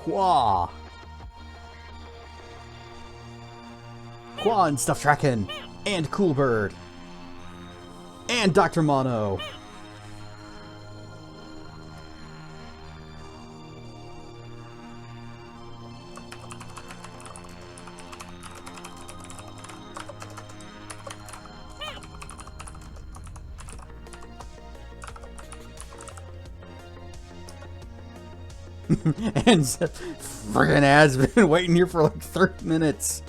Hua! Hua and Stuff Draken! And Cool Bird! And Dr. Mono! And friggin' ads been waiting here for like 30 minutes.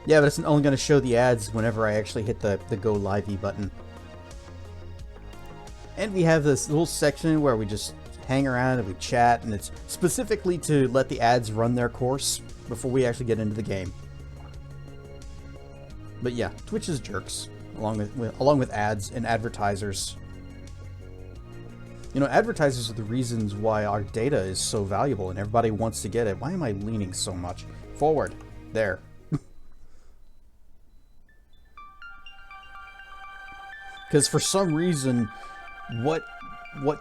Yeah, but it's only going to show the ads whenever I actually hit the Go Livey button. And we have this little section where we just hang around and we chat, and it's specifically to let the ads run their course before we actually get into the game. But yeah, Twitch is jerks, along with ads and advertisers. You know, advertisers are the reasons why our data is so valuable and everybody wants to get it. Why am I leaning so much? Forward. There. Because for some reason, what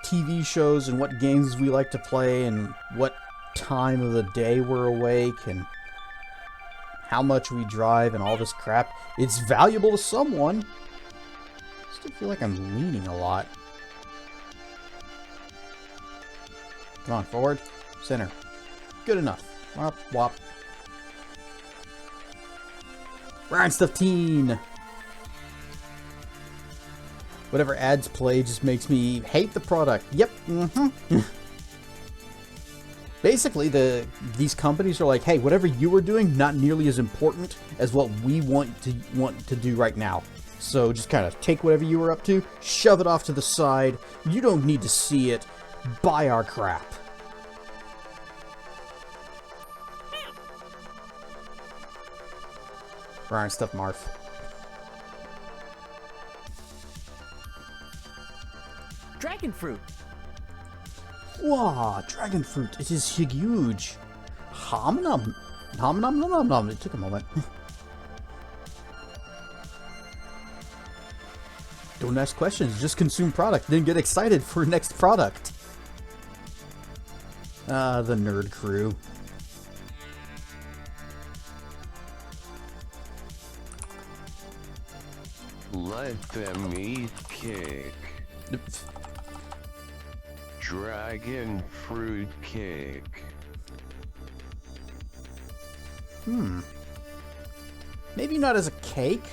TV shows and what games we like to play and what time of the day we're awake and how much we drive and all this crap, it's valuable to someone. I still feel like I'm leaning a lot. Come on, forward. Center. Good enough. Wop, wop. Ryan Stuff Teen! Whatever ads play just makes me hate the product. Yep. Basically, these companies are like, hey, whatever you are doing, not nearly as important as what we want to do right now. So just kind of take whatever you were up to, shove it off to the side. You don't need to see it. Buy our crap. Ryan Stuff Marth. Dragon fruit. Wow, dragon fruit. It is huge. Hom nom. Nom nom nom nom nom. It took a moment. Don't ask questions. Just consume product. Then get excited for next product. Ah, the nerd crew. Let them eat cake. Dragon fruit cake. Maybe not as a cake,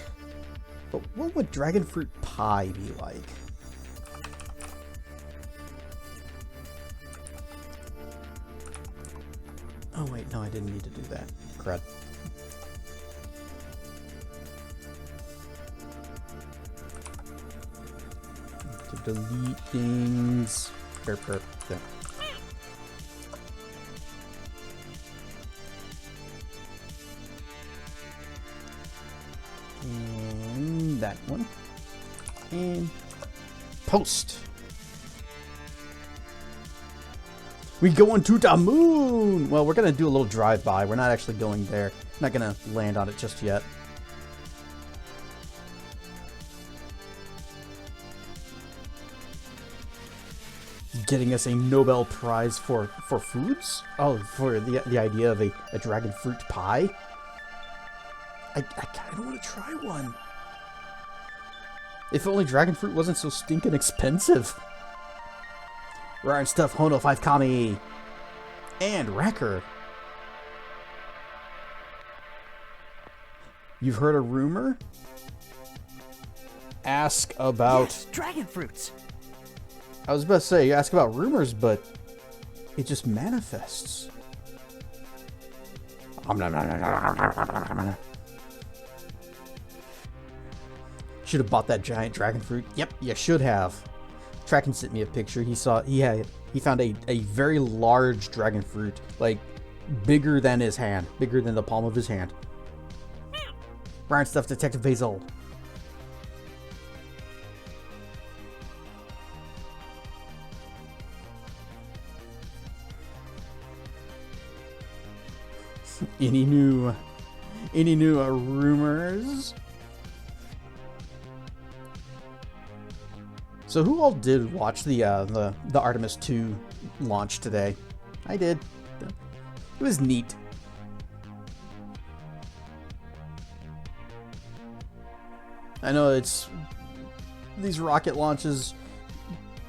but what would dragon fruit pie be like? Oh wait, no, I didn't need to do that. Crud. To delete things. There. And that one. And post. We going to the moon! Well, we're going to do a little drive-by. We're not actually going there. Not going to land on it just yet. Getting us a Nobel Prize for foods? Oh, for the idea of a dragon fruit pie? I kind of want to try one. If only dragon fruit wasn't so stinking expensive. Ryan Stuff, Hono 5 Kami. And Wrecker. You've heard a rumor? Ask about... Yes, dragon fruits. I was about to say, you ask about rumors, but it just manifests. Should have bought that giant dragon fruit. Yep, you should have. Tracken sent me a picture. He found a very large dragon fruit, like bigger than his hand, bigger than the palm of his hand. Ryan Stuff, Detective Basil. Any new rumors? So who all did watch the Artemis 2 launch today? I did. It was neat. I know it's these rocket launches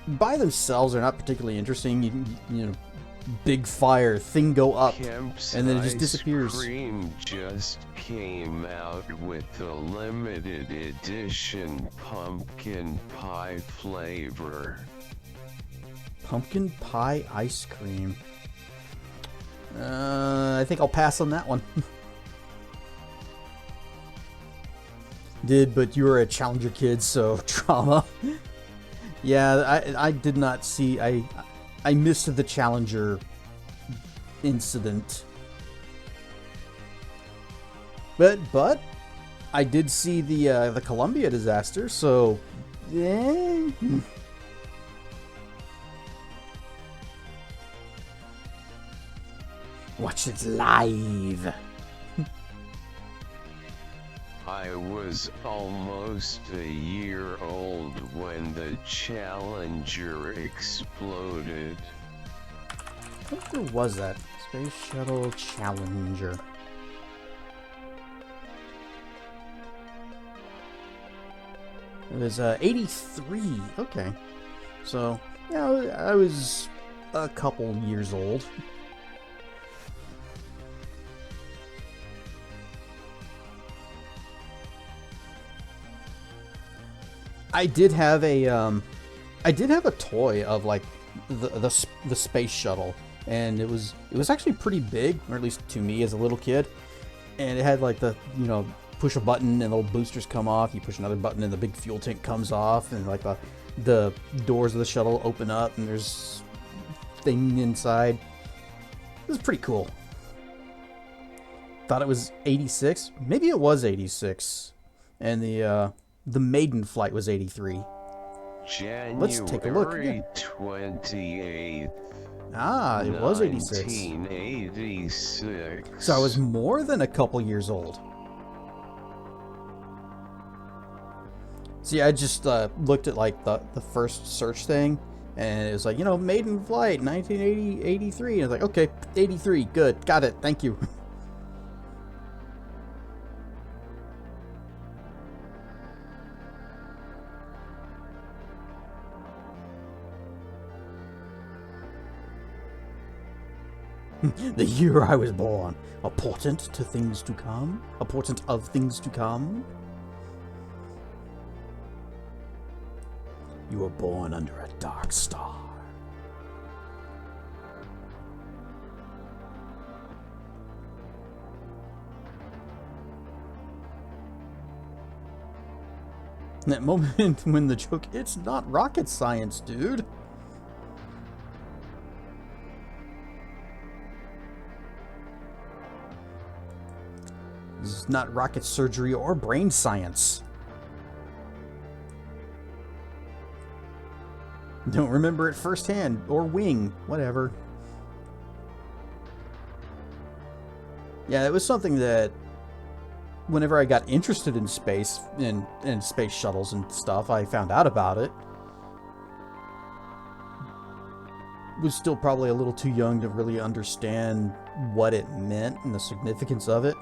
by themselves are not particularly interesting. You know, big fire, thing go up, Kemp's and then it just disappears. Ice cream just came out with the limited edition pumpkin pie flavor. Pumpkin pie ice cream. I think I'll pass on that one. But you were a Challenger kid, so trauma. Yeah, I did not see. I missed the Challenger incident. But I did see the Columbia disaster, so yeah. Watch it live. I was almost a year old when the Challenger exploded. Where was that? Space Shuttle Challenger. It was 83. Okay. So, yeah, I was a couple years old. I did have a toy of like the space shuttle, and it was actually pretty big, or at least to me as a little kid. And it had like the, you know, push a button and little boosters come off. You push another button and the big fuel tank comes off, and like the doors of the shuttle open up and there's thing inside. It was pretty cool. Thought it was 86. Maybe it was 86, and the maiden flight was 83. Let's take a look again. January 28th. Ah, it was 86. 1986. So I was more than a couple years old. See, I just looked at like the first search thing, and it was like, you know, maiden flight 1983. And I was like, okay, 83, good, got it, thank you. The year I was born, a portent to things to come, a portent of things to come. You were born under a dark star. That moment when the joke, it's not rocket science, dude. This is not rocket surgery or brain science. Don't remember it firsthand, or wing, whatever. Yeah, it was something that whenever I got interested in space, in space shuttles and stuff, I found out about it. Was still probably a little too young to really understand what it meant and the significance of it.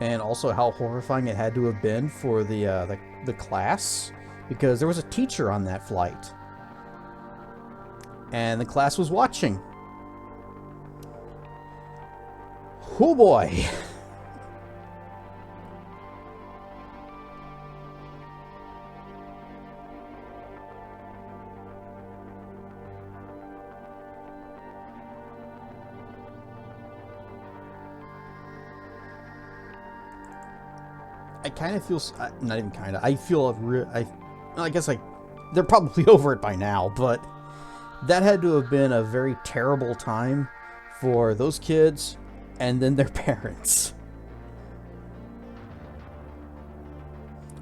And also how horrifying it had to have been for the class, because there was a teacher on that flight. And the class was watching. Oh boy. I kind of feel, not even kind of, I feel I guess they're probably over it by now, but that had to have been a very terrible time for those kids and then their parents.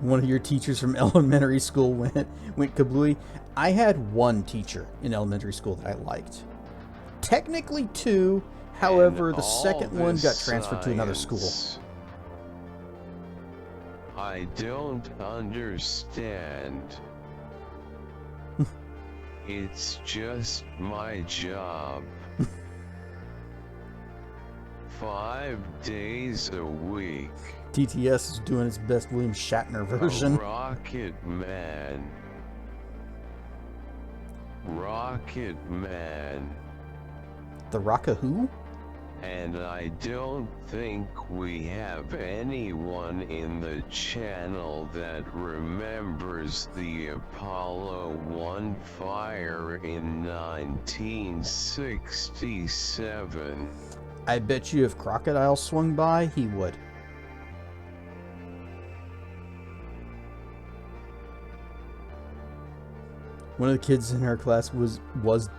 One of your teachers from elementary school went kablooey. I had one teacher in elementary school that I liked. Technically two, however, the second one got transferred to another school. I don't understand. It's just my job. 5 days a week. TTS is doing its best William Shatner version. Rocket Man. Rocket Man. The Rocka who? And I don't think we have anyone in the channel that remembers the Apollo 1 fire in 1967. I bet you if Crocodile swung by, he would. One of the kids in our class was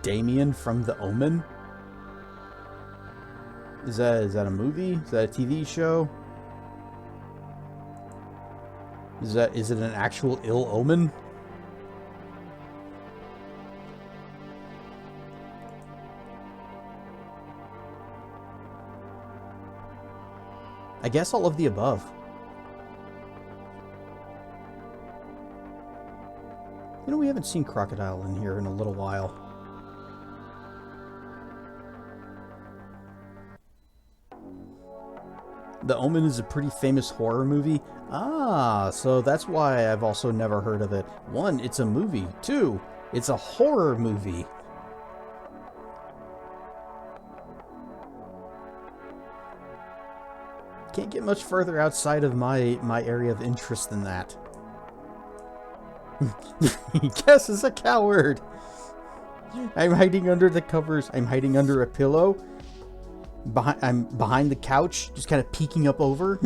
Damien from The Omen. Is that a movie? Is that a TV show? Is it an actual ill omen? I guess all of the above. You know, we haven't seen Crocodile in here in a little while. The Omen is a pretty famous horror movie. Ah, so that's why I've also never heard of it. 1, it's a movie. 2, it's a horror movie. Can't get much further outside of my area of interest than that. Guess is a coward. I'm hiding under the covers. I'm hiding under a pillow. I'm behind the couch, just kind of peeking up over.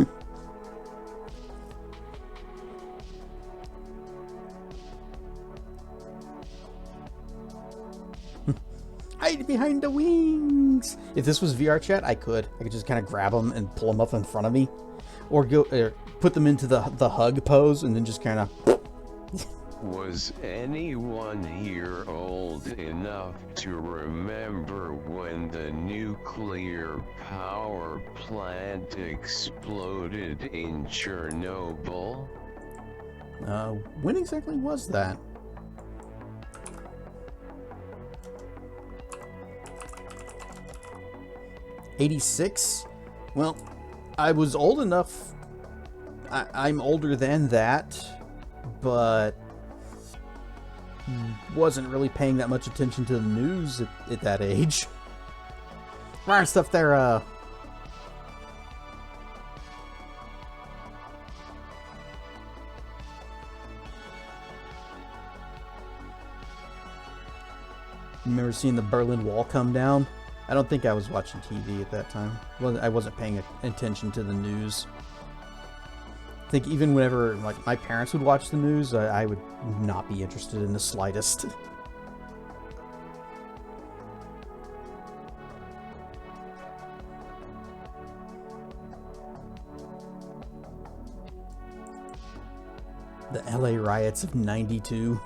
Hide behind the wings. If this was VR chat, I could just kind of grab them and pull them up in front of me, or put them into the hug pose and then just kind of. Was anyone here old enough to remember when the nuclear power plant exploded in Chernobyl? When exactly was that? '86? Well, I was old enough. I'm older than that, but wasn't really paying that much attention to the news at that age. A lot of stuff there, Remember seeing the Berlin Wall come down? I don't think I was watching TV at that time. Well, I wasn't paying attention to the news. I think even whenever like my parents would watch the news, I would not be interested in the slightest. The LA riots of '92.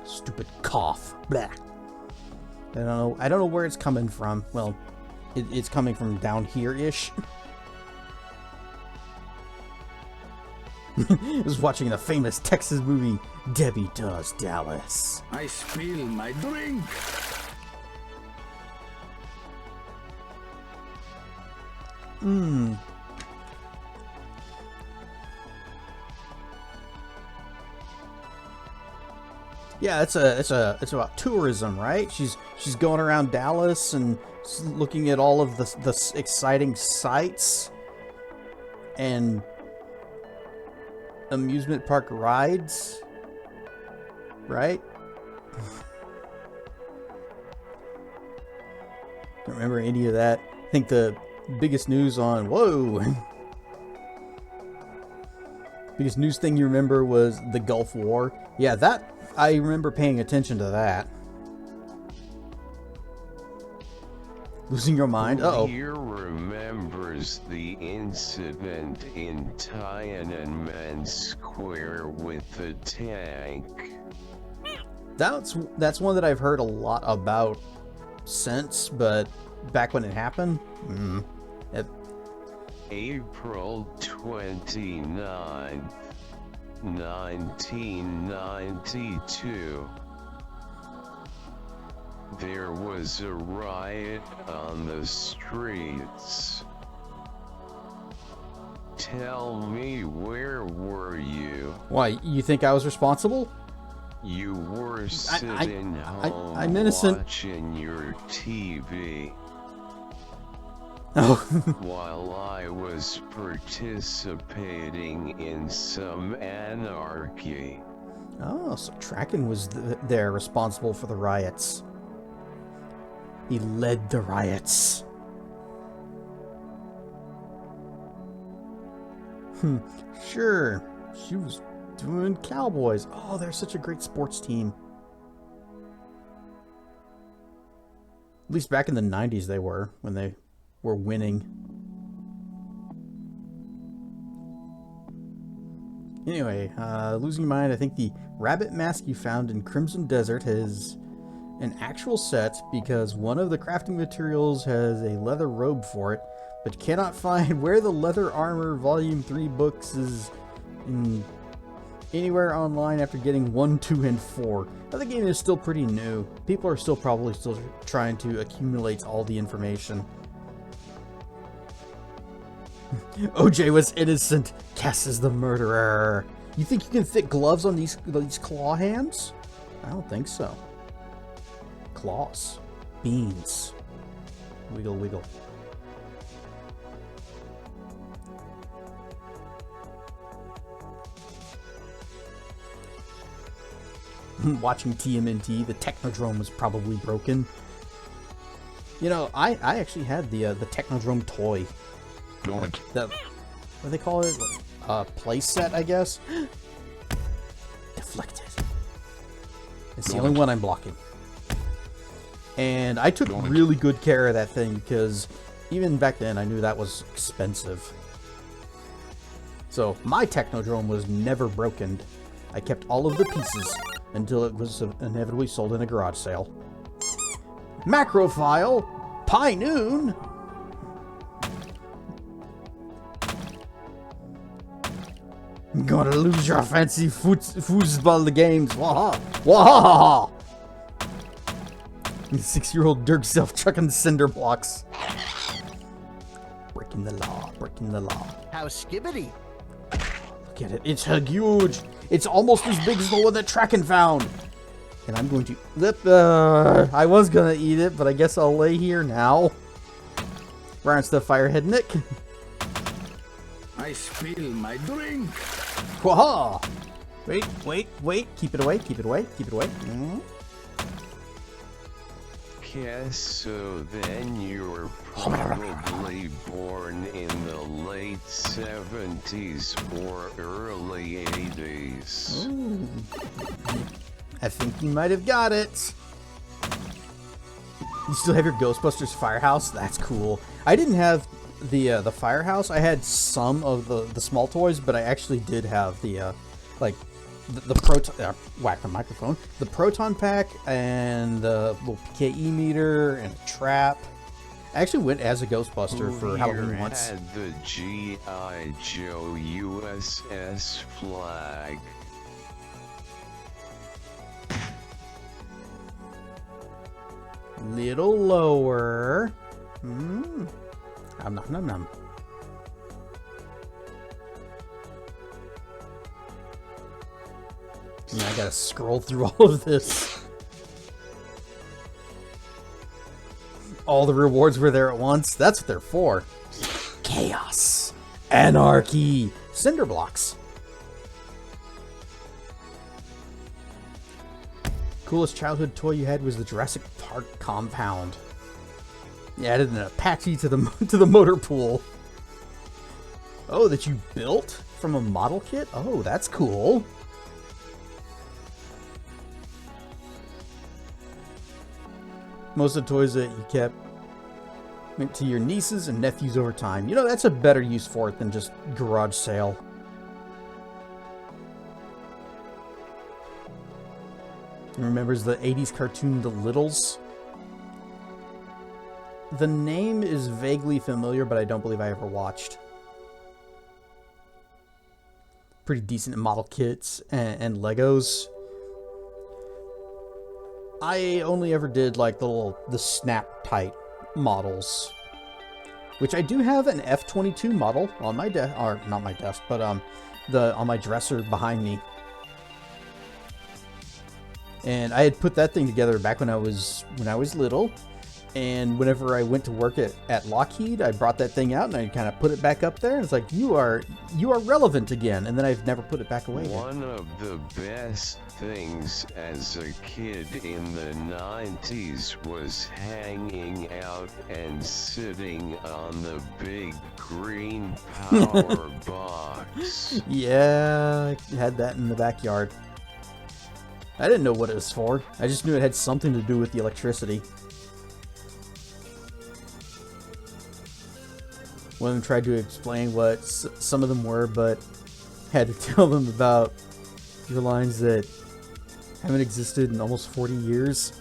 Stupid cough. Blah. I don't know where it's coming from. Well, it's coming from down here-ish. I was watching the famous Texas movie, Debbie Does Dallas. I spill my drink. Yeah, it's about tourism, right? She's going around Dallas and looking at all of the exciting sights and amusement park rides, right? Don't remember any of that. I think the biggest news on biggest news thing you remember was the Gulf War. Yeah, that I remember paying attention to that. Losing your mind? Uh-oh. Who here remembers the incident in Tiananmen Square with the tank? That's one that I've heard a lot about since, but back when it happened, April 29th. 1992. There was a riot on the streets. Tell me, where were you? Why, you think I was responsible? You were sitting home I'm innocent. watching your TV. Oh. While I was participating in some anarchy. Oh, so Traken was there responsible for the riots. He led the riots. Sure. She was doing Cowboys. Oh, they're such a great sports team. At least back in the 90s they were, when they were winning. Anyway, losing your mind, I think the rabbit mask you found in Crimson Desert has an actual set because one of the crafting materials has a leather robe for it, but cannot find where the Leather Armor Volume 3 books is anywhere online after getting 1, 2, and 4. Now, the game is still pretty new. People are probably still trying to accumulate all the information. OJ was innocent. Cass is the murderer. You think you can fit gloves on these claw hands? I don't think so. Claws. Beans. Wiggle, wiggle. Watching TMNT, the Technodrome was probably broken. You know, I actually had the Technodrome toy. Don't. What do they call it? Play set, I guess? Deflected. It's the only one I'm blocking. And I took really good care of that thing because even back then I knew that was expensive. So my Technodrome was never broken. I kept all of the pieces until it was inevitably sold in a garage sale. Macrophile, Pie Noon. Gonna lose your fancy foosball games. Waha! Waha! 6-year-old Dirk self-chucking cinder blocks. Breaking the law, breaking the law. How skibbity. Look at it, it's huge. It's almost as big as the one that Traken found. And I'm going to... I was gonna eat it, but I guess I'll lay here now. Rounds the Firehead Nick. I spill my drink. Waha! Wait, wait, wait. Keep it away, keep it away, keep it away. Guess so then you were probably born in the late 70s or early 80s. Ooh. I think you might have got it. You still have your Ghostbusters firehouse? That's cool. I didn't have the firehouse. I had some of the small toys, but I actually did have the the proton whack the microphone, the proton pack, and the little PKE meter and a trap. I actually went as a Ghostbuster for Halloween once. Had the G.I. Joe USS flag. Little lower. Nom nom nom nom. And I gotta scroll through all of this. All the rewards were there at once. That's what they're for. Chaos. Anarchy. Cinder blocks. Coolest childhood toy you had was the Jurassic Park compound. You added an Apache to the motor pool. Oh, that you built from a model kit? Oh, that's cool. Most of the toys that you kept went to your nieces and nephews over time. You know, that's a better use for it than just garage sale. Remembers the 80s cartoon The Littles? The name is vaguely familiar, but I don't believe I ever watched. pretty decent at model kits and Legos. I only ever did like the snap tight models, which I do have an F-22 model on my desk, or not my desk, but on my dresser behind me. And I had put that thing together back when I was little. And whenever I went to work at Lockheed, I brought that thing out and I kind of put it back up there. And it's like, you are relevant again. And then I've never put it back away again. One of the best things as a kid in the 90s was hanging out and sitting on the big green power box. Yeah, I had that in the backyard. I didn't know what it was for. I just knew it had something to do with the electricity. One of them tried to explain what some of them were, but had to tell them about your lines that haven't existed in almost 40 years.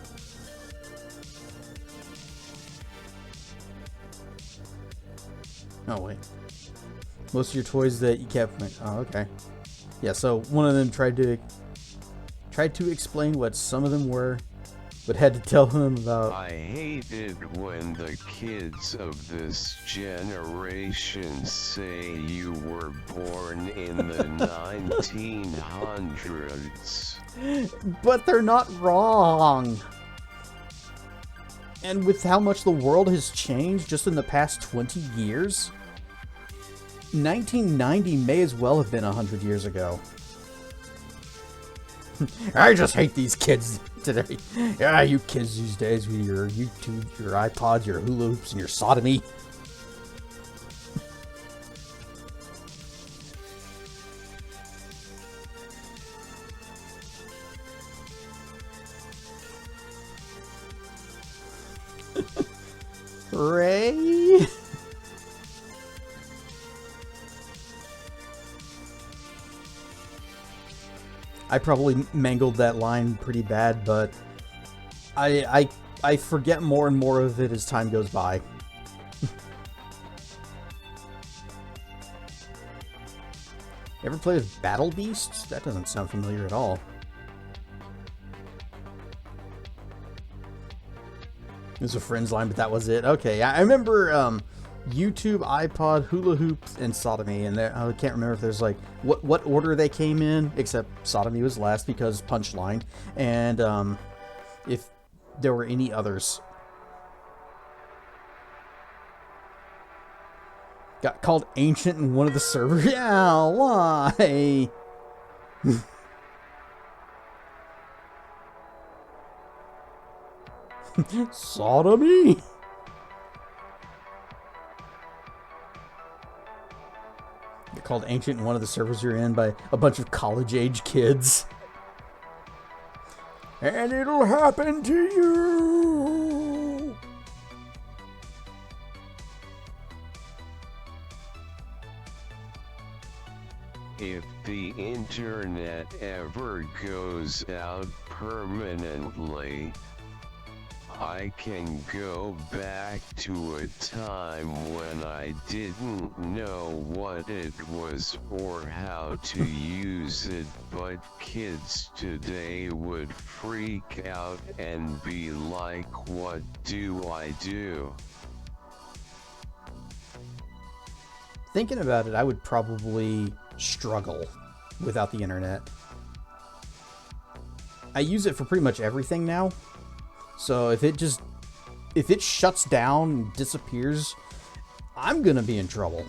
Oh, wait. Most of your toys that you kept... Oh, okay. Yeah, so one of them tried to explain what some of them were, but had to tell them about... I hated when the kids of this generation say you were born in the 1900s. But they're not wrong. And with how much the world has changed just in the past 20 years, 1990 may as well have been 100 years ago. I just hate these kids today. Yeah, you kids these days with your YouTube, your iPods, your hula hoops, and your sodomy. Ray? I probably mangled that line pretty bad, but I forget more and more of it as time goes by. Ever played with Battle Beasts? That doesn't sound familiar at all. It was a friend's line, but that was it. Okay, I remember YouTube, iPod, hula hoops, and sodomy, and I can't remember if there's like what order they came in, except sodomy was last because punchline, and if there were any others. Got called ancient in one of the servers. Yeah, why? Sodomy? You're called ancient in one of the servers you're in by a bunch of college-age kids. And it'll happen to you! If the internet ever goes out permanently, I can go back to a time when I didn't know what it was or how to use it, but kids today would freak out and be like, what do I do? Thinking about it, I would probably struggle without the internet. I use it for pretty much everything now. So if it shuts down and disappears, I'm gonna be in trouble.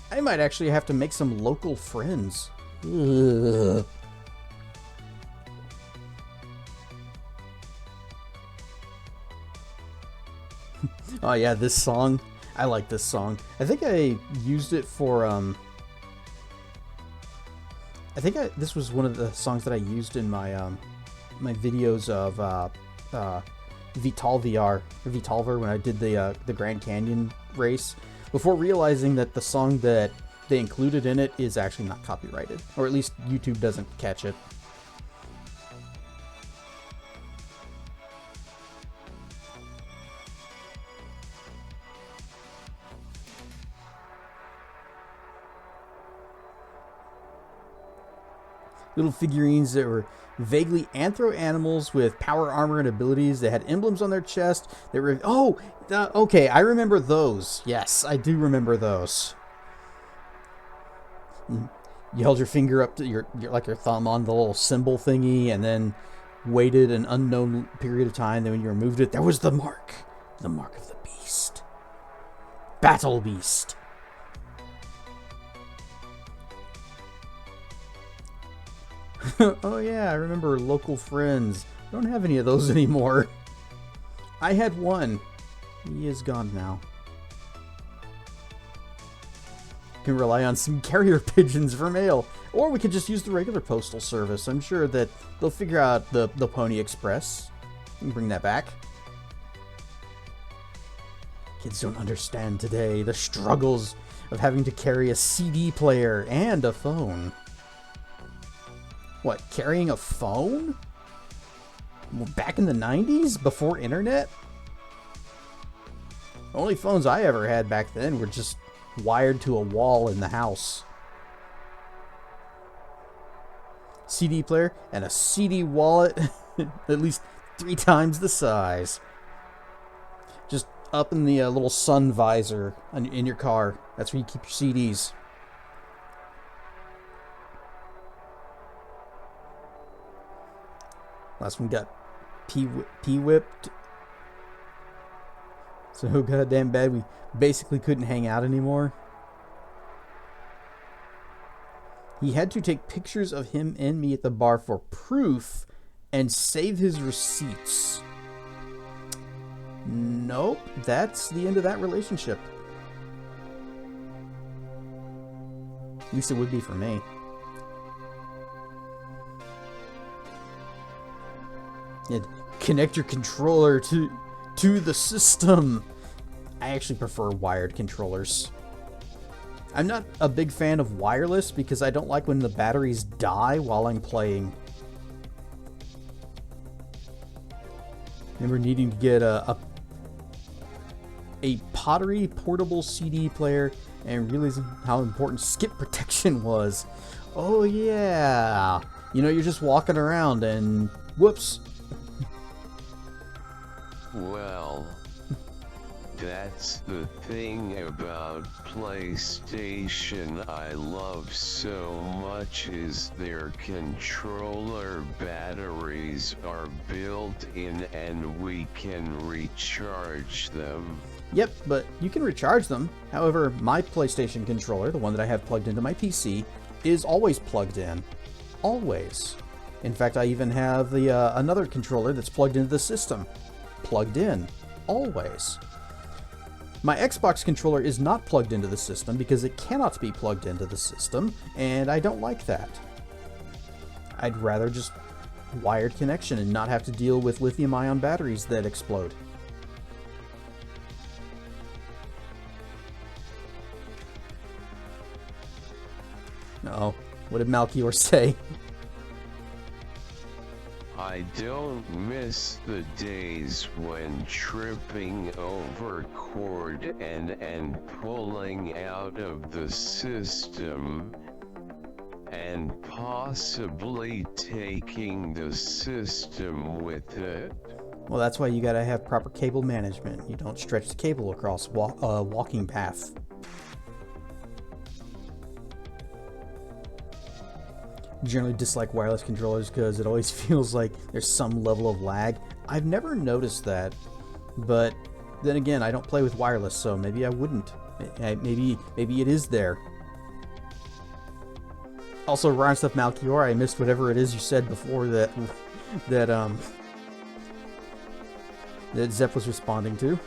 I might actually have to make some local friends. Ugh. Oh yeah, this song. I like this song. I think I used it for this was one of the songs that I used in my my videos of Vitalver when I did the Grand Canyon race, before realizing that the song that they included in it is actually not copyrighted, or at least YouTube doesn't catch it. Little figurines that were vaguely anthro animals with power armor and abilities. They had emblems on their chest. They were okay. I remember those. Yes, I do remember those. You held your finger up to your thumb on the little symbol thingy, and then waited an unknown period of time. Then when you removed it, there was the mark of the beast, Battle Beast. Oh yeah, I remember Local Friends. I don't have any of those anymore. I had one. He is gone now. Can rely on some carrier pigeons for mail, or we could just use the regular postal service. I'm sure that they'll figure out the Pony Express and bring that back. Kids don't understand today the struggles of having to carry a CD player and a phone. What, carrying a phone? Back in the 90s, before internet? The only phones I ever had back then were just wired to a wall in the house. CD player and a CD wallet, at least 3 times the size. Just up in the little sun visor in your car. That's where you keep your CDs. Last one got P-whipped. So goddamn bad we basically couldn't hang out anymore. He had to take pictures of him and me at the bar for proof and save his receipts. Nope, that's the end of that relationship. At least it would be for me. Yeah, connect your controller to the system. I actually prefer wired controllers. I'm not a big fan of wireless because I don't like when the batteries die while I'm playing. Remember needing to get a Pottery portable CD player and realizing how important skip protection was. Oh yeah. You know, you're just walking around and whoops. Well, that's the thing about PlayStation I love so much is their controller batteries are built in and we can recharge them. Yep, but you can recharge them. However, my PlayStation controller, the one that I have plugged into my PC, is always plugged in. Always. In fact, I even have the another controller that's plugged into the system. Plugged in. Always. My Xbox controller is not plugged into the system because it cannot be plugged into the system, and I don't like that. I'd rather just wired connection and not have to deal with lithium-ion batteries that explode. Uh-oh. What did Malchior say? I don't miss the days when tripping over cord and pulling out of the system and possibly taking the system with it. Well, that's why you gotta have proper cable management. You don't stretch the cable across a walking path. Generally dislike wireless controllers because it always feels like there's some level of lag. I've never noticed that, but then again, I don't play with wireless, so maybe I wouldn't. Maybe it is there. Also, Ryan Stuff Malchior, I missed whatever it is you said before that Zep was responding to.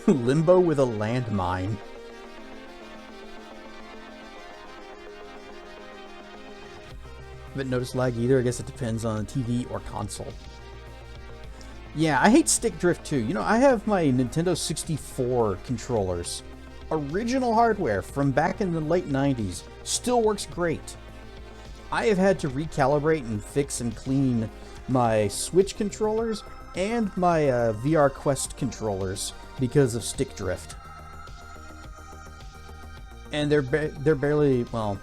Limbo with a landmine. Haven't noticed lag either. I guess it depends on TV or console. Yeah, I hate stick drift too. You know, I have my Nintendo 64 controllers. Original hardware from back in the late 90s. Still works great. I have had to recalibrate and fix and clean my Switch controllers and my VR Quest controllers because of stick drift. And they're barely, well,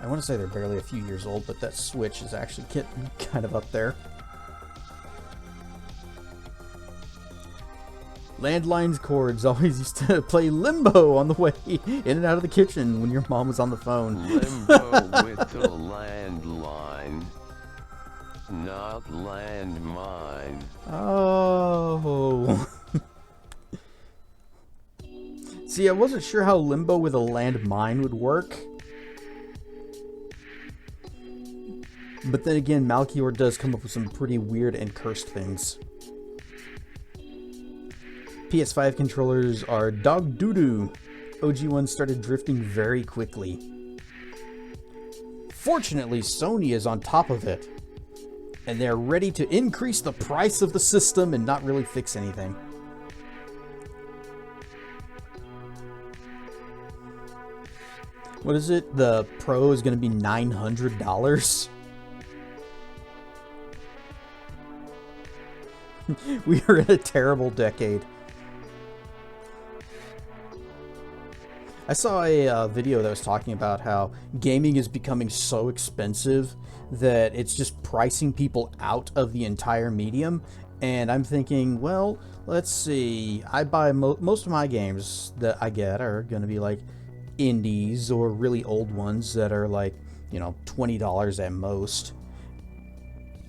I want to say they're barely a few years old, but that Switch is actually getting kind of up there. Landline cords always used to play Limbo on the way in and out of the kitchen when your mom was on the phone. Limbo with the landline, not landmine. Oh. See, I wasn't sure how Limbo with a landmine would work. But then again, Malchior does come up with some pretty weird and cursed things. PS5 controllers are dog doo-doo. OG ones started drifting very quickly. Fortunately, Sony is on top of it, and they're ready to increase the price of the system and not really fix anything. What is it? The Pro is going to be $900? We are in a terrible decade. I saw a video that was talking about how gaming is becoming so expensive that it's just pricing people out of the entire medium. And I'm thinking, well, let's see. I buy most of my games that I get are going to be like indies or really old ones that are like, you know, $20 at most.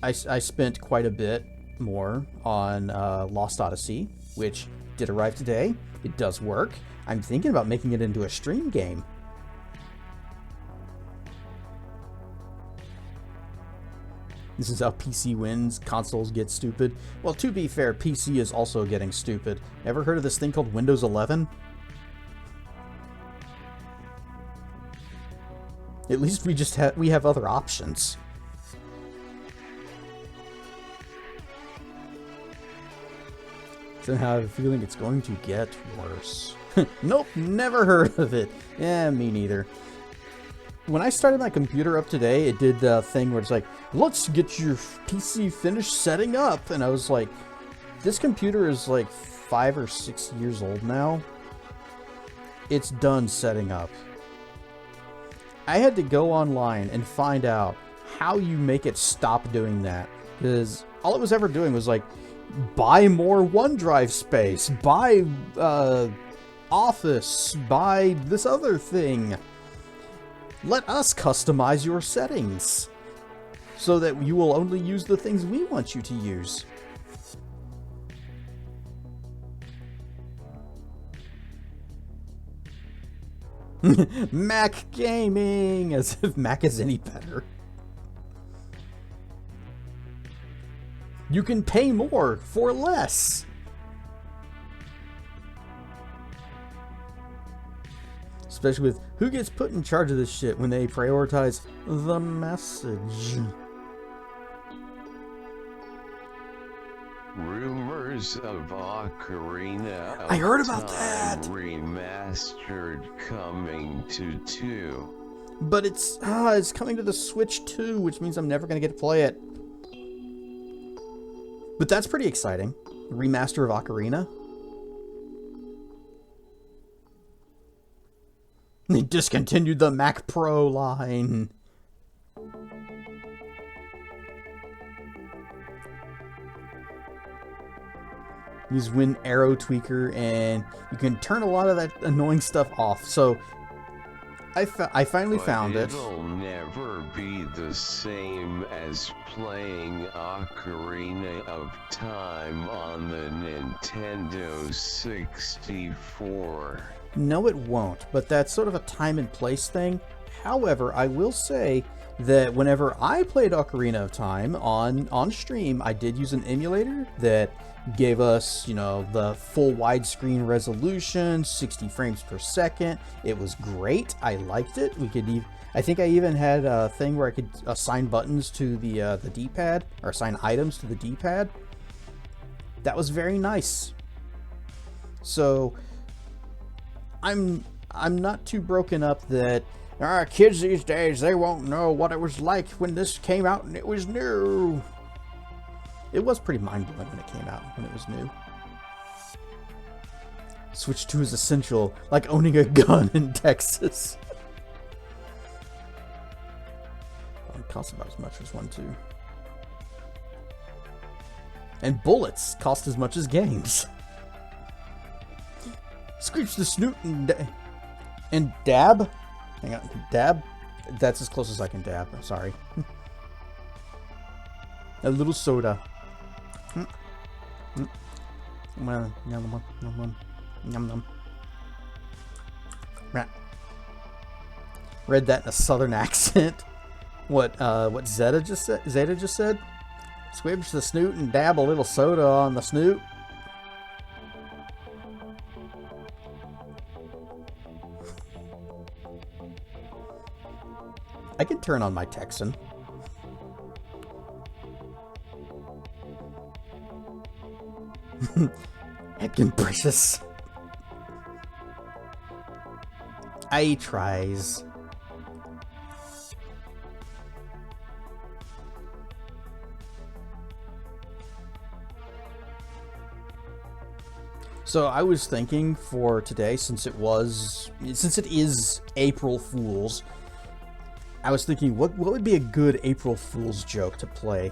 I spent quite a bit more on Lost Odyssey, which did arrive today. It does work. I'm thinking about making it into a stream game. This is how PC wins, consoles get stupid. Well, to be fair, PC is also getting stupid. Ever heard of this thing called Windows 11? At least we have other options. Somehow I have a feeling it's going to get worse. Nope, never heard of it. Yeah, me neither. When I started my computer up today, it did the thing where it's like, let's get your PC finished setting up. And I was like, this computer is like 5 or 6 years old now. It's done setting up. I had to go online and find out how you make it stop doing that. Because all it was ever doing was like, buy more OneDrive space, buy Office, buy this other thing. Let us customize your settings so that you will only use the things we want you to use. Mac gaming, as if Mac is any better. You can pay more for less. Especially with who gets put in charge of this shit when they prioritize the message. Rumors of Ocarina of I heard about Time that. Remastered coming to 2. But it's coming to the Switch too, which means I'm never going to get to play it. But that's pretty exciting. Remaster of Ocarina. They discontinued the Mac Pro line. Use Win Arrow Tweaker, and you can turn a lot of that annoying stuff off. So I finally found it. It'll never be the same as playing Ocarina of Time on the Nintendo 64. No, it won't, but that's sort of a time and place thing. However, I will say that whenever I played Ocarina of Time on stream, I did use an emulator that gave us, you know, the full widescreen resolution, 60 frames per second. It was great. I liked it. I think I even had a thing where I could assign buttons to the D-pad, or assign items to the D-pad. That was very nice. So I'm not too broken up that kids these days, they won't know what it was like when this came out and it was new. It was pretty mind-blowing when it came out, when it was new. Switch 2 is essential, like owning a gun in Texas. costs about as much as one, too. And bullets cost as much as games. Screech the snoot and dab? Hang on, dab? That's as close as I can dab, I'm sorry. A little soda. Well, yum, yum, yum, yum. Read that in a southern accent. What Zeta just said? Squibs the snoot and dab a little soda on the snoot. I can turn on my Texan. Heckin' precious. I tries. So I was thinking for today, since it is April Fool's, I was thinking what would be a good April Fool's joke to play.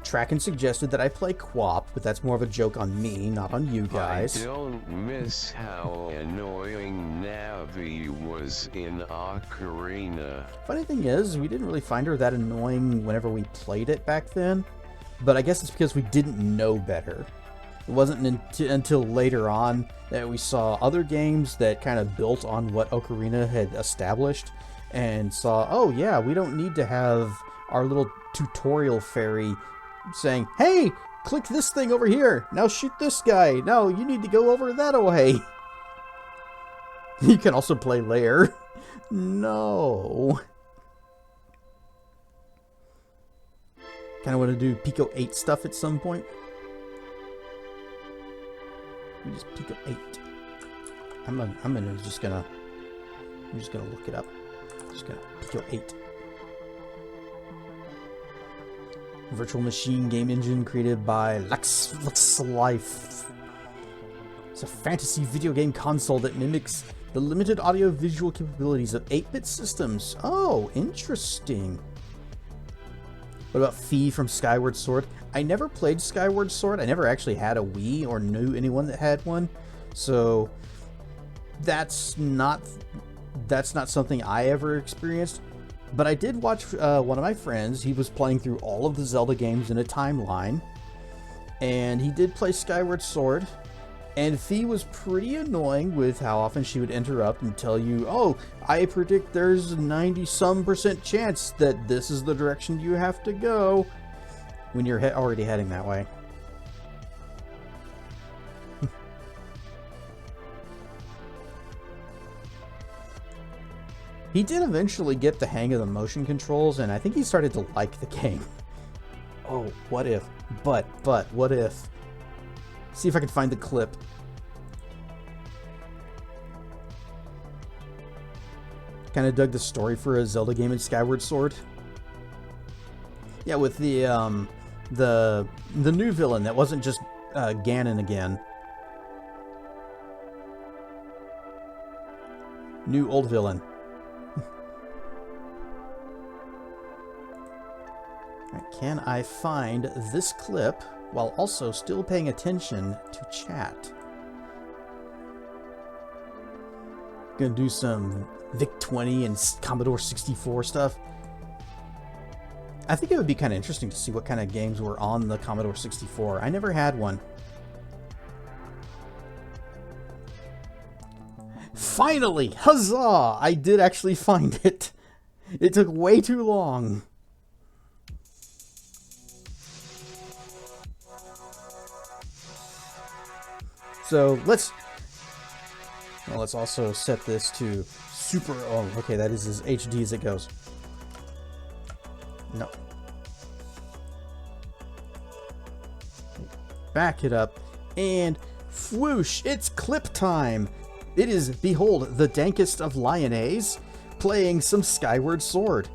Tracken suggested that I play Quap, but that's more of a joke on me, not on you guys. I don't miss how annoying Navi was in Ocarina. Funny thing is, we didn't really find her that annoying whenever we played it back then, but I guess it's because we didn't know better. It wasn't until later on that we saw other games that kind of built on what Ocarina had established and saw, oh yeah, we don't need to have our little tutorial fairy saying, hey, click this thing over here. Now shoot this guy. No, you need to go over that way. You can also play Lair. No. Kind of want to do Pico 8 stuff at some point. We just Pico 8. I'm just gonna look it up. Just gonna Pico 8. Virtual machine game engine created by Lux Life. It's a fantasy video game console that mimics the limited audio-visual capabilities of 8-bit systems. Oh, interesting. What about Fee from Skyward Sword? I never played Skyward Sword. I never actually had a Wii or knew anyone that had one. So that's not something I ever experienced. But I did watch one of my friends. He was playing through all of the Zelda games in a timeline. And he did play Skyward Sword. And Fee was pretty annoying with how often she would interrupt and tell you, oh, I predict there's a 90-some% chance that this is the direction you have to go, when you're already heading that way. He did eventually get the hang of the motion controls, and I think he started to like the game. Oh, what if? But, what if? See if I can find the clip. Kind of dug the story for a Zelda game in Skyward Sword. Yeah, with the new villain that wasn't just Ganon again. New old villain. Can I find this clip while also still paying attention to chat? Gonna do some VIC-20 and Commodore 64 stuff. I think it would be kind of interesting to see what kind of games were on the Commodore 64. I never had one. Finally! Huzzah! I did actually find it. It took way too long. So let's also set this to super. Oh, okay, that is as HD as it goes. No. Back it up, and whoosh! It's clip time. It is, behold, the dankest of Lyonnaise playing some Skyward Sword.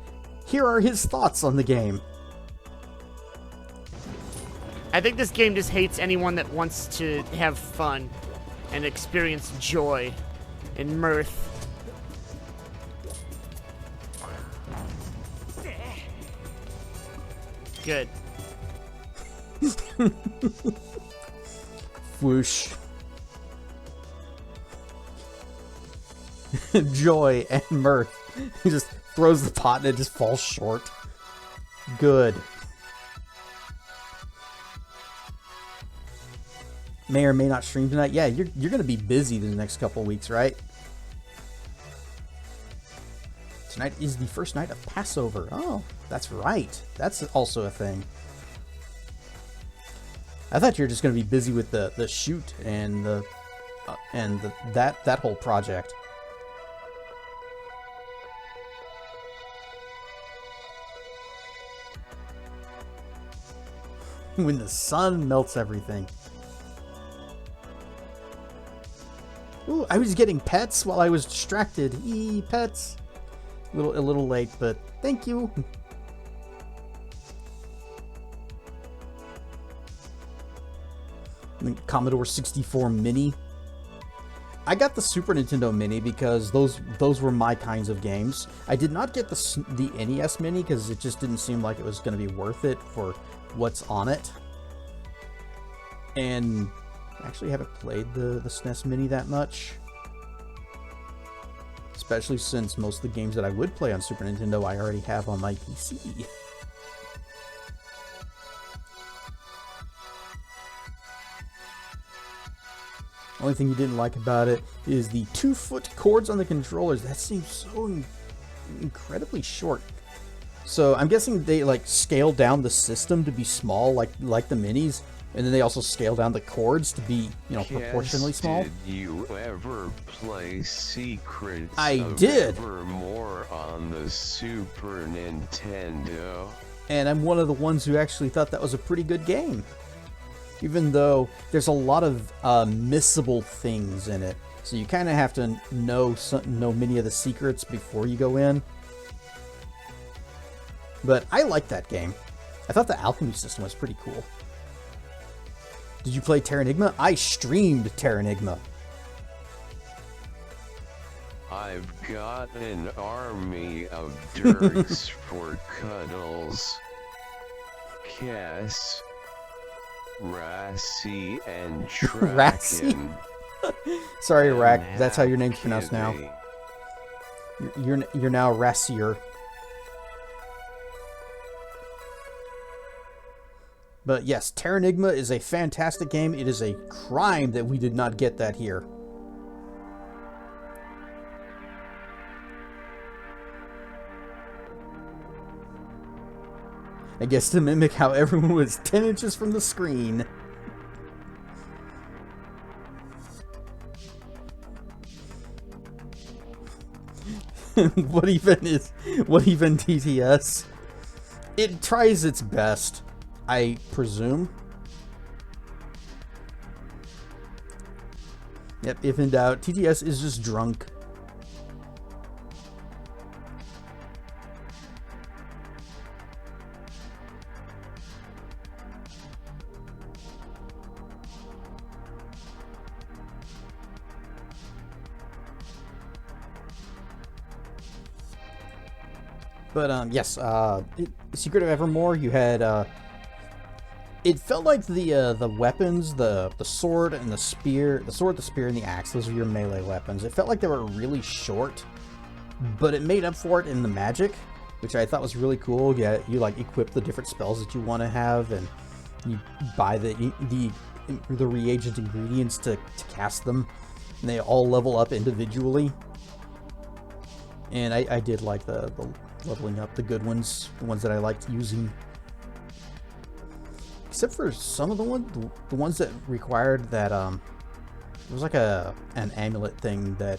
Here are his thoughts on the game. I think this game just hates anyone that wants to have fun and experience joy and mirth. Good. Whoosh. Joy and mirth. He just throws the pot and it just falls short. Good. May or may not stream tonight. Yeah, you're gonna be busy the next couple weeks, right? Tonight is the first night of Passover. Oh, that's right. That's also a thing. I thought you were just gonna be busy with the shoot and that whole project. When the sun melts everything. Ooh, I was getting pets while I was distracted. Pets. A little late, but thank you. Commodore 64 Mini. I got the Super Nintendo Mini because those were my kinds of games. I did not get the NES Mini because it just didn't seem like it was going to be worth it for what's on it. And I actually haven't played the SNES Mini that much. Especially since most of the games that I would play on Super Nintendo I already have on my PC. Only thing you didn't like about it is the 2-foot cords on the controllers. That seems so incredibly short. So I'm guessing they like scaled down the system to be small, like the minis, and then they also scaled down the cords to be, you know, proportionally small. Did you ever play Secrets I did. Evermore on the Super Nintendo? And I'm one of the ones who actually thought that was a pretty good game. Even though there's a lot of missable things in it. So you kind of have to know many of the secrets before you go in. But I like that game. I thought the alchemy system was pretty cool. Did you play Terranigma? I streamed Terranigma. I've got an army of Dirks for Cuddles. Cass, Rassi, and Tracken. Sorry, Rack. That's how your name's pronounced now. You're now Rassier. But yes, Terranigma is a fantastic game. It is a crime that we did not get that here. I guess to mimic how everyone was 10 inches from the screen. What even TTS? It tries its best, I presume. Yep, if in doubt, TTS is just drunk. But yes, Secret of Evermore, you had it felt like the weapons, the sword and the spear, the spear, and the axe, those are your melee weapons. It felt like they were really short, but it made up for it in the magic, which I thought was really cool. Yeah, you like equip the different spells that you want to have, and you buy the reagent ingredients to cast them, and they all level up individually. And I did like the leveling up the good ones, the ones that I liked using. Except for some of the ones that required that there was like an amulet thing that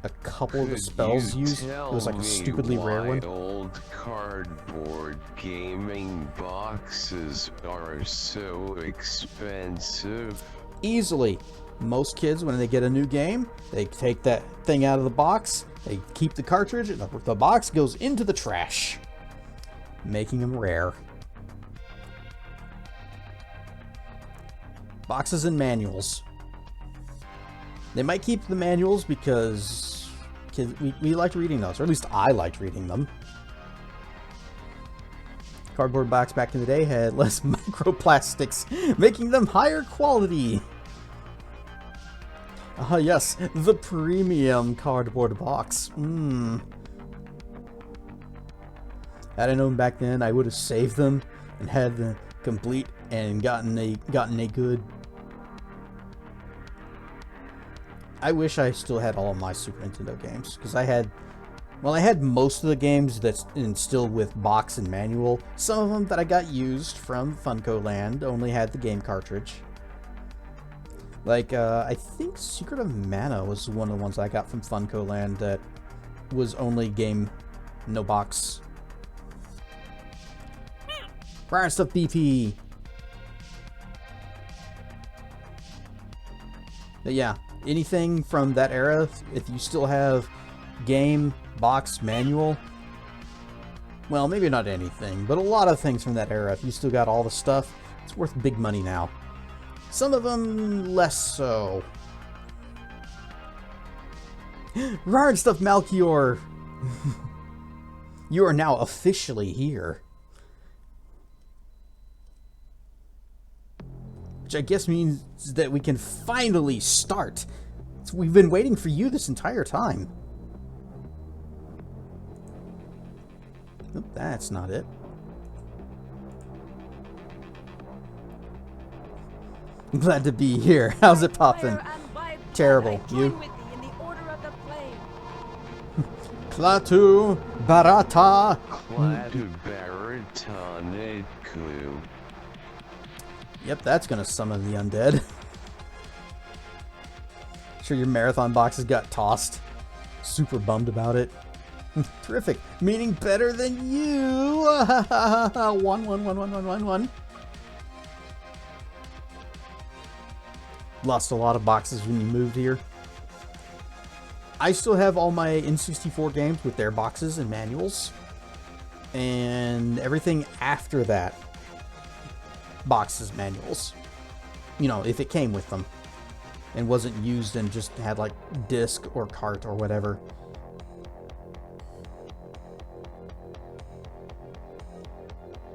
a couple of the spells used. It was like a stupidly rare one. Old cardboard gaming boxes are so expensive. Easily. Most kids, when they get a new game, they take that thing out of the box, they keep the cartridge, and the box goes into the trash, making them rare. Boxes and manuals. They might keep the manuals because kids, we liked reading those, or at least I liked reading them. Cardboard box back in the day had less microplastics, making them higher quality. Ah, yes, the premium cardboard box. Had I known back then, I would have saved them and had the complete and gotten a good. I wish I still had all of my Super Nintendo games, because I had most of the games that's still with box and manual. Some of them that I got used from Funko Land only had the game cartridge. Like, I think Secret of Mana was one of the ones I got from Funko Land that was only game, no box. Rare Stuff BP! But yeah, anything from that era, if you still have game, box, manual, well, maybe not anything, but a lot of things from that era, if you still got all the stuff, it's worth big money now. Some of them less so. Rare Stuff Malchior! You are now officially here. Which I guess means that we can finally start. We've been waiting for you this entire time. Nope, that's not it. I'm glad to be here. How's it poppin'? Terrible. You? Klaatu Barata. Klaatu Barata Netku. Yep, that's gonna summon the undead. Sure your marathon boxes got tossed. Super bummed about it. Terrific. Meaning better than you. 1. Lost a lot of boxes when you moved here. I still have all my N64 games with their boxes and manuals. And everything after that. Boxes, manuals. You know, if it came with them. And wasn't used and just had like disc or cart or whatever.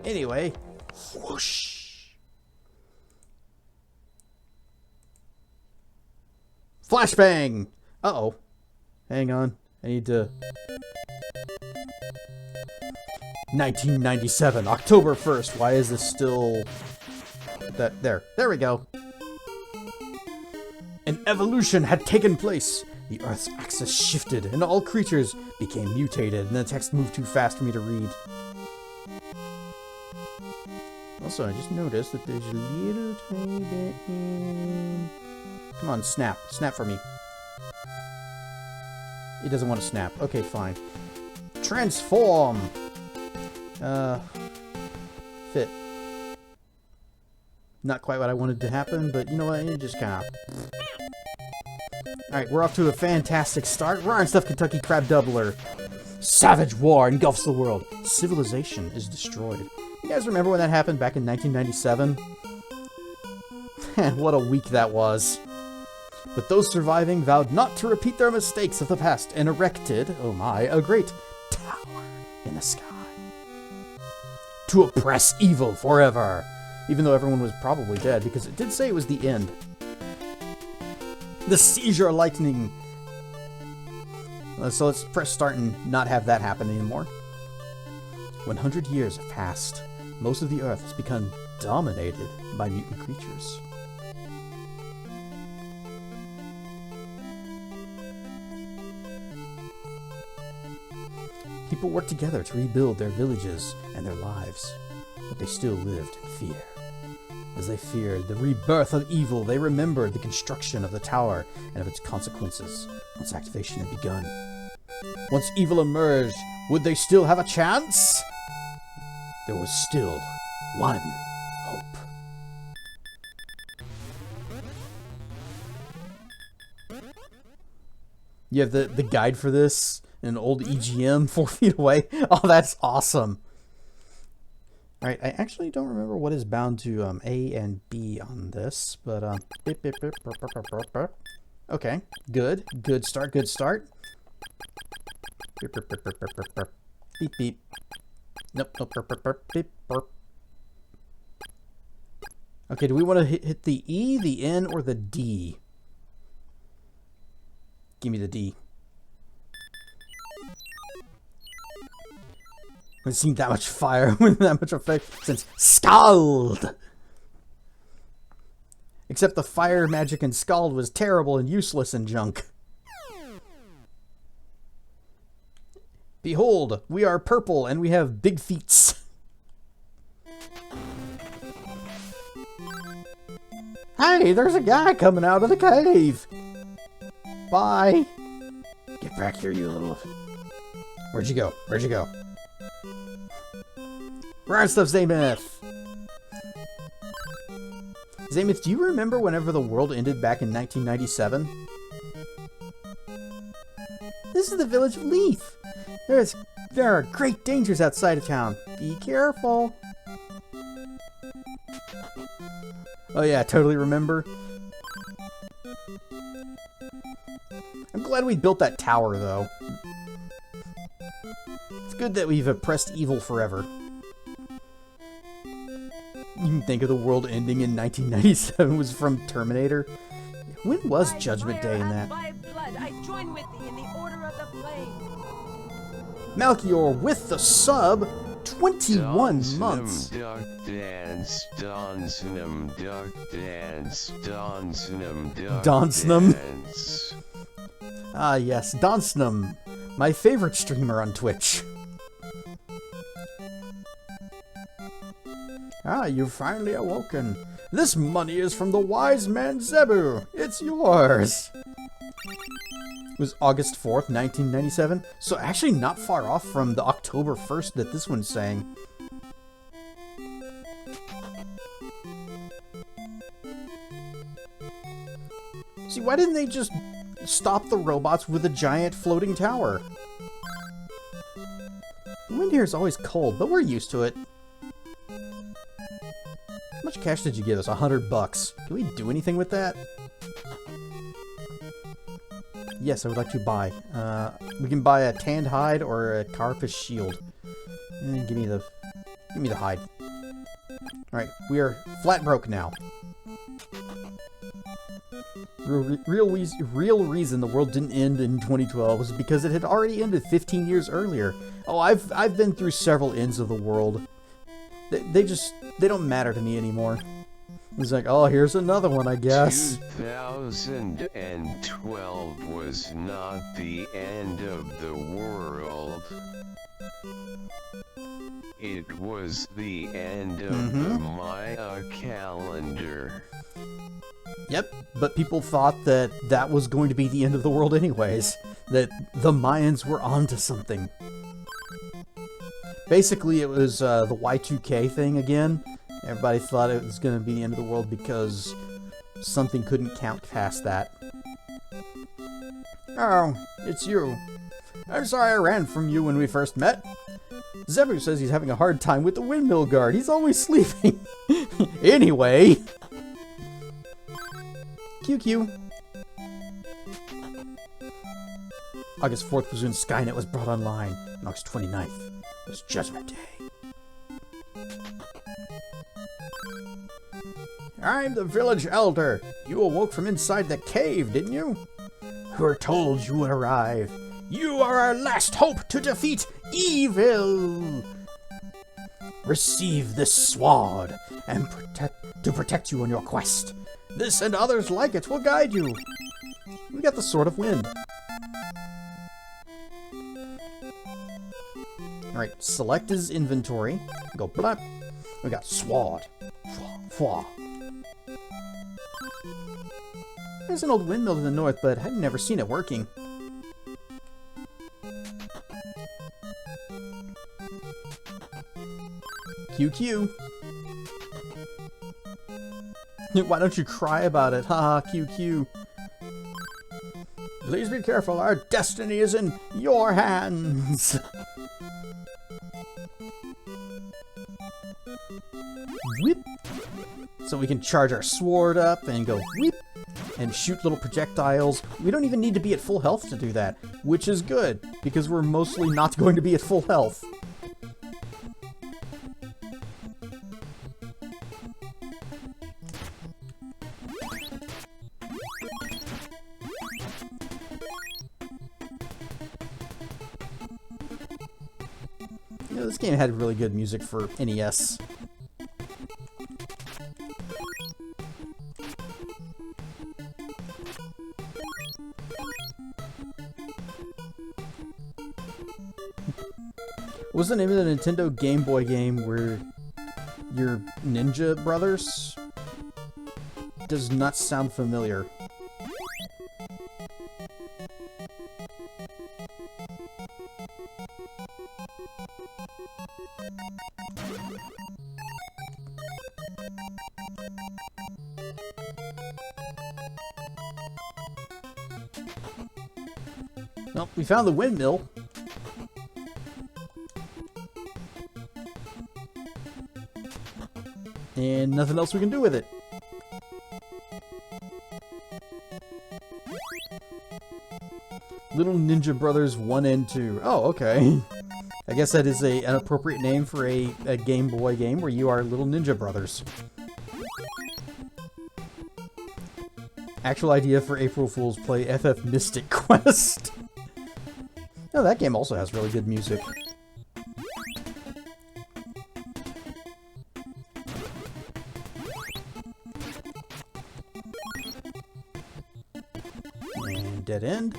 Anyway. Whoosh. Flashbang! Uh-oh. Hang on. I need to... 1997, October 1st. Why is this still... There we go. An evolution had taken place. The Earth's axis shifted, and all creatures became mutated, and the text moved too fast for me to read. Also, I just noticed that there's a little tiny bit in... Come on, snap. Snap for me. He doesn't want to snap. Okay, fine. Transform! Fit. Not quite what I wanted to happen, but you know what? It just kind of... Alright, we're off to a fantastic start. Ryan Stuff Kentucky Crab Doubler. Savage war engulfs the world. Civilization is destroyed. You guys remember when that happened back in 1997? Man, what a week that was. But those surviving vowed not to repeat their mistakes of the past and erected, oh my, a great tower in the sky. To oppress evil forever. Even though everyone was probably dead, because it did say it was the end. The seizure lightning. So let's press start and not have that happen anymore. 100 years have passed. Most of the Earth has become dominated by mutant creatures. People worked together to rebuild their villages and their lives, but they still lived in fear. As they feared the rebirth of evil, they remembered the construction of the tower and of its consequences once activation had begun. Once evil emerged, would they still have a chance? There was still one hope. You have the guide for this in an old EGM 4 feet away. Oh, that's awesome. Alright, I actually don't remember what is bound to A and B on this, but okay, good start, good start. Beep beep. Nope, nope, burp, burp, burp, beep, burp. Okay, do we want to hit the E, the N, or the D? Give me the D. I haven't seen that much fire with that much effect since Scald! Except the fire magic in Scald was terrible and useless and junk. Behold, we are purple and we have big feet. Hey, there's a guy coming out of the cave. Bye. Get back here, you little... Where'd you go? Where'd you go? Right stuff, Zamith. Zamith, do you remember whenever the world ended back in 1997? This is the village of Leaf. There are great dangers outside of town. Be careful. Oh yeah, I totally remember. I'm glad we built that tower, though. It's good that we've oppressed evil forever. You can think of the world ending in 1997 was from Terminator. When was Judgment Day in that? Malchior with the sub, 21 months. Duck dance, Donsnum, duck dance, Donsnum, duck Donsnum? dance. Ah yes, Donsnum, my favorite streamer on Twitch. Ah, you've finally awoken. This money is from the wise man Zebu. It's yours. It was August 4th, 1997, so actually not far off from the October 1st that this one's saying. See, why didn't they just stop the robots with a giant floating tower? The wind here is always cold, but we're used to it. How much cash did you give us? $100. Can we do anything with that? Yes, I would like to buy. We can buy a tanned hide or a carapace shield. And give me the hide. Alright, we are flat broke now. Real reason the world didn't end in 2012 was because it had already ended 15 years earlier. Oh, I've been through several ends of the world. They don't matter to me anymore. He's like, oh, here's another one, I guess. 2012 was not the end of the world. It was the end of the Maya calendar. Yep, but people thought that that was going to be the end of the world anyways. That the Mayans were onto something. Basically, it was the Y2K thing again. Everybody thought it was going to be the end of the world because something couldn't count past that. Oh, it's you. I'm sorry I ran from you when we first met. Zebu says he's having a hard time with the windmill guard. He's always sleeping. Anyway. QQ. August 4th was when Skynet was brought online. And August 29th was Judgment Day. I'm the village elder. You awoke from inside the cave, didn't you? We were told you would arrive. You are our last hope to defeat evil. Receive this sword and protect you on your quest. This and others like it will guide you. We got the Sword of Wind. Alright, select his inventory. Go blap. We got sword. Fwa. There's an old windmill to the north, but I've never seen it working. QQ. Why don't you cry about it? Haha, QQ. Please be careful, our destiny is in your hands. Whip. So we can charge our sword up and go whip and shoot little projectiles. We don't even need to be at full health to do that, which is good because we're mostly not going to be at full health. You know, this game had really good music for NES. What was the name of the Nintendo Game Boy game where you're ninja brothers? Does not sound familiar. Well, we found the windmill. And nothing else we can do with it. Little Ninja Brothers 1 and 2. Oh, okay. I guess that is an appropriate name for a Game Boy game where you are little ninja brothers. Actual idea for April Fool's play FF Mystic Quest. Oh, that game also has really good music. And dead end.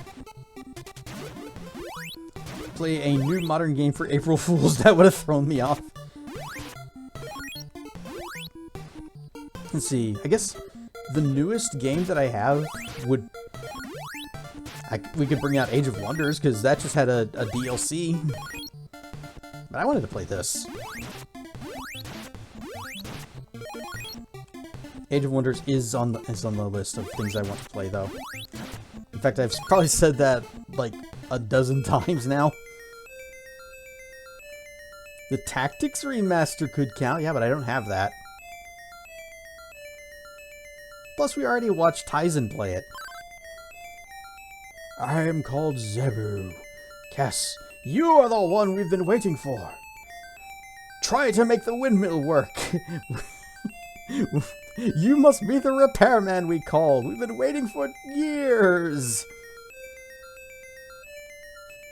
Play a new modern game for April Fools. That would have thrown me off. Let's see. I guess the newest game that I have would... we could bring out Age of Wonders, because that just had a DLC. But I wanted to play this. Age of Wonders is on the list of things I want to play, though. In fact, I've probably said that like a dozen times now. The Tactics Remaster could count, yeah, but I don't have that. Plus, we already watched Tyson play it. I am called Zebu. Cass, you are the one we've been waiting for. Try to make the windmill work. You must be the repairman we called. We've been waiting for years.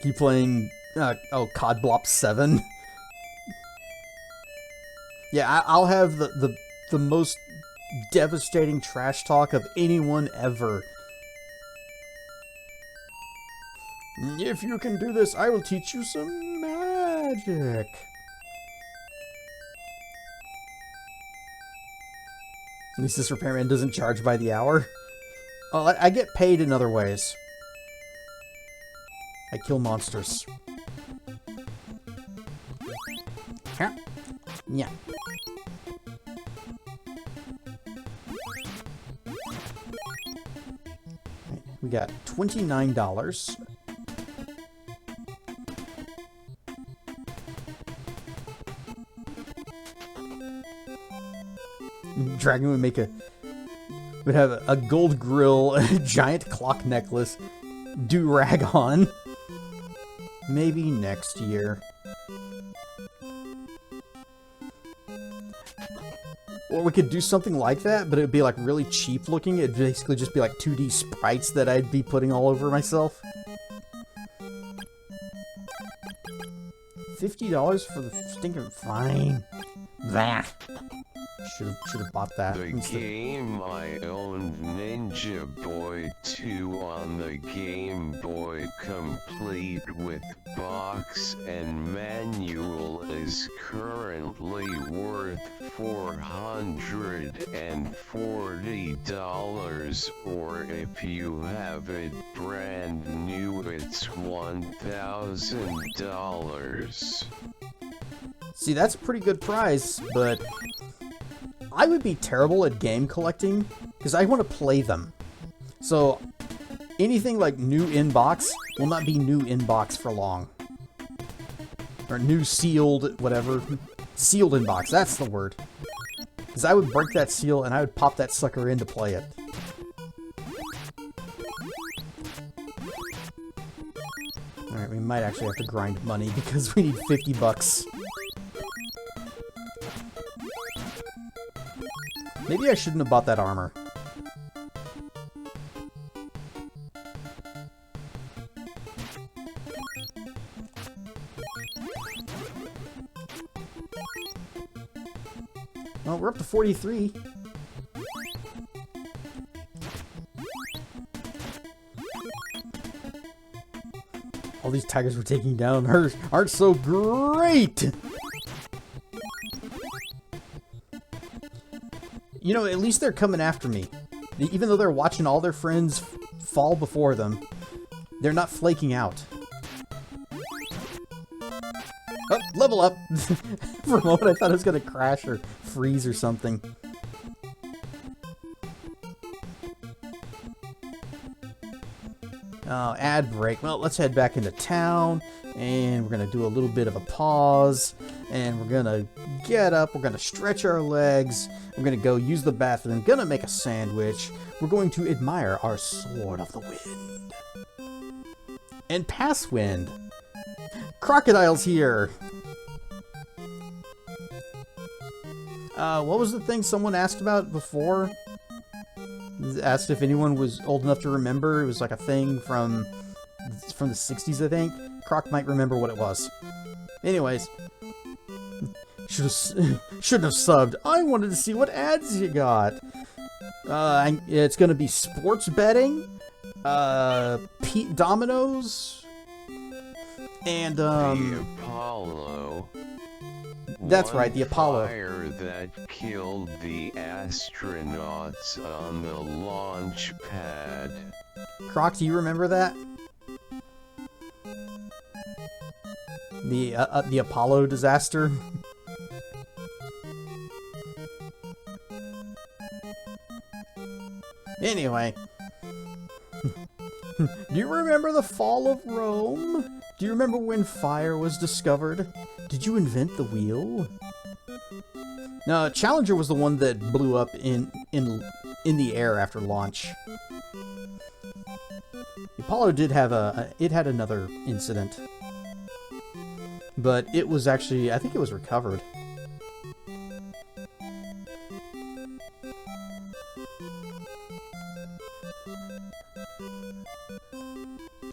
Keep playing, COD Blop 7. Yeah, I'll have the most devastating trash talk of anyone ever. If you can do this, I will teach you some magic. At least this repairman doesn't charge by the hour. Oh, I get paid in other ways. I kill monsters. Huh? Yeah. We got $29. Dragon would have a gold grill, a giant clock necklace, do-rag on. Maybe next year. Or we could do something like that, but it would be like really cheap looking. It'd basically just be like 2D sprites that I'd be putting all over myself. $50 for the stinking fine. That. Should have bought that. The game I owned, Ninja Boy 2 on the Game Boy complete with box and manual, is currently worth $440, or if you have it brand new, it's $1,000. See, that's a pretty good price, but I would be terrible at game collecting because I want to play them. So anything like new in box will not be new in box for long. Or new sealed, whatever. Sealed in box, that's the word. Because I would break that seal and I would pop that sucker in to play it. Alright, we might actually have to grind money because we need 50 bucks. Maybe I shouldn't have bought that armor. Well, we're up to 43. All these tigers we're taking down aren't so great! You know, at least they're coming after me. Even though they're watching all their friends fall before them, they're not flaking out. Oh, level up! For a moment I thought it was gonna crash or freeze or something. Oh, ad break. Well, let's head back into town, and we're gonna do a little bit of a pause, and we're gonna get up, we're gonna stretch our legs, we're gonna go use the bathroom, gonna make a sandwich, we're going to admire our Sword of the Wind. And pass wind. Crocodile's here! What was the thing someone asked about before? Asked if anyone was old enough to remember. It was like a thing from the 60s, I think. Croc might remember what it was. Anyways. Shouldn't have subbed. I wanted to see what ads you got. It's gonna be sports betting, dominoes, and the Apollo. That's right, the Apollo. Fire that killed the astronauts on the launch pad. Croc, do you remember that? The Apollo disaster. Anyway. Do you remember the fall of Rome? Do you remember when fire was discovered? Did you invent the wheel? No, Challenger was the one that blew up in the air after launch. The Apollo did have it had another incident. But it was actually, I think it was recovered.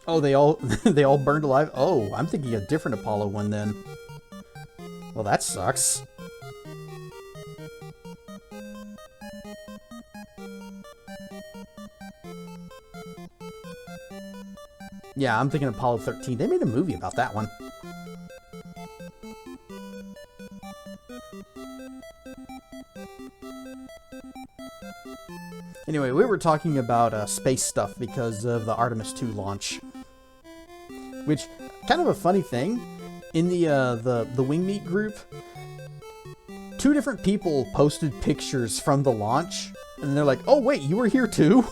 Oh, they all burned alive? Oh, I'm thinking a different Apollo one then. Well, that sucks. Yeah, I'm thinking Apollo 13. They made a movie about that one. Anyway, we were talking about space stuff because of the Artemis 2 launch. Which, kind of a funny thing, in the Wing Meet group, 2 different people posted pictures from the launch, and they're like, oh wait, you were here too?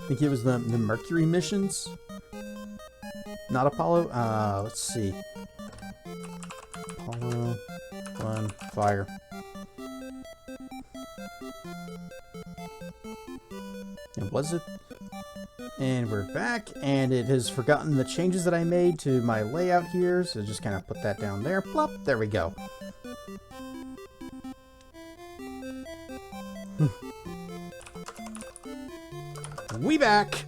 I think it was the Mercury missions? Not Apollo? Let's see. Apollo 1, fire. And was it? And we're back, and it has forgotten the changes that I made to my layout here, so just kind of put that down there. Plop, there we go. We back!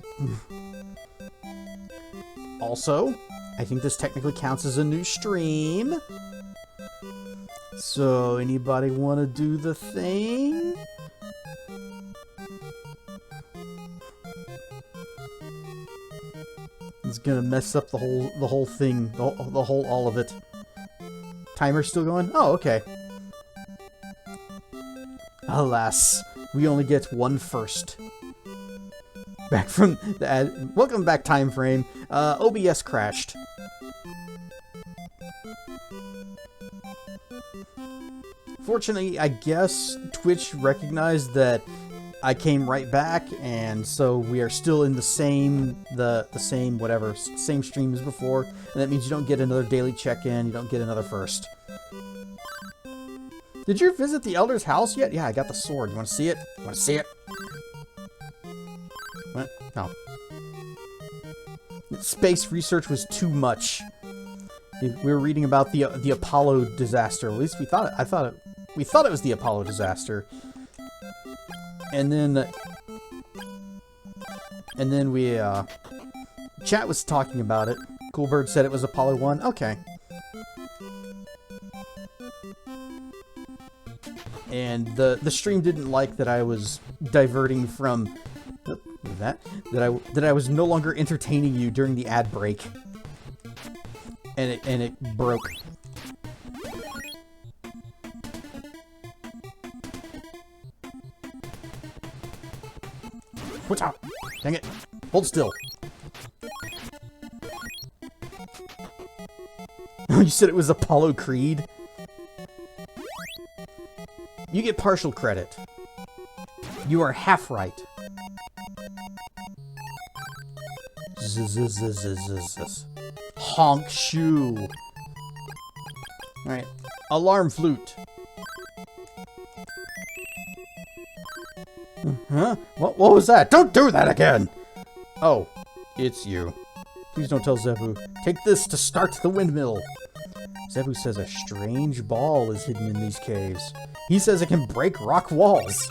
Also, I think this technically counts as a new stream. So, anybody want to do the thing? It's gonna mess up the whole thing, all of it. Timer's still going? Oh, okay. Alas, we only get one first. Back from the ad. Welcome back, time frame. OBS crashed. Fortunately, I guess Twitch recognized that I came right back, and so we are still in the same same stream as before, and that means you don't get another daily check-in, you don't get another first. Did you visit the Elder's house yet? Yeah, I got the sword. You want to see it? You want to see it? What? No. Space research was too much. We were reading about the Apollo disaster. At least we thought it. We thought it was the Apollo disaster. And then we Chat was talking about it. Coolbird said it was Apollo 1. Okay. And the stream didn't like that I was diverting from that I was no longer entertaining you during the ad break. And it broke. Watch out! Dang it! Hold still. You said it was Apollo Creed? You get partial credit. You are half right. Honk shoe. Alright. Alarm flute. Huh? What was that? Don't do that again! Oh, it's you. Please don't tell Zebu. Take this to start the windmill. Zebu says a strange ball is hidden in these caves. He says it can break rock walls.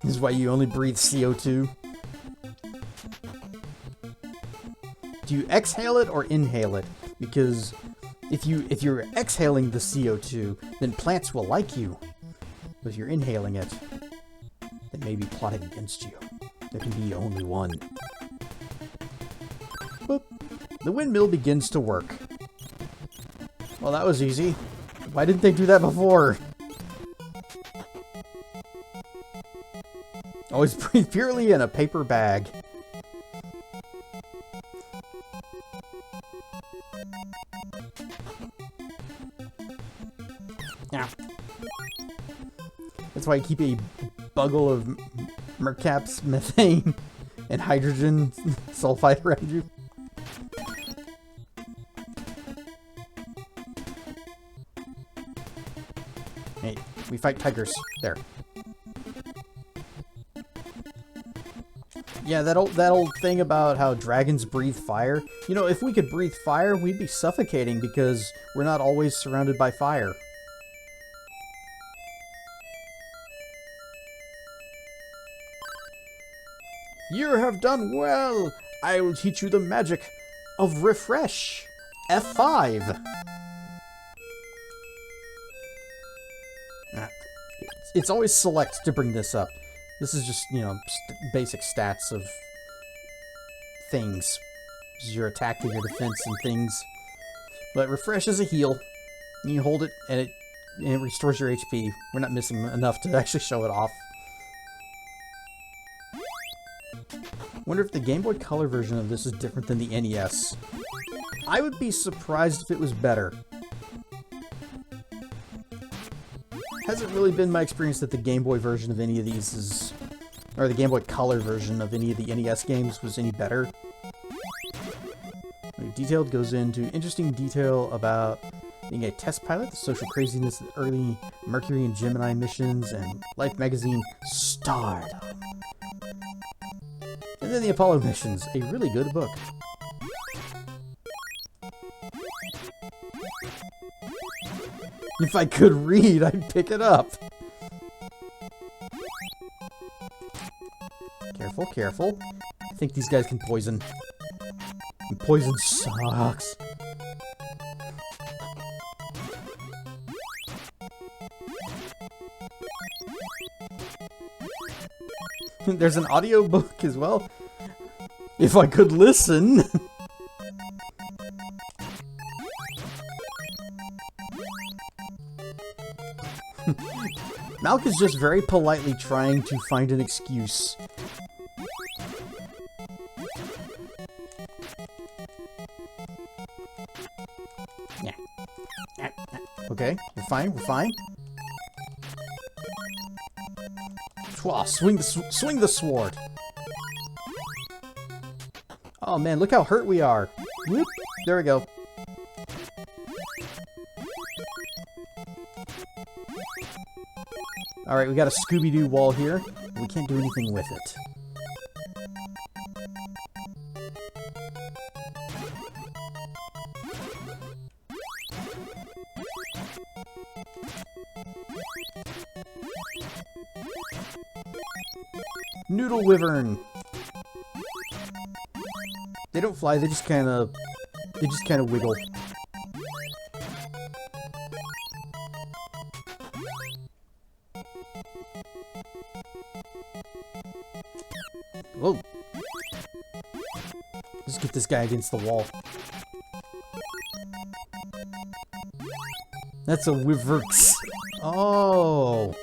This is why you only breathe CO2. Do you exhale it or inhale it? Because if you're exhaling the CO2, then plants will like you. But if you're inhaling it, they may be plotting against you. There can be only one. Boop. The windmill begins to work. Well, that was easy. Why didn't they do that before? Always breathe purely in a paper bag. Yeah. That's why I keep a buggle of mercaps, methane, and hydrogen sulfide around you. Hey, we fight tigers. There. Yeah, that old thing about how dragons breathe fire. You know, if we could breathe fire, we'd be suffocating because we're not always surrounded by fire. You have done well! I will teach you the magic of refresh. F5. It's always select to bring this up. This is just, you know, basic stats of things. This is your attack and your defense and things. But refresh is a heal. You hold it and it restores your HP. We're not missing enough to actually show it off. Wonder if the Game Boy Color version of this is different than the NES. I would be surprised if it was better. Hasn't really been my experience that the Game Boy version of any of these is... or the Game Boy Color version of any of the NES games was any better. Detailed goes into interesting detail about being a test pilot, the social craziness of the early Mercury and Gemini missions, and Life magazine Stardom. And then the Apollo missions, a really good book. If I could read, I'd pick it up. Careful, careful. I think these guys can poison. And poison sucks. There's an audiobook as well. If I could listen. Malk is just very politely trying to find an excuse. Yeah. Okay, we're fine, we're fine. Swing the sword. Oh man, look how hurt we are. Whoop, there we go. Alright, we got a Scooby-Doo wall here. We can't do anything with it. Noodle Wyvern. They don't fly, they just kind of wiggle. Whoa. Let's get this guy against the wall. That's a Wyverx. Oh.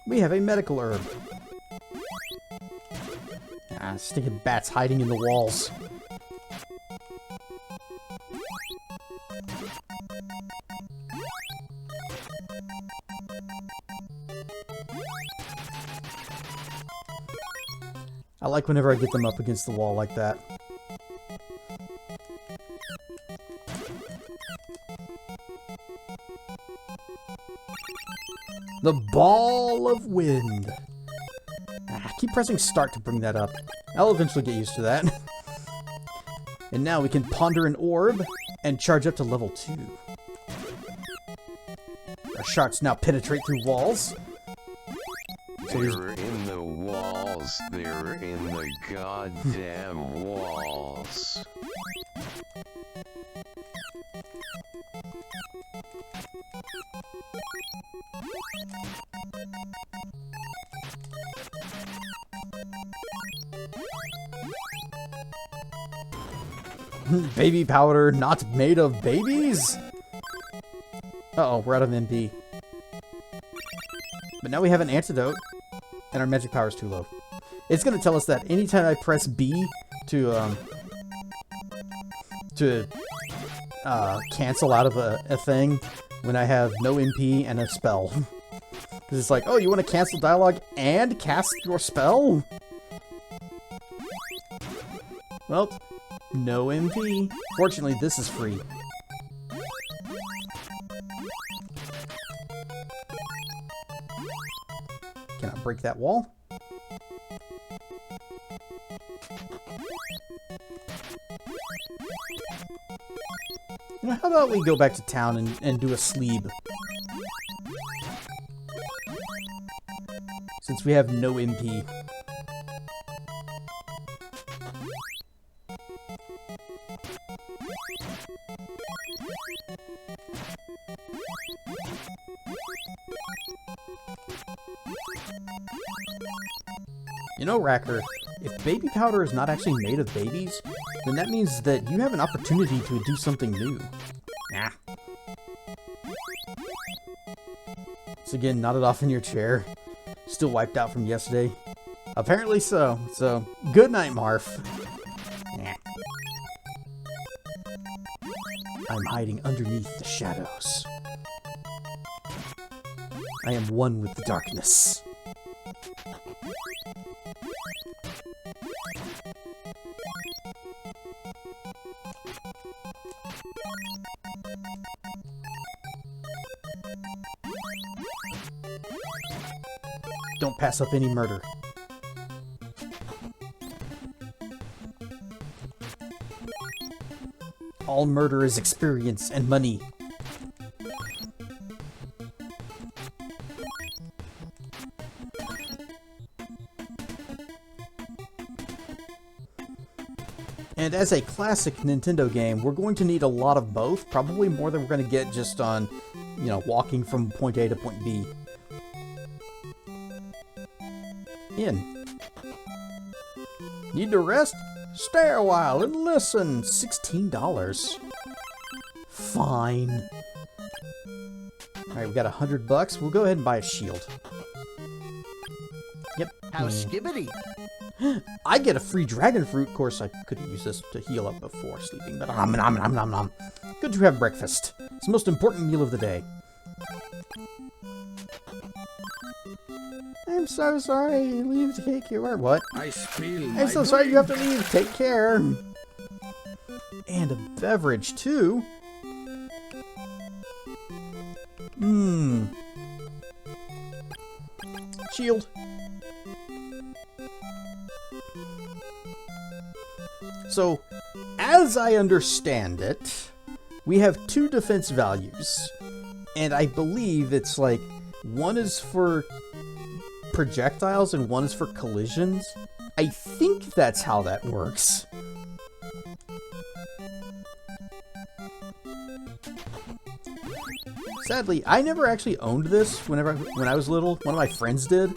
We have a medical herb. Ah, stinking bats hiding in the walls. I like whenever I get them up against the wall like that. The Ball of Wind. Ah, keep pressing start to bring that up. I'll eventually get used to that. And now we can ponder an orb and charge up to level 2. Our sharks now penetrate through walls. So They're in the walls. They're in the goddamn walls. Baby powder not made of babies? Uh-oh, we're out of MP. But now we have an antidote, and our magic power is too low. It's going to tell us that anytime I press B to cancel out of a thing when I have no MP and a spell. Because it's like, oh, you want to cancel dialogue and cast your spell? Well, no MP. Fortunately, this is free. Cannot break that wall. You know, how about we go back to town and do a sleep? Since we have no MP. You know, Racker, if baby powder is not actually made of babies, then that means that you have an opportunity to do something new. Nah. So again, nodded off in your chair. Still wiped out from yesterday. Apparently so. So, good night, Marf. Nah. I'm hiding underneath the shadows. I am one with the darkness. Don't pass up any murder. All murder is experience and money. And as a classic Nintendo game, we're going to need a lot of both, probably more than we're going to get just on, you know, walking from point A to point B. In. Need to rest? Stay a while and listen. $16. Fine. Alright, we got $100. We'll go ahead and buy a shield. Yep. How skibbity. I get a free dragon fruit. Of course, I could have used this to heal up before sleeping, but nom nom nom nom nom. Good to have breakfast. It's the most important meal of the day. I'm so sorry. Leave to take care. What? I spill my I'm so sorry you have to leave. Take care. And a beverage, too. Shield. So, as I understand it, we have 2 defense values. And I believe it's like one is for projectiles and one is for collisions. I think that's how that works. Sadly, I never actually owned this when I was little. One of my friends did,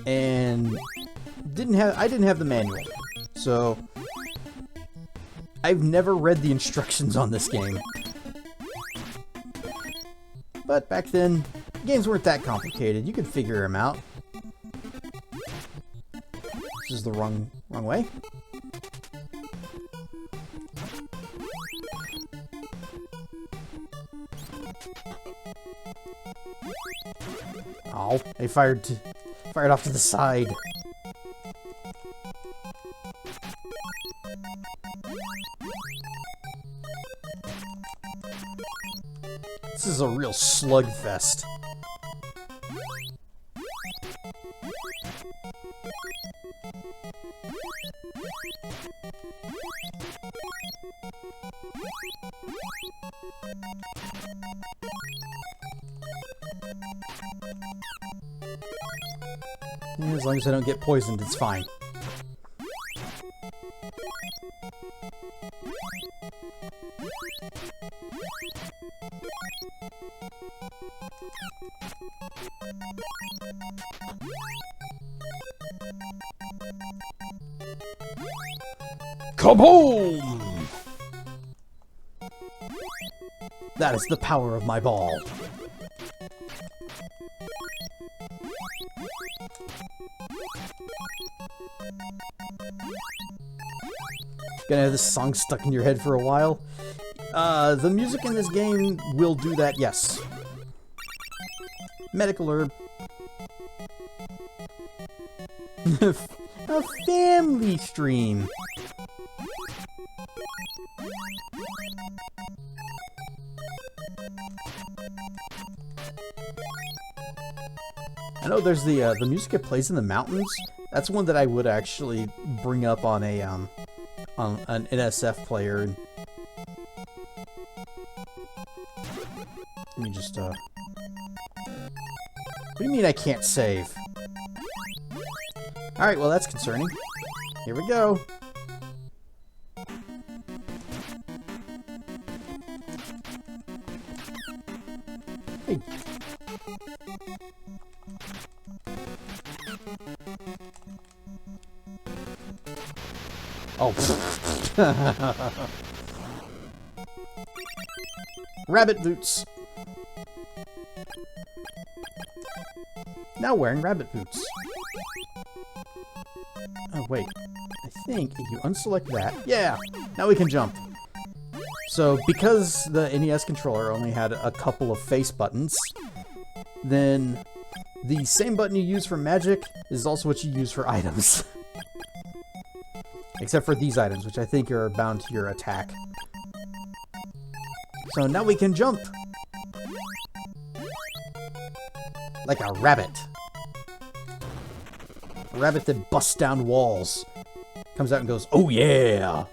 and I didn't have the manual. So I've never read the instructions on this game. But back then, games weren't that complicated. You could figure them out. This is the wrong way. Oh, they fired off to the side. This is a real slugfest. As long as I don't get poisoned, it's fine. Kaboom! That is the power of my ball. Gonna have this song stuck in your head for a while. The music in this game will do that, yes. Medical herb. A family stream. I know there's the music it plays in the mountains. That's one that I would actually bring up on a on an NSF player. Let me just What do you mean I can't save? Alright, well that's concerning. Here we go. Hey. Oh. Rabbit boots. Now wearing rabbit boots. Oh, wait. I think if you unselect that... Yeah! Now we can jump. So, because the NES controller only had a couple of face buttons, then the same button you use for magic is also what you use for items. Except for these items, which I think are bound to your attack. So now we can jump! Like a rabbit. A rabbit that busts down walls. Comes out and goes, oh yeah!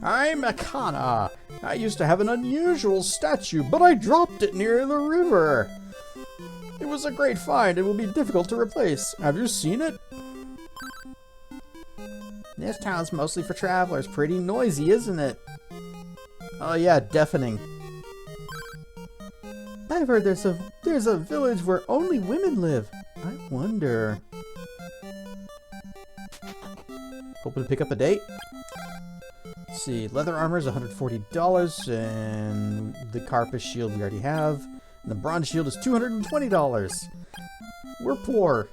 I'm Akana. I used to have an unusual statue, but I dropped it near the river. It was a great find and will be difficult to replace. Have you seen it? This town's mostly for travelers. Pretty noisy, isn't it? Oh yeah, deafening. I've heard there's a village where only women live. I wonder. Hoping to pick up a date? Let's see, leather armor is $140, and the Carpus shield we already have. And the bronze shield is $220. We're poor.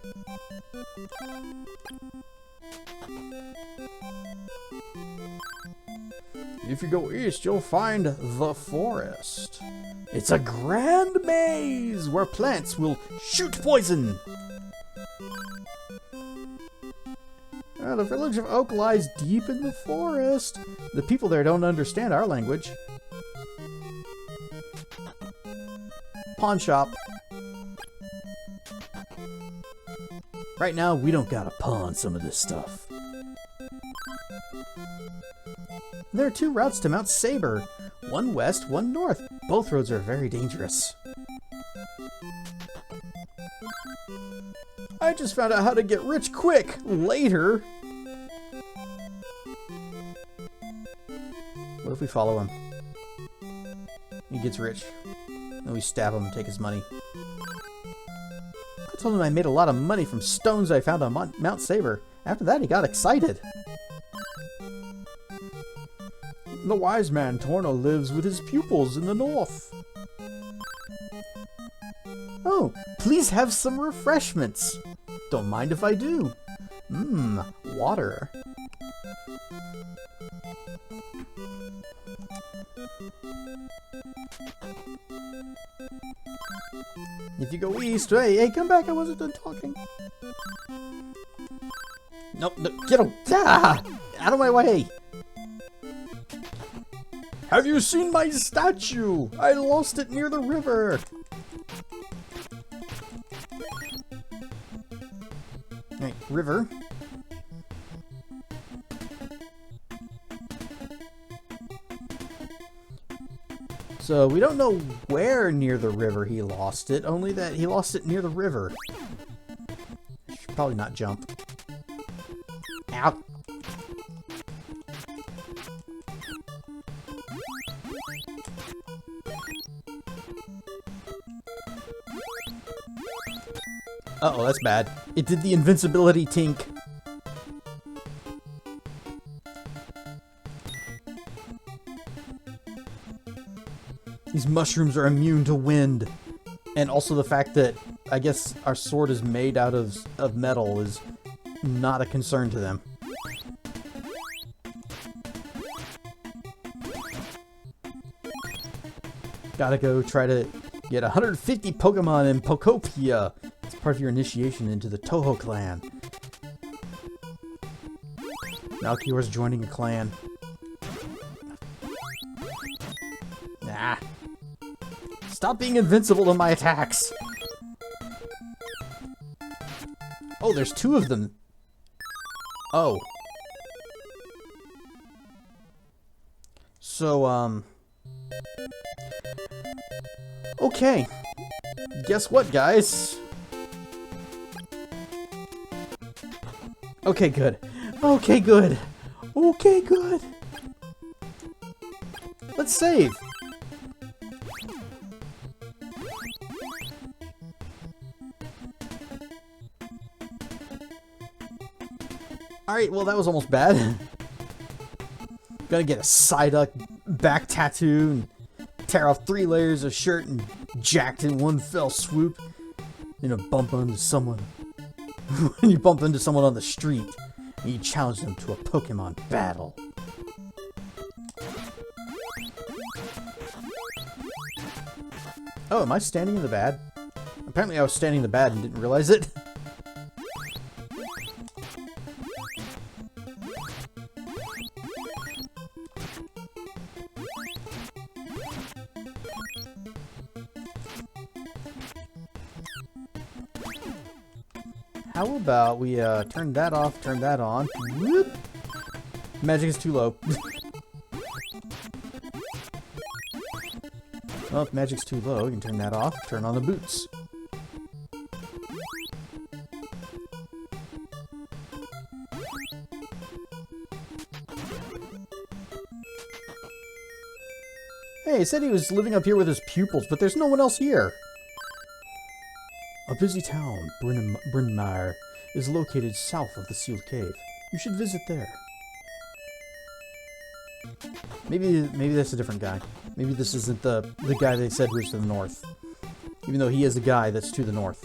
If you go east, you'll find the forest. It's a grand maze where plants will shoot poison. The village of Oak lies deep in the forest. The people there don't understand our language. pawn shop. Right now, we don't gotta pawn some of this stuff. There are 2 routes to Mount Saber. One west, one north. Both roads are very dangerous. I just found out how to get rich quick! Later! What if we follow him? He gets rich. Then we stab him and take his money. I told him I made a lot of money from stones I found on Mount Saber. After that, he got excited. The wise man Torno lives with his pupils in the north. Oh, please have some refreshments. Don't mind if I do. Water. If you go east, hey, come back, I wasn't done talking. Nope, no, get him! Ah, out of my way! Have you seen my statue? I lost it near the river. Alright, river. So we don't know where near the river he lost it, only that he lost it near the river. Should probably not jump. Ow! Uh-oh, that's bad. It did the invincibility tink. These mushrooms are immune to wind. And also the fact that, I guess, our sword is made out of metal is not a concern to them. Gotta go try to get 150 Pokemon in Pokopia. It's part of your initiation into the Toho clan. Malchior's joining a clan. Nah. Stop being invincible to my attacks! Oh, there's 2 of them. Oh. So, okay. Guess what, guys? Okay, good. Okay, good. Okay, good. Let's save. Alright, well that was almost bad. Gonna get a Psyduck back tattoo and tear off 3 layers of shirt and jacked in one fell swoop. You know, bump into someone. When you bump into someone on the street and you challenge them to a Pokemon battle. Oh, am I standing in the bad? Apparently I was standing in the bad and didn't realize it. How about we turn that off, turn that on. Whoop. Magic is too low. Well, if magic's too low, you can turn that off, turn on the boots. Hey, he said he was living up here with his pupils, but there's no one else here. A busy town, Brynmire, is located south of the sealed cave. You should visit there. Maybe that's a different guy. Maybe this isn't the guy they said was to the north. Even though he is a guy that's to the north.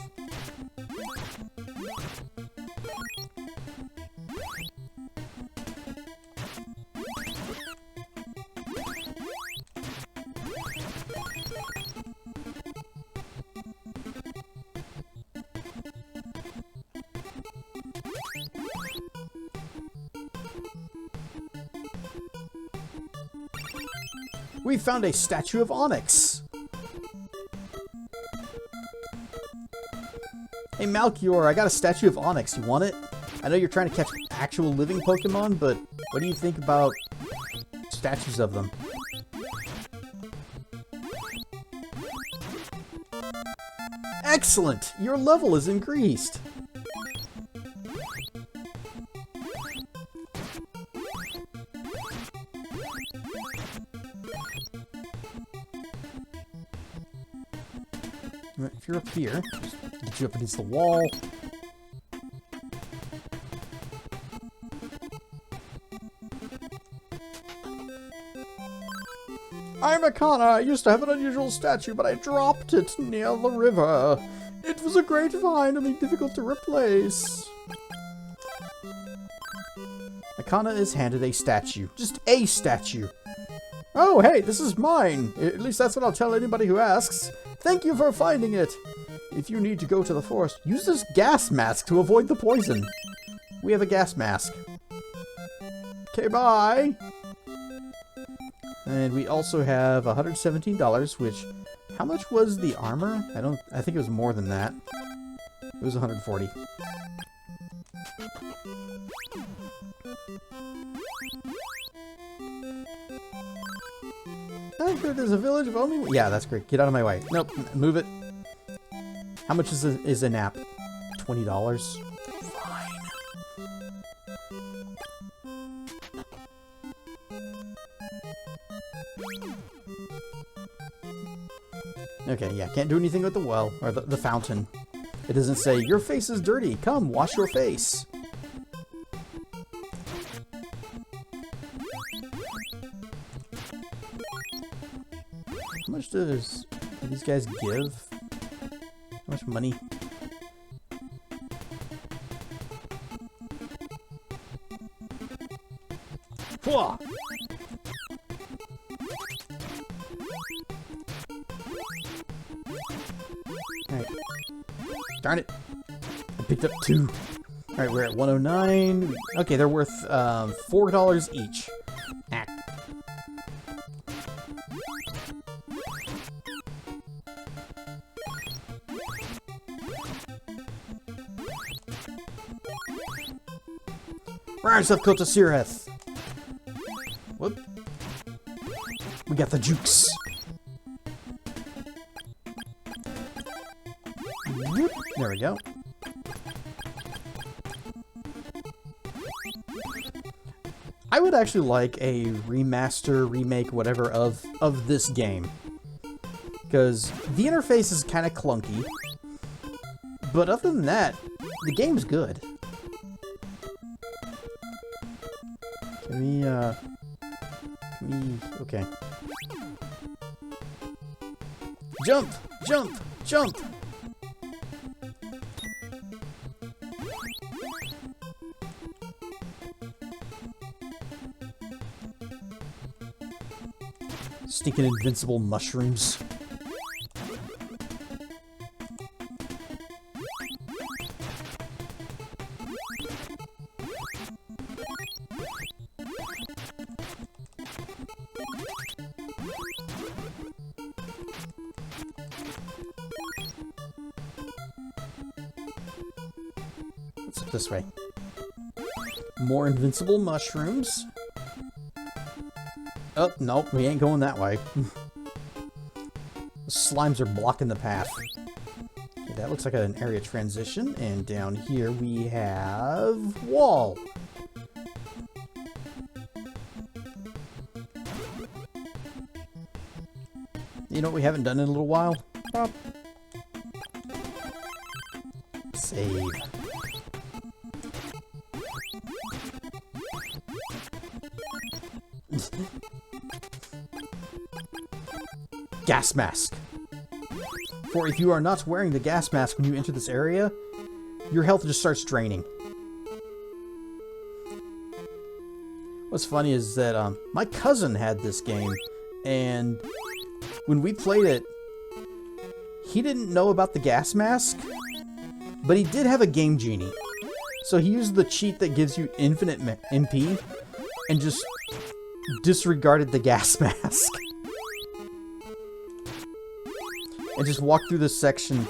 We found a statue of Onyx. Hey, Malchior, I got a statue of Onyx. You want it? I know you're trying to catch actual living Pokemon, but what do you think about statues of them? Excellent! Your level is increased! If you're up here, just get you up against the wall. I'm Akana. I used to have an unusual statue, but I dropped it near the river. It was a great find and difficult to replace. Akana is handed a statue. Just a statue. Oh, hey, this is mine. At least that's what I'll tell anybody who asks. Thank you for finding it. If you need to go to the forest, use this gas mask to avoid the poison. We have a gas mask. Okay, bye. And we also have $117, which, how much was the armor? I think it was more than that. It was 140. I heard there's a village of only... Yeah, that's great. Get out of my way. Nope, move it. How much is a nap? $20? Fine. Okay, yeah, can't do anything with the well, or the fountain. It doesn't say, your face is dirty, come, wash your face. How much do these guys give? How much money? Whoa! Alright. Darn it. I picked up 2. Alright, we're at 109. Okay, they're worth $4 each. Ah. Rise up, Kota Sirith. Whoop. We got the jukes. Whoop. There we go. I would actually like a remaster, remake, whatever of this game. Because the interface is kind of clunky. But other than that, the game's good. Okay. Jump! Jump! Jump! Stinking invincible mushrooms. This way. More invincible mushrooms. Oh, nope, we ain't going that way. The slimes are blocking the path. Okay, that looks like an area transition. And down here we have wall. You know what we haven't done in a little while? Save. Gas mask. For if you are not wearing the gas mask when you enter this area, your health just starts draining. What's funny is that my cousin had this game, and when we played it, he didn't know about the gas mask, but he did have a Game Genie. So he used the cheat that gives you infinite MP, and just disregarded the gas mask. And just walked through this section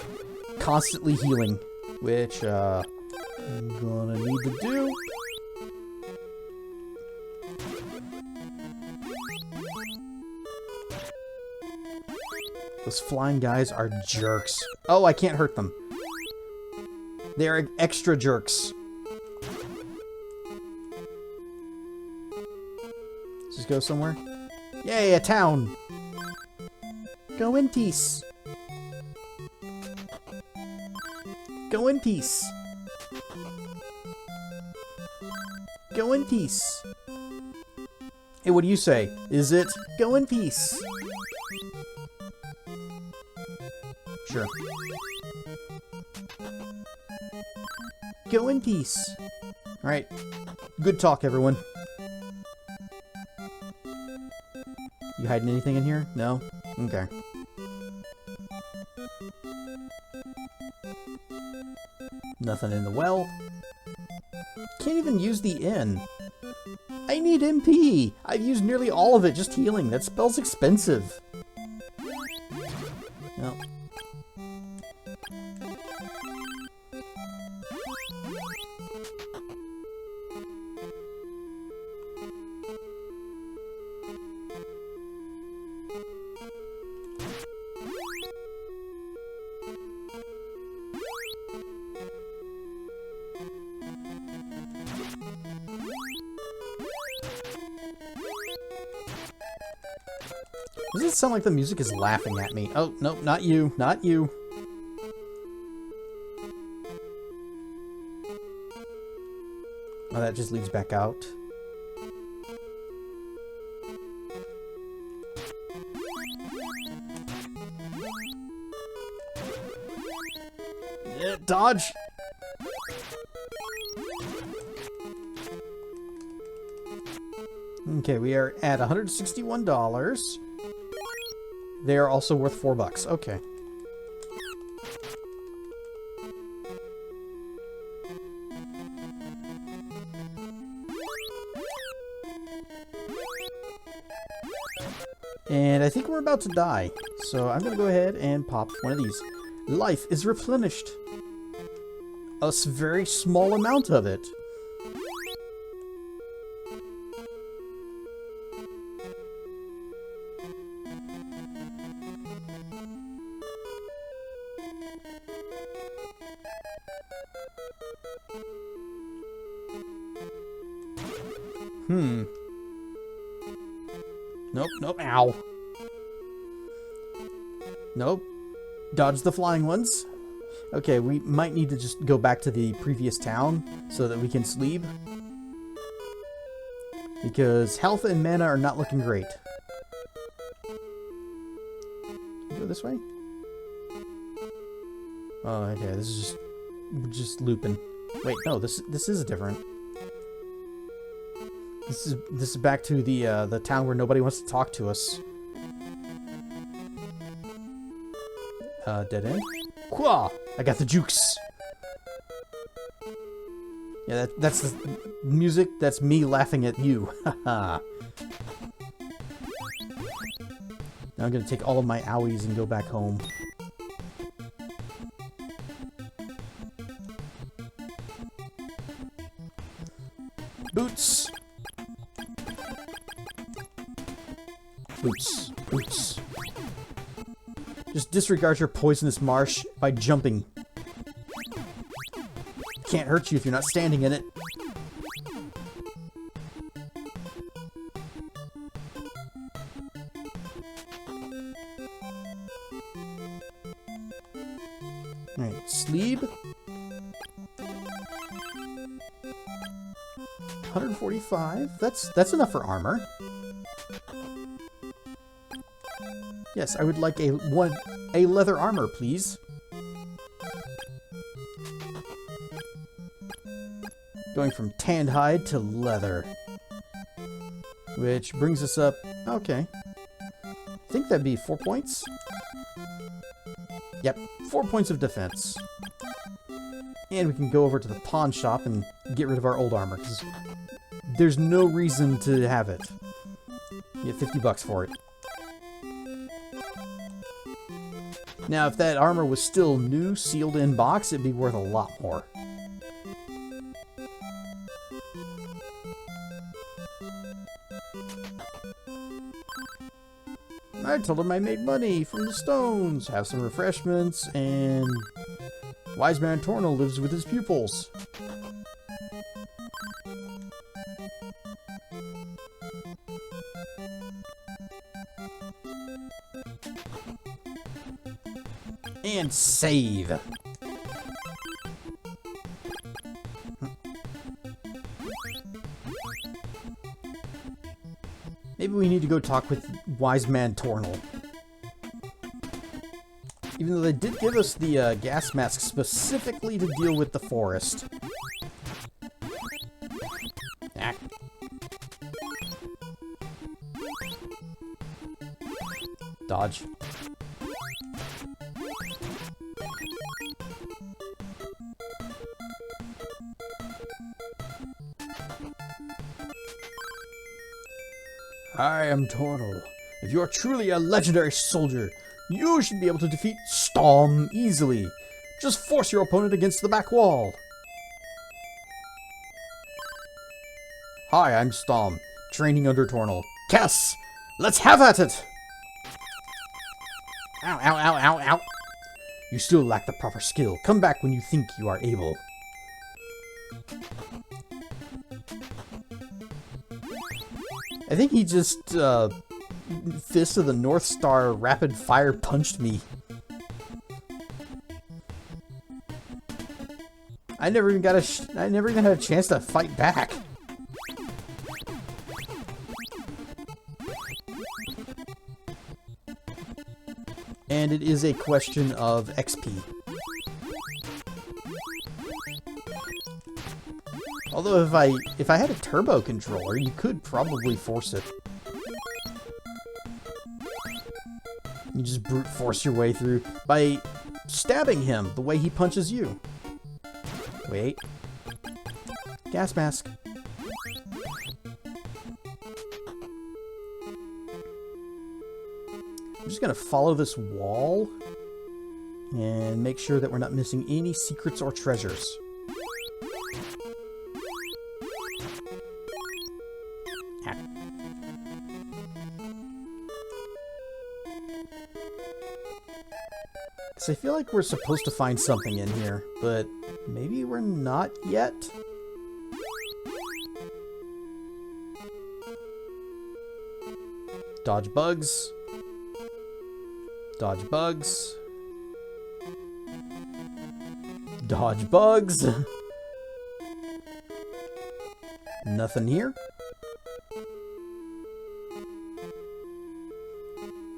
constantly healing which I'm gonna need to do. Those flying guys are jerks. Oh, I can't hurt them. They're extra jerks. Let's just go somewhere. Yay, a town! Go in peace. Go in peace. Go in peace. Hey, what do you say? Is it go in peace? Sure. Go in peace. Alright. Good talk, everyone. You hiding anything in here? No? Okay. Nothing in the well. Can't even use the inn. I need MP! I've used nearly all of it just healing. That spell's expensive. Well. Does it sound like the music is laughing at me? Oh, nope, not you. Not you. Oh, that just leads back out. Yeah, dodge! Okay, we are at $161. They are also worth $4. Okay. And I think we're about to die. So I'm going to go ahead and pop one of these. Life is replenished. A very small amount of it. Nope, nope, ow. Nope. Dodge the flying ones. Okay, we might need to just go back to the previous town so that we can sleep. Because health and mana are not looking great. Go this way? Oh, okay, this is just looping. Wait, no, this is different. This is back to the town where nobody wants to talk to us. Dead end. Quah! I got the jukes. Yeah, that's the music. That's me laughing at you. Haha. Now I'm gonna take all of my owies and go back home. Boots. Boots. Boots. Just disregard your poisonous marsh by jumping. Can't hurt you if you're not standing in it. Alright, sleep. 145. That's enough for armor. Yes, I would like a leather armor, please. Going from tanned hide to leather. Which brings us up... Okay. I think that'd be 4 points. Yep, 4 points of defense. And we can go over to the pawn shop and get rid of our old armor, because there's no reason to have it. You get $50 for it. Now, if that armor was still new, sealed in box, it'd be worth a lot more. I told him I made money from the stones, have some refreshments, and Wise Man Tornal lives with his pupils. And save. Maybe we need to go talk with Wise Man Tornal. Even though they did give us the gas mask specifically to deal with the forest. Ah. Dodge. I am Tornal. If you are truly a legendary soldier, you should be able to defeat Storm easily. Just force your opponent against the back wall. Hi, I'm Storm, training under Tornal. Cass, let's have at it! Ow, ow, ow, ow, ow. You still lack the proper skill. Come back when you think you are able. I think he just, Fist of the North Star rapid fire punched me. I never even had a chance to fight back. And it is a question of XP. Although if I had a turbo controller, you could probably force it. You just brute force your way through by stabbing him the way he punches you. Wait. Gas mask. I'm just gonna follow this wall and make sure that we're not missing any secrets or treasures. So I feel like we're supposed to find something in here, but maybe we're not yet? Dodge bugs. Dodge bugs. Dodge bugs. Nothing here.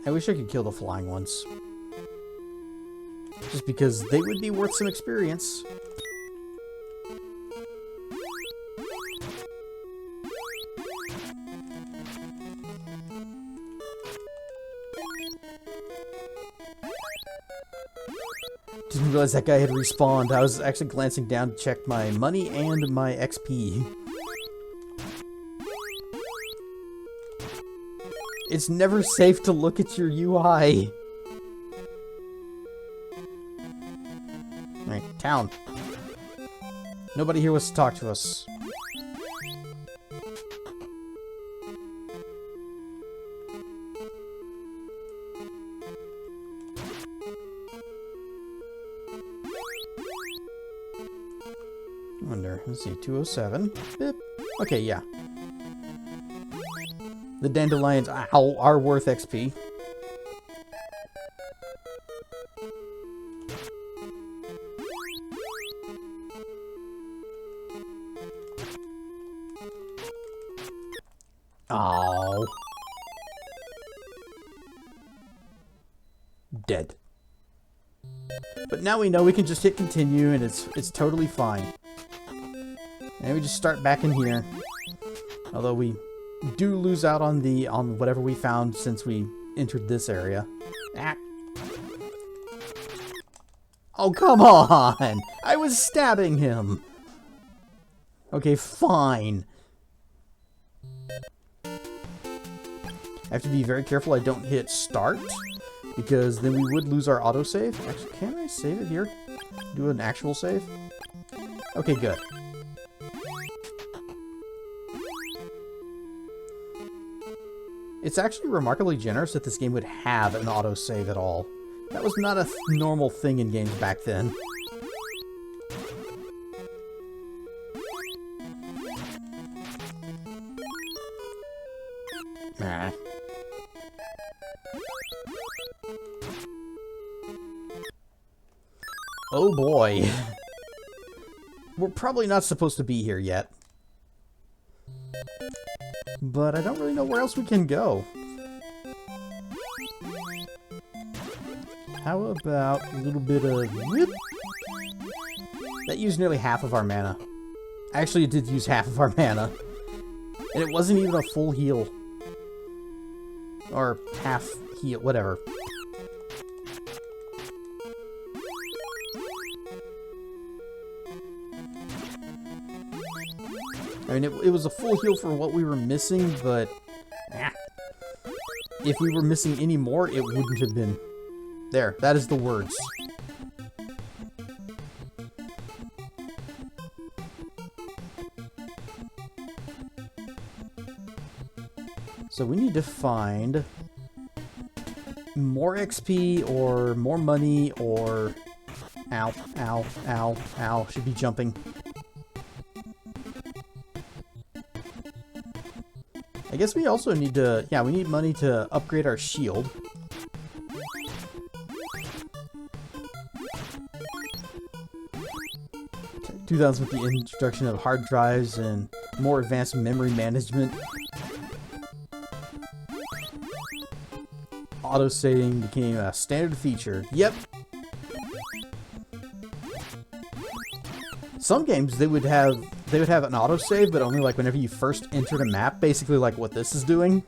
I wish I could kill the flying ones. Just because they would be worth some experience. Didn't realize that guy had respawned. I was actually glancing down to check my money and my XP. It's never safe to look at your UI. Alright, town. Nobody here wants to talk to us. I wonder, let's see, 207. Beep. Okay, yeah. The dandelions are worth XP. Oh. Dead. But now we know we can just hit continue and it's totally fine. And we just start back in here. Although we do lose out on whatever we found since we entered this area. Ah. Oh, come on! I was stabbing him! Okay, fine. I have to be very careful I don't hit start. because then we would lose our autosave. Actually, can I save it here? Do an actual save? Okay, good. It's actually remarkably generous that this game would have an autosave at all. That was not a normal thing in games back then. Nah. Oh boy. We're probably not supposed to be here yet. But I don't really know where else we can go. How about a little bit of... Whoop? That used nearly half of our mana. Actually, it did use half of our mana. And it wasn't even a full heal. Or half heal, whatever. I mean, it was a full heal for what we were missing, but... If we were missing any more, it wouldn't have been. There, that is the words. So we need to find more XP or more money or... Ow, ow, ow, ow. Should be jumping. I guess we also need to... Yeah, we need money to upgrade our shield. $2,000 with the introduction of hard drives and more advanced memory management. Auto-saving became a standard feature. Yep. Some games they would have an autosave, but only like whenever you first entered a map, basically like what this is doing.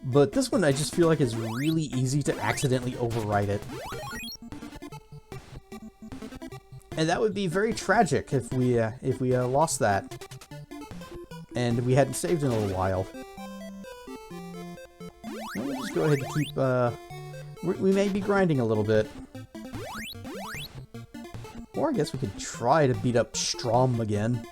But this one I just feel like is really easy to accidentally overwrite it. And that would be very tragic if we lost that. And we hadn't saved in a little while. We'll just go ahead and keep, we may be grinding a little bit. Or I guess we could try to beat up Strom again.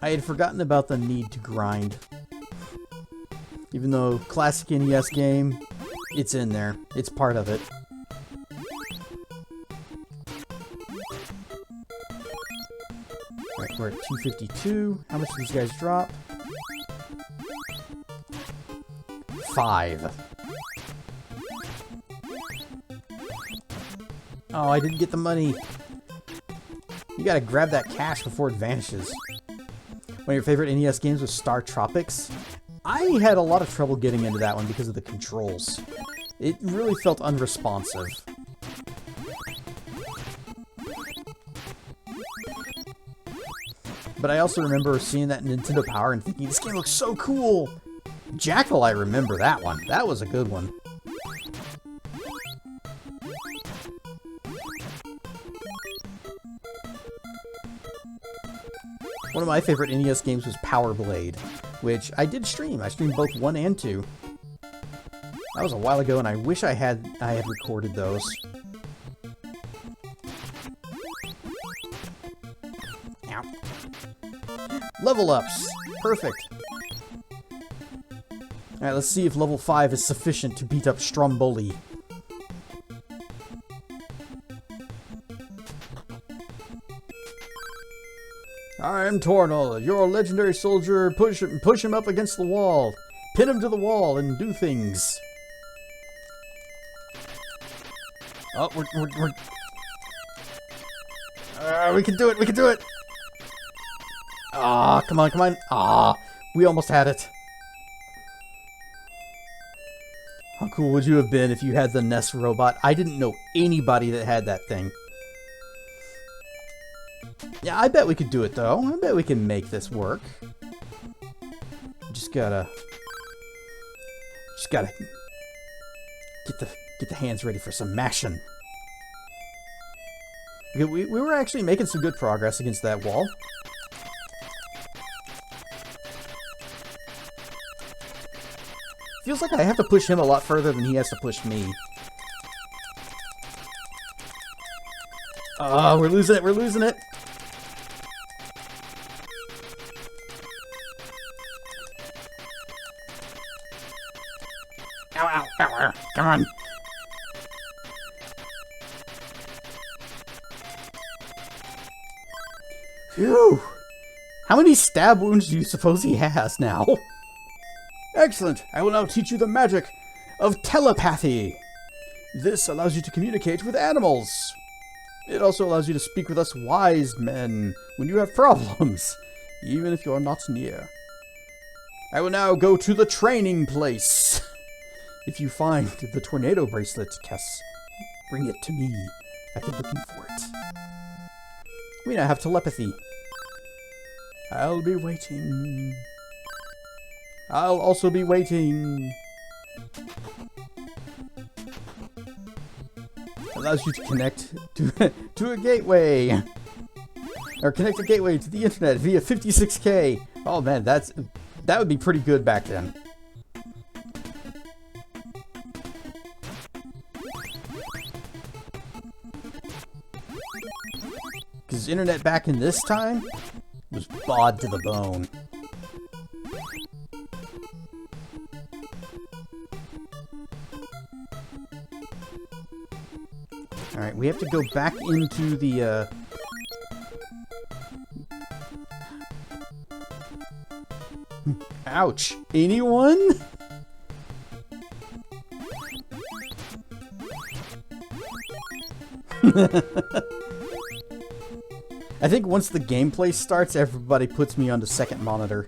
I had forgotten about the need to grind. Even though classic NES game, it's in there. It's part of it. Right, we're at 252. How much do these guys drop? 5. Oh, I didn't get the money. You gotta grab that cash before it vanishes. One of your favorite NES games was Star Tropics. I had a lot of trouble getting into that one because of the controls. It really felt unresponsive. But I also remember seeing that in Nintendo Power and thinking, this game looks so cool! Jackal, I remember that one. That was a good one. One of my favorite NES games was Power Blade, which I did stream. I streamed both 1 and 2. That was a while ago, and I wish I had recorded those. Ow. Level ups! Perfect! Alright, let's see if level 5 is sufficient to beat up Stromboli. I'm Tornal, you're a legendary soldier. Push him up against the wall. Pin him to the wall and do things. Oh, we can do it, we can do it! Ah, come on, come on. Ah, we almost had it. How cool would you have been if you had the Nest robot? I didn't know anybody that had that thing. Yeah, I bet we could do it, though. I bet we can make this work. just gotta get the hands ready for some mashing. We were actually making some good progress against that wall. Feels like I have to push him a lot further than he has to push me. Oh, we're losing it, we're losing it. Ow, ow, ow, ow. Come on. Phew. How many stab wounds do you suppose he has now? Excellent. I will now teach you the magic of telepathy. This allows you to communicate with animals. It also allows you to speak with us wise men when you have problems, even if you are not near. I will now go to the training place. If you find the tornado bracelet, Tess, bring it to me. I've been looking for it. We now have telepathy. I'll be waiting. I'll also be waiting. Allows you to connect to a gateway. Or connect a gateway to the internet via 56K. Oh man, that would be pretty good back then. Because internet back in this time was bawd to the bone. Alright, we have to go back into the, Ouch! Anyone? I think once the gameplay starts, everybody puts me on the second monitor.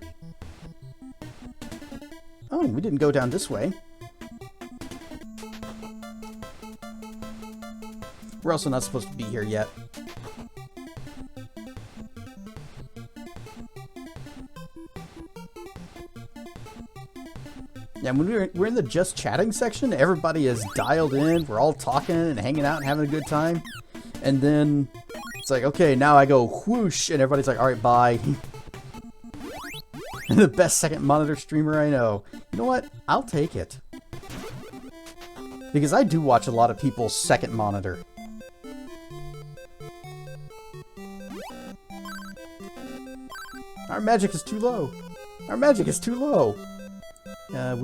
Oh, we didn't go down this way. We're also not supposed to be here yet. Yeah, when we're in the just chatting section, everybody is dialed in, we're all talking and hanging out and having a good time. And then it's like, okay, now I go whoosh, and everybody's like, alright, bye. The best second monitor streamer I know. You know what? I'll take it. Because I do watch a lot of people's second monitor. Our magic is too low. Our magic is too low. I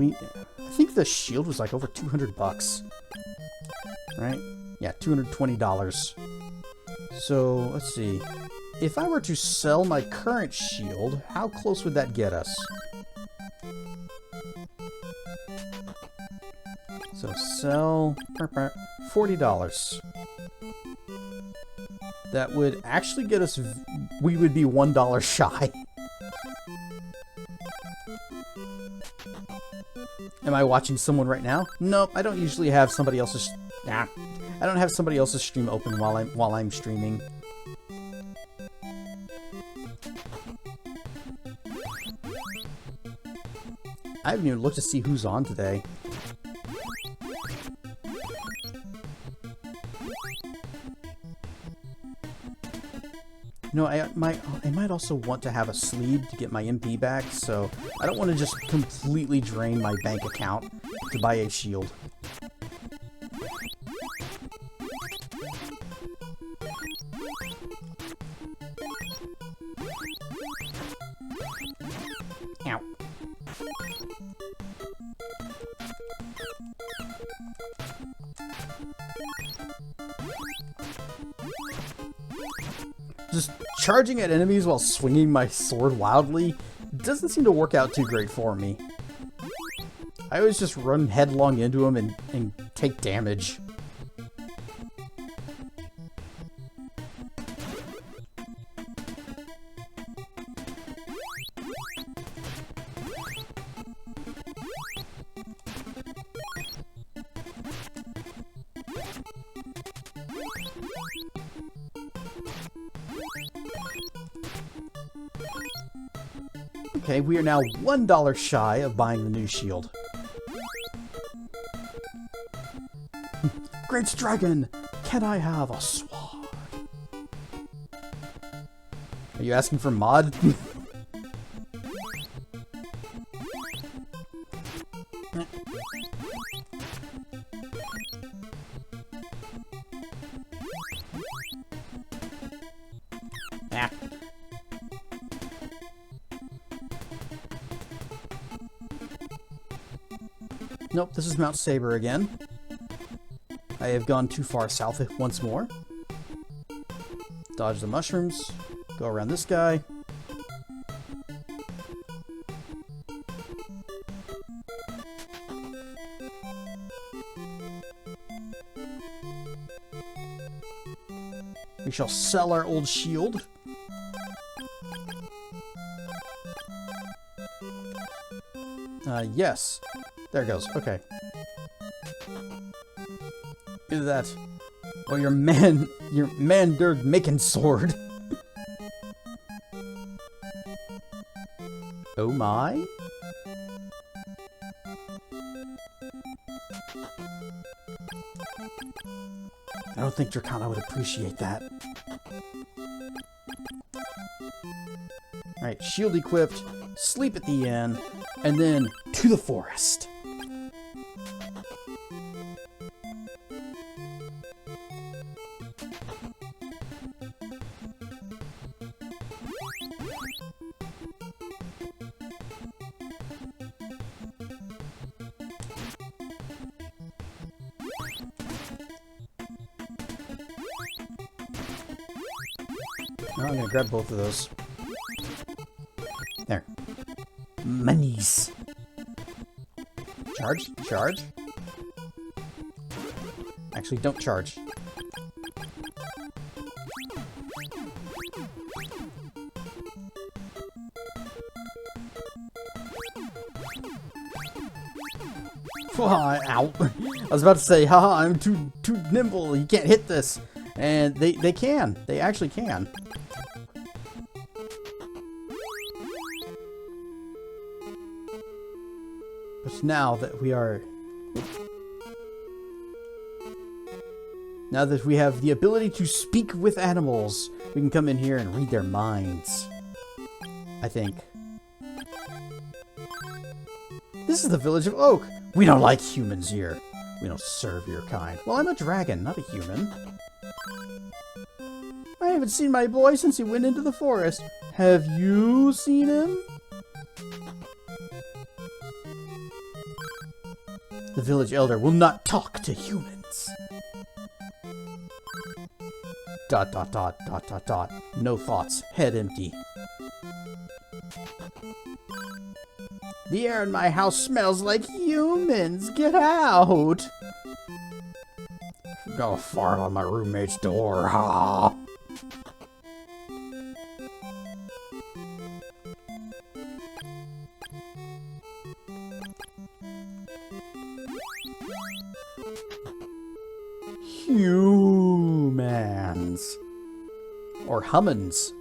think the shield was like over 200 bucks. Right? Yeah, $220. So, let's see. If I were to sell my current shield, how close would that get us? So, sell $40. That would actually get us... We would be $1 shy. Am I watching someone right now? Nope, I don't usually have somebody else's... Nah. I don't have somebody else's stream open while I'm streaming. I haven't even looked to see who's on today. You know, I might also want to have a sleeve to get my MP back, so I don't want to just completely drain my bank account to buy a shield. Ow. Just charging at enemies while swinging my sword wildly doesn't seem to work out too great for me. I always just run headlong into them and take damage. Okay, we are now $1 shy of buying the new shield. Great Dragon, can I have a sword? Are you asking for mod? Ah. Nope, this is Mount Saber again. I have gone too far south once more. Dodge the mushrooms. Go around this guy. We shall sell our old shield. Yes. There it goes. Okay. Look at that. Oh, your Manderg making sword. Oh my. I don't think Dracana would appreciate that. Alright, shield equipped, sleep at the inn, and then to the forest. Oh, I'm gonna grab both of those. There. Monies. Charge? Charge? Actually, don't charge. Ow. I was about to say, haha, I'm too nimble, you can't hit this. And they can. They actually can. But now that we are... Now that we have the ability to speak with animals, we can come in here and read their minds. I think. This is the village of Oak. We don't like humans here. We don't serve your kind. Well, I'm a dragon, not a human. I haven't seen my boy since he went into the forest. Have you seen him? The village elder will not talk to humans. Dot dot dot dot dot dot. No thoughts. Head empty. The air in my house smells like humans. Get out. I'm gonna fart on my roommate's door. Ha. Humans. Or hummins.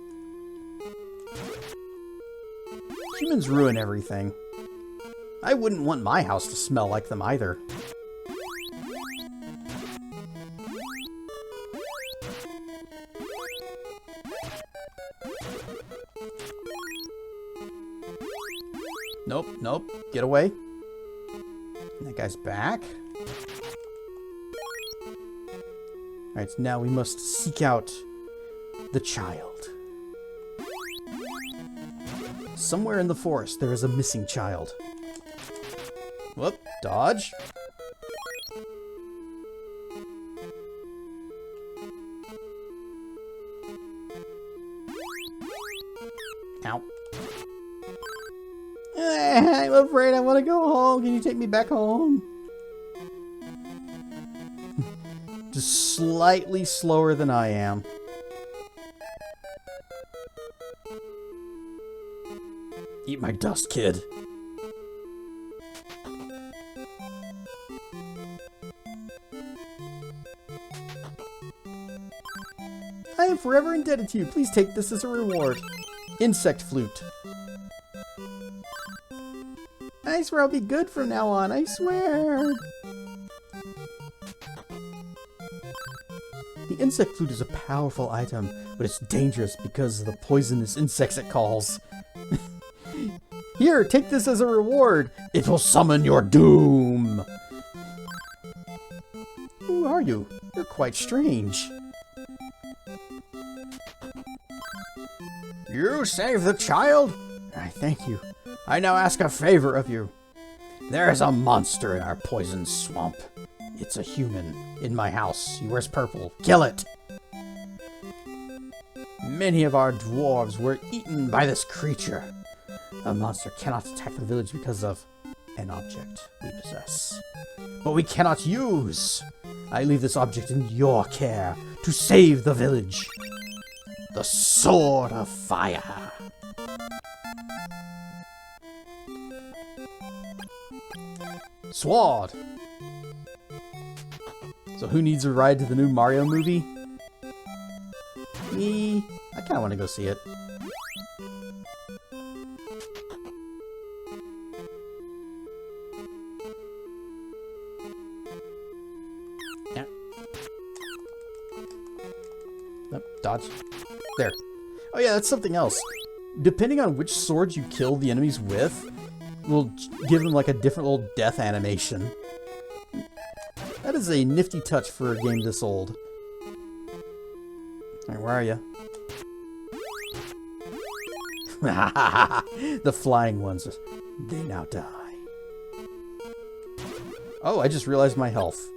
Humans ruin everything. I wouldn't want my house to smell like them either. Nope, nope. Get away. That guy's back. Alright, so now we must seek out the child. Somewhere in the forest, there is a missing child. Whoop, dodge. Ow. I'm afraid I want to go home. Can you take me back home? Just slightly slower than I am. Eat my dust, kid. I am forever indebted to you. Please take this as a reward. Insect flute. I swear I'll be good from now on, I swear. The insect flute is a powerful item, but it's dangerous because of the poisonous insects it calls. Here, take this as a reward. It will summon your doom. Who are you? You're quite strange. You saved the child? I thank you. I now ask a favor of you. There is a monster in our poison swamp. It's a human in my house. He wears purple. Kill it! Many of our dwarves were eaten by this creature. A monster cannot attack the village because of an object we possess. But we cannot use. I leave this object in your care to save the village. The Sword of Fire. Sword. So who needs a ride to the new Mario movie? Me. I kind of want to go see it. Yeah. Nope, dodge. There. Oh yeah, that's something else. Depending on which sword you kill the enemies with, will give them like a different little death animation. That is a nifty touch for a game this old. Alright, where are you? The flying ones. They now die. Oh, I just realized my health.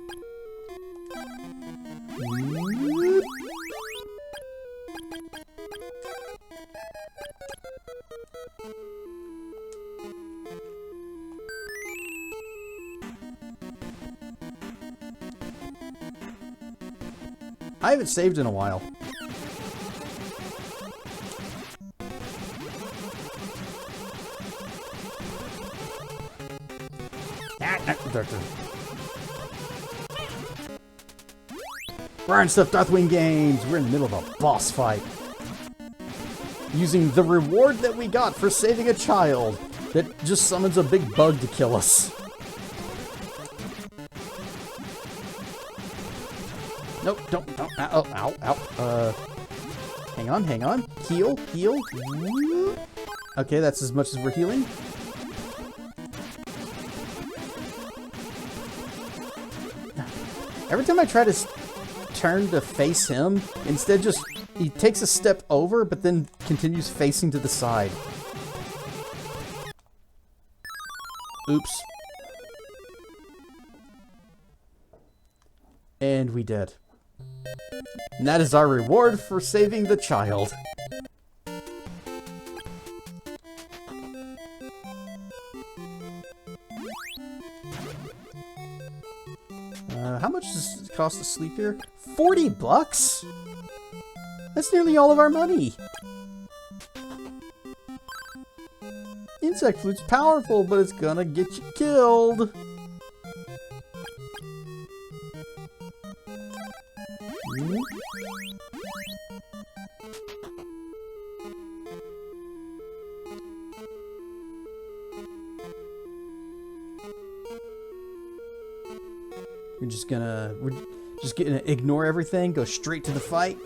I haven't saved in a while. Burn Stuff Darthwing Games! We're in the middle of a boss fight. Using the reward that we got for saving a child that just summons a big bug to kill us. Nope, don't, ow, ow, ow. Hang on. Heal. Okay, that's as much as we're healing. Every time I try to turn to face him, instead he takes a step over, but then continues facing to the side. Oops. And we did. And that is our reward for saving the child. How much does it cost to sleep here? 40 bucks? That's nearly all of our money. Insect flute's powerful, but it's gonna get you killed. We're just gonna ignore everything, go straight to the fight.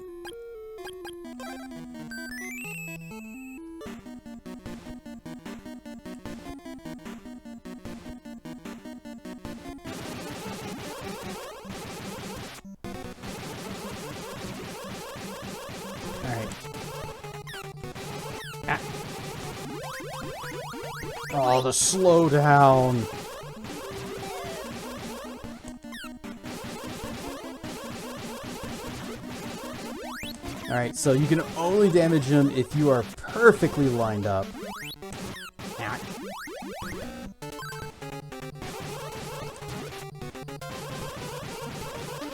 Alright. Ah. Oh, the slowdown. Alright, so you can only damage him if you are perfectly lined up. I'm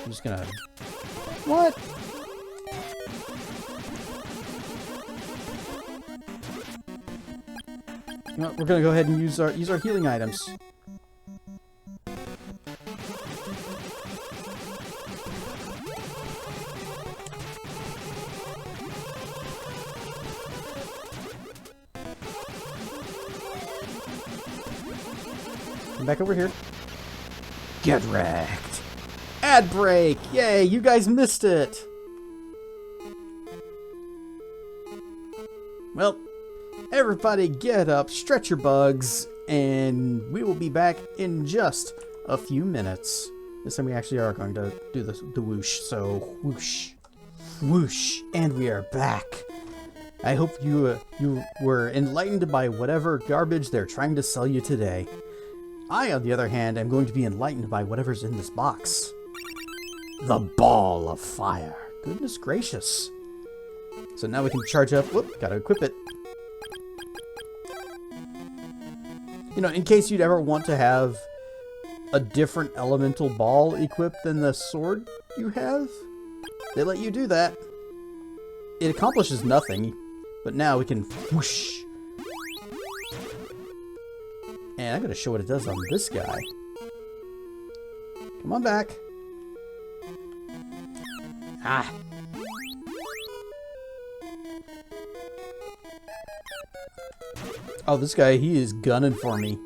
just gonna... What? You know, we're gonna go ahead and use our healing items. back over here. Get wrecked. Ad break! Yay, you guys missed it! Well, everybody get up, stretch your bugs, and we will be back in just a few minutes. This time we actually are going to do the whoosh, so whoosh, whoosh, and we are back. I hope you were enlightened by whatever garbage they're trying to sell you today. I, on the other hand, am going to be enlightened by whatever's in this box. The ball of fire. Goodness gracious. So now we can charge up. Whoop, gotta equip it. You know, in case you'd ever want to have a different elemental ball equipped than the sword you have, they let you do that. It accomplishes nothing, but now we can whoosh. And I'm gonna show what it does on this guy. Come on back. Ah. Oh, this guy, he is gunning for me.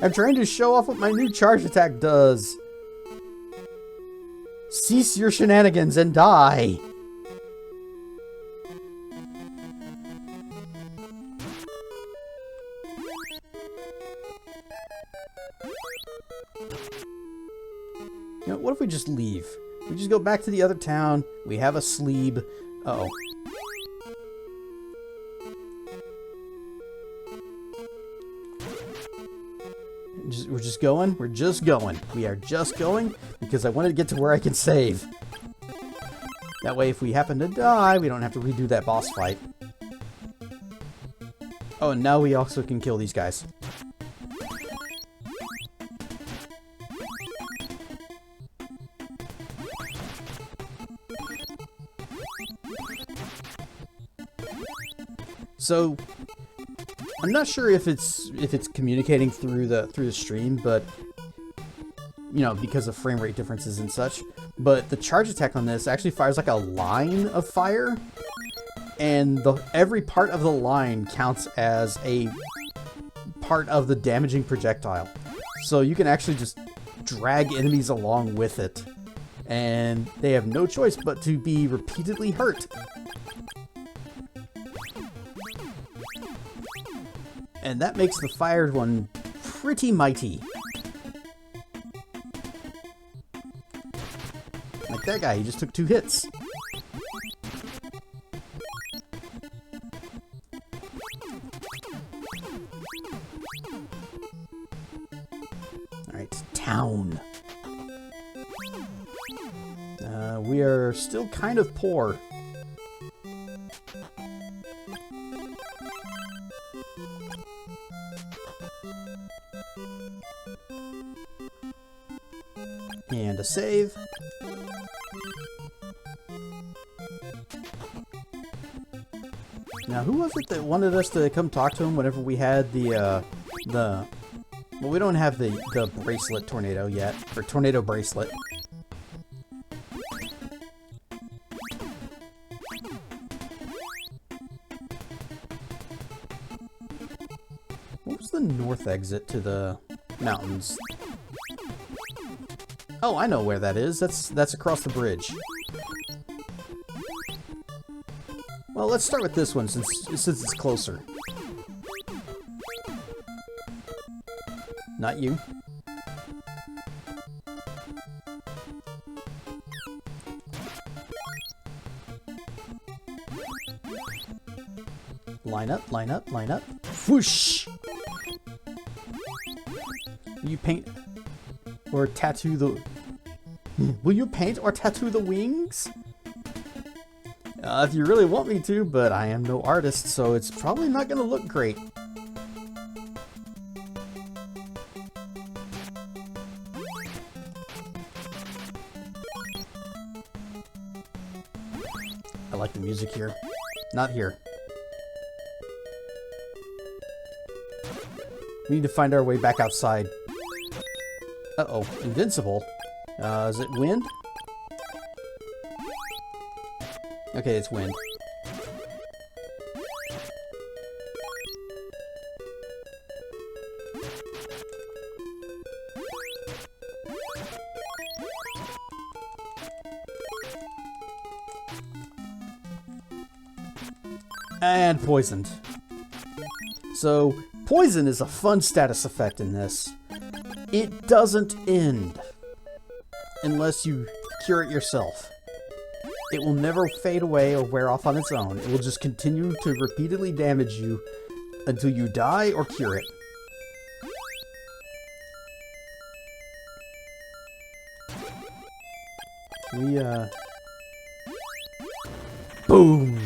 I'm trying to show off what my new charge attack does. Cease your shenanigans and die. You know, what if we just leave? We just go back to the other town. We have a sleeve. Uh-oh. We're just going. We're just going. We are just going because I wanted to get to where I can save. That way, if we happen to die, we don't have to redo that boss fight. Oh, and now we also can kill these guys. So, I'm not sure if it's communicating through the stream, but you know, because of frame rate differences and such. But the charge attack on this actually fires like a line of fire, and every part of the line counts as a part of the damaging projectile. So you can actually just drag enemies along with it, and they have no choice but to be repeatedly hurt. And that makes the fired one pretty mighty. Like that guy, he just took 2 hits. Alright, town. We are still kind of poor. And a save. Now, who was it that wanted us to come talk to him whenever we had well, we don't have the bracelet tornado yet, or tornado bracelet. What was the north exit to the mountains? Oh, I know where that is. That's across the bridge. Well, let's start with this one since it's closer. Not you. Line up, line up, line up. Whoosh! You paint or tattoo the... Will you paint or tattoo the wings? If you really want me to, but I am no artist, so it's probably not going to look great. I like the music here. Not here. We need to find our way back outside. Uh-oh, invincible. Is it wind? Okay, it's wind. And poisoned. So, poison is a fun status effect in this. It doesn't end unless you cure it yourself. It will never fade away or wear off on its own. It will just continue to repeatedly damage you until you die or cure it. Boom!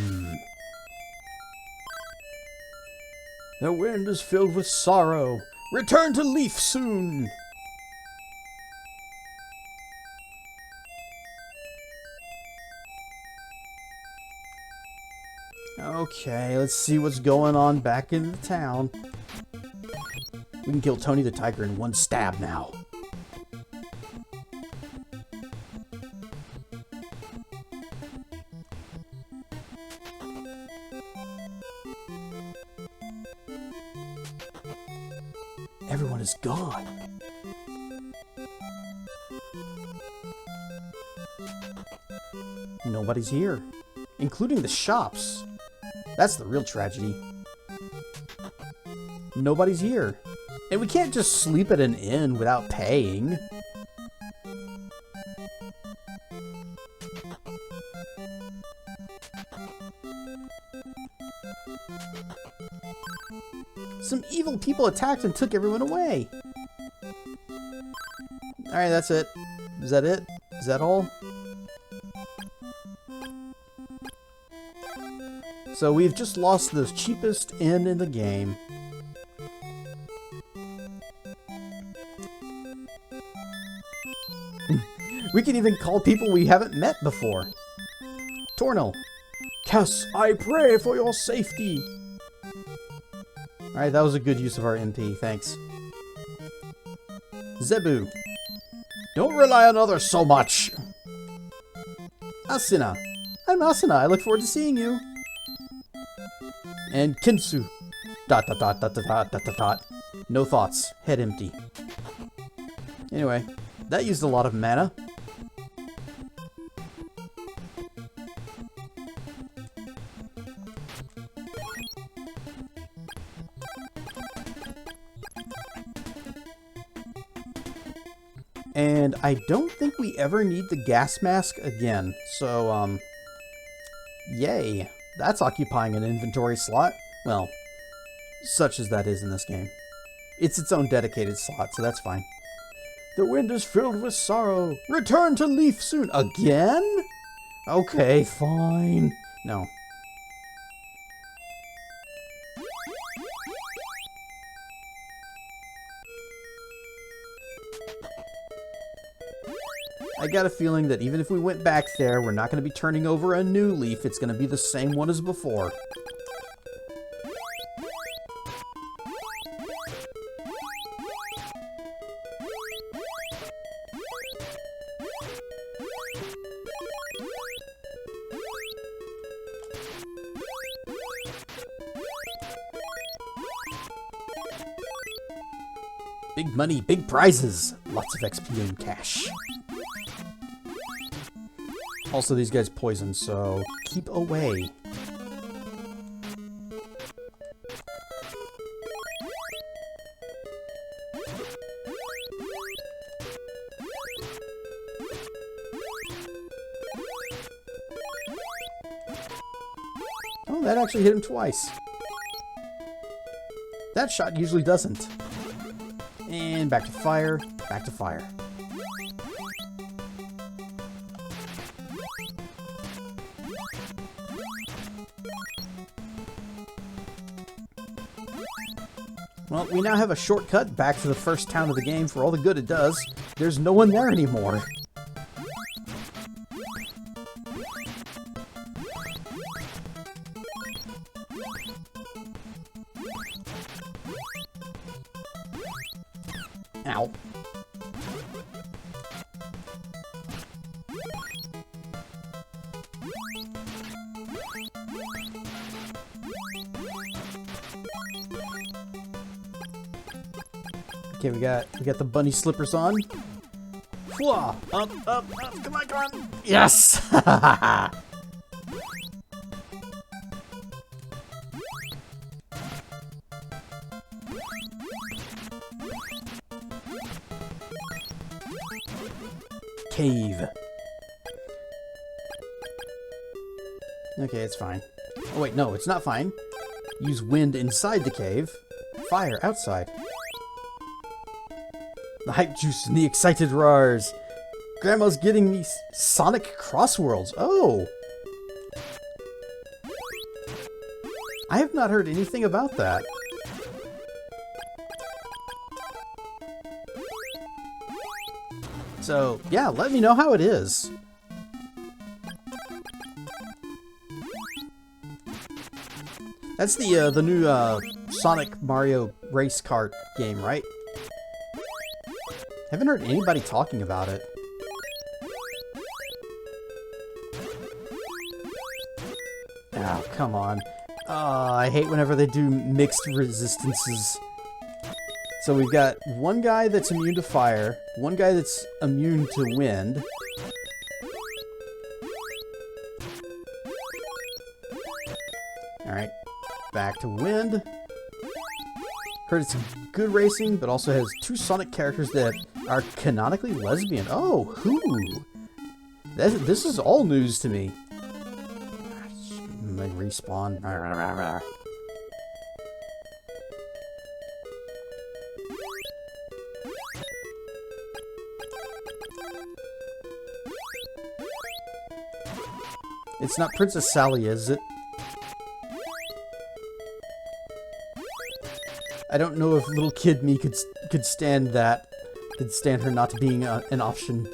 The wind is filled with sorrow. Return to Leaf soon! Okay, let's see what's going on back in the town. We can kill Tony the Tiger in one stab now. Everyone is gone. Nobody's here, including the shops. That's the real tragedy. Nobody's here. And we can't just sleep at an inn without paying. Some evil people attacked and took everyone away. Alright, that's it. Is that it? Is that all? So we've just lost the cheapest inn in the game. We can even call people we haven't met before. Tornel. Cass, I pray for your safety. Alright, that was a good use of our MP, thanks. Zebu. Don't rely on others so much. Asuna. I'm Asuna, I look forward to seeing you. And Kinsu. Dot dot dot dot dot dot dot dot dot. No thoughts. Head empty. Anyway, that used a lot of mana. And I don't think we ever need the gas mask again. So, yay. That's occupying an inventory slot. Well, such as that is in this game. It's its own dedicated slot, so that's fine. The wind is filled with sorrow. Return to Leaf soon. Again? Okay, fine. No. I got a feeling that even if we went back there, we're not going to be turning over a new leaf. It's going to be the same one as before. Big money, big prizes. Lots of XP and cash. Also, these guys poison, so keep away. Oh, that actually hit him twice. That shot usually doesn't. And back to fire, back to fire. Well, we now have a shortcut back to the first town of the game for all the good it does. There's no one there anymore. Ow. Okay, we got the bunny slippers on. Whoa! Up, come on! Yes! cave. Okay, it's fine. Oh wait, no, it's not fine. Use wind inside the cave. Fire outside. The hype juice and the excited roars. Grandma's getting me Sonic Crossworlds. Oh! I have not heard anything about that. So, yeah, let me know how it is. That's the new Sonic Mario race kart game, right? Haven't heard anybody talking about it. Oh, come on. I hate whenever they do mixed resistances. So we've got one guy that's immune to fire, one guy that's immune to wind. Alright, back to wind. Heard it's good racing, but also has two Sonic characters that are canonically lesbian. Oh, who? This is all news to me. They respawn. It's not Princess Sally, is it? I don't know if little kid me could stand that. Could stand her not being an option.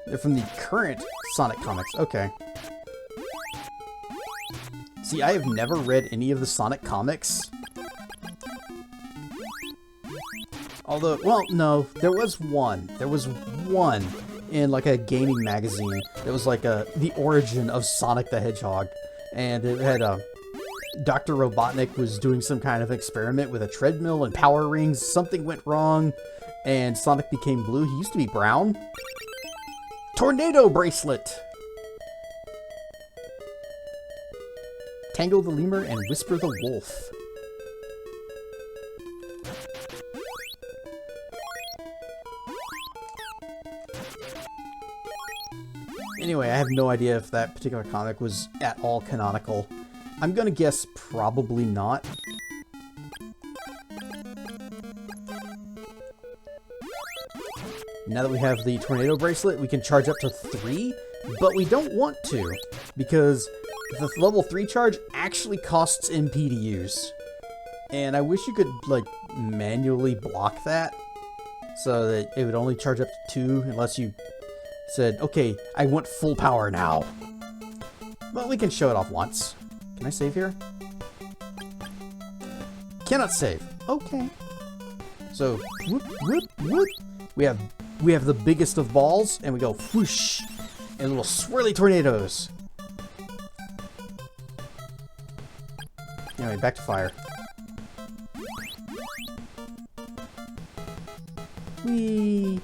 They're from the current Sonic comics. Okay. See, I have never read any of the Sonic comics. Although, well, no, there was one. There was one in like a gaming magazine. It was like the origin of Sonic the Hedgehog, and it had Dr. Robotnik was doing some kind of experiment with a treadmill and power rings. Something went wrong, and Sonic became blue. He used to be brown. Tornado bracelet. Tangle the lemur and whisper the wolf. Anyway, I have no idea if that particular comic was at all canonical. I'm gonna guess probably not. Now that we have the tornado bracelet, we can charge up to 3, but we don't want to, because the level 3 charge actually costs MP to use. And I wish you could, like, manually block that, so that it would only charge up to 2, unless you said, okay, I want full power now. But we can show it off once. Can I save here? Cannot save. Okay. So, whoop, whoop, whoop. We have the biggest of balls, and we go whoosh, and little swirly tornadoes. Anyway, back to fire. Whee!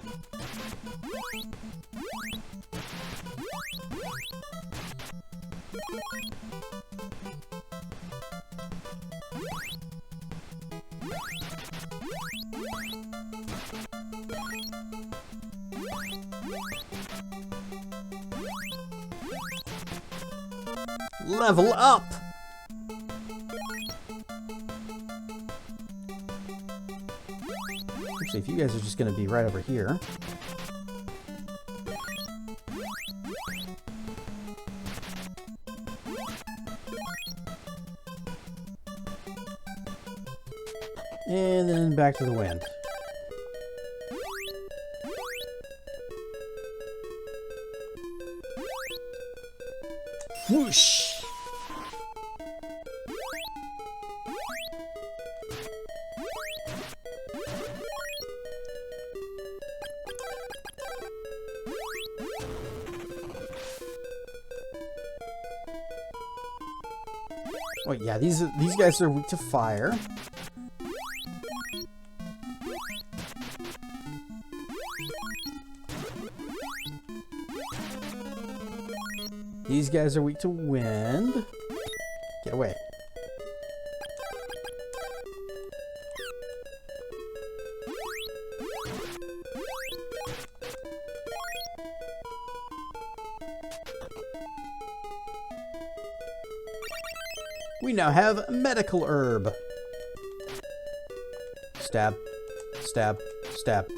Level up! Actually, if you guys are just going to be right over here. And then back to the wind. Whoosh! Oh yeah, these guys are weak to fire. These guys are weak to wind. Get away. We now have medical herb. Stab, stab, stab.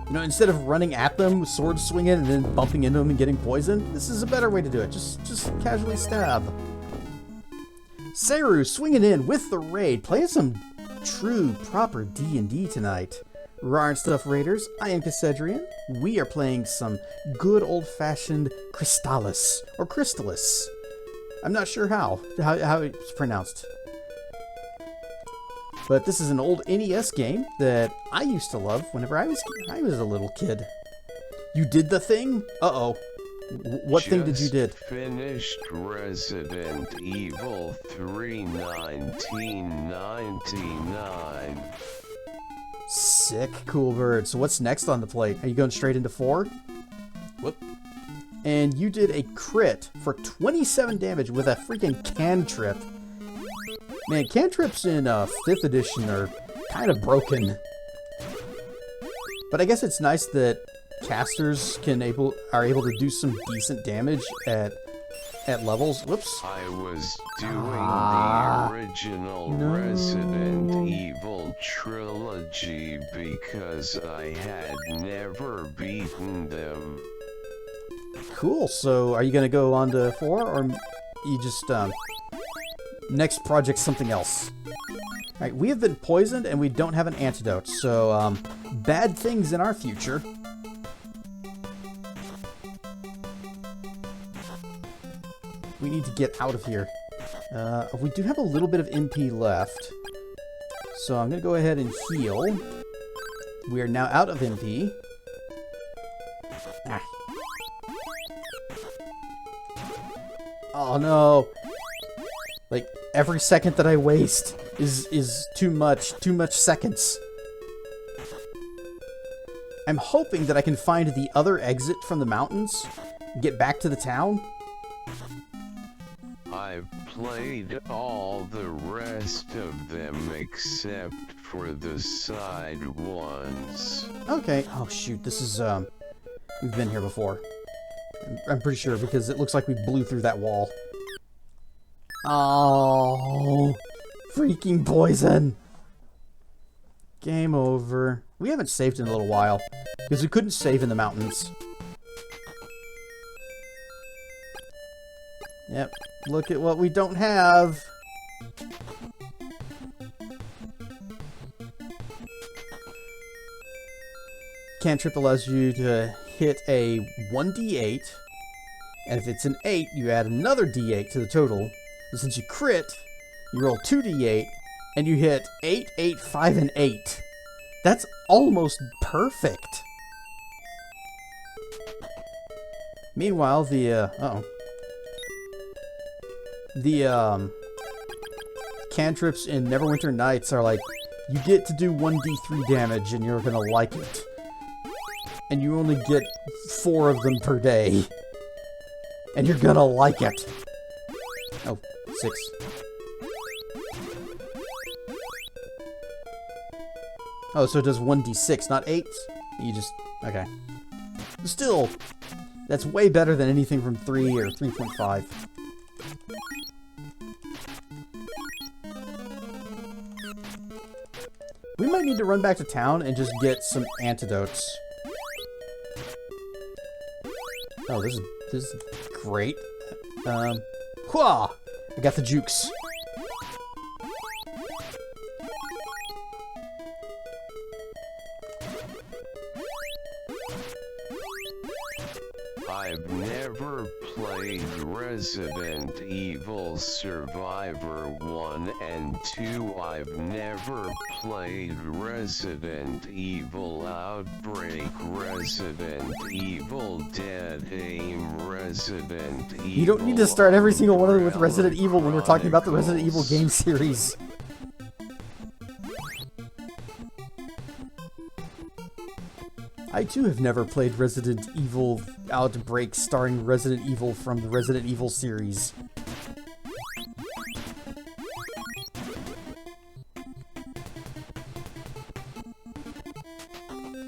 You know, instead of running at them, sword swinging, and then bumping into them and getting poisoned, this is a better way to do it. Just casually stab. Seru swinging in with the raid, playing some true, proper D&D tonight. Rar and Stuff Raiders, I am Cassedrian. We are playing some good old-fashioned Crystalis, or Crystalis. I'm not sure how it's pronounced. But this is an old NES game that I used to love whenever I was a little kid. You did the thing? Uh-oh. What thing did you did? Finished Resident Evil 3 1999. Sick, cool bird. So what's next on the plate? Are you going straight into 4? Whoop. And you did a crit for 27 damage with a freaking cantrip. Man, cantrips in 5th edition are kind of broken. But I guess it's nice that casters are able to do some decent damage at levels. Whoops. I was doing the original Resident Evil trilogy because I had never beaten them. Cool. So are you going to go on to 4, or you just next project something else? Alright, we have been poisoned and we don't have an antidote, so bad things in our future. We need to get out of here. We do have a little bit of MP left, so I'm going to go ahead and heal. We are now out of MP. Ah. Oh no! Like, every second that I waste is too much seconds. I'm hoping that I can find the other exit from the mountains, get back to the town. I've played all the rest of them except for the side ones. Okay. Oh shoot, this is we've been here before. I'm pretty sure because it looks like we blew through that wall. Oh, freaking poison. Game over. We haven't saved in a little while because we couldn't save in the mountains. Yep, look at what we don't have. Cantrip allows you to hit a 1d8, and if it's an 8, you add another d8 to the total. And since you crit, you roll 2d8, and you hit 8, 8, 5, and 8. That's almost perfect. Meanwhile, the cantrips in Neverwinter Nights are like, you get to do 1d3 damage and you're gonna like it. And you only get 4 of them per day. And you're gonna like it. Oh, 6. Oh, so it does 1d6, not 8? You just... okay. Still, that's way better than anything from 3 or 3.5. We might need to run back to town and just get some antidotes. Oh, this is great. Hua! I got the jukes. I've never played Resident Evil Survivor 1 and 2. I've never played Resident Evil Outbreak, Resident Evil Dead Aim, Resident Evil... You don't need to start every single one of them with Resident Evil when we're talking about the Resident Evil game series. I too have never played Resident Evil Outbreak starring Resident Evil from the Resident Evil series.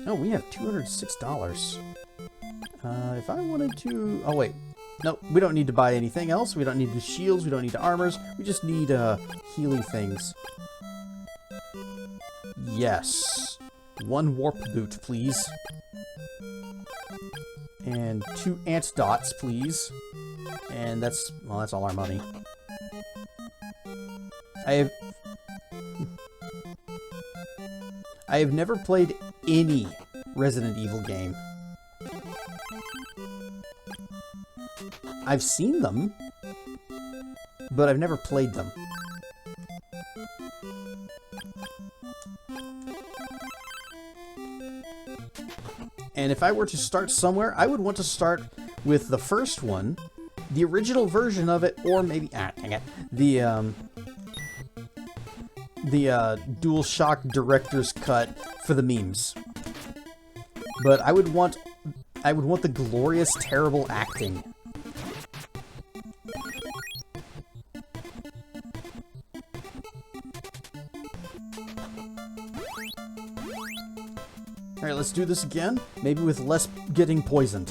Oh, we have $206. If I wanted to... oh, wait. Nope, we don't need to buy anything else. We don't need the shields. We don't need the armors. We just need healing things. Yes. 1 warp boot, please. And 2 ant dots, please. And that's, well, that's all our money. I have never played any Resident Evil game. I've seen them, but I've never played them. And if I were to start somewhere, I would want to start with the first one, the original version of it, or maybe, dang it, the DualShock Director's Cut for the memes. But I would want the glorious, terrible acting. Alright, let's do this again. Maybe with less getting poisoned.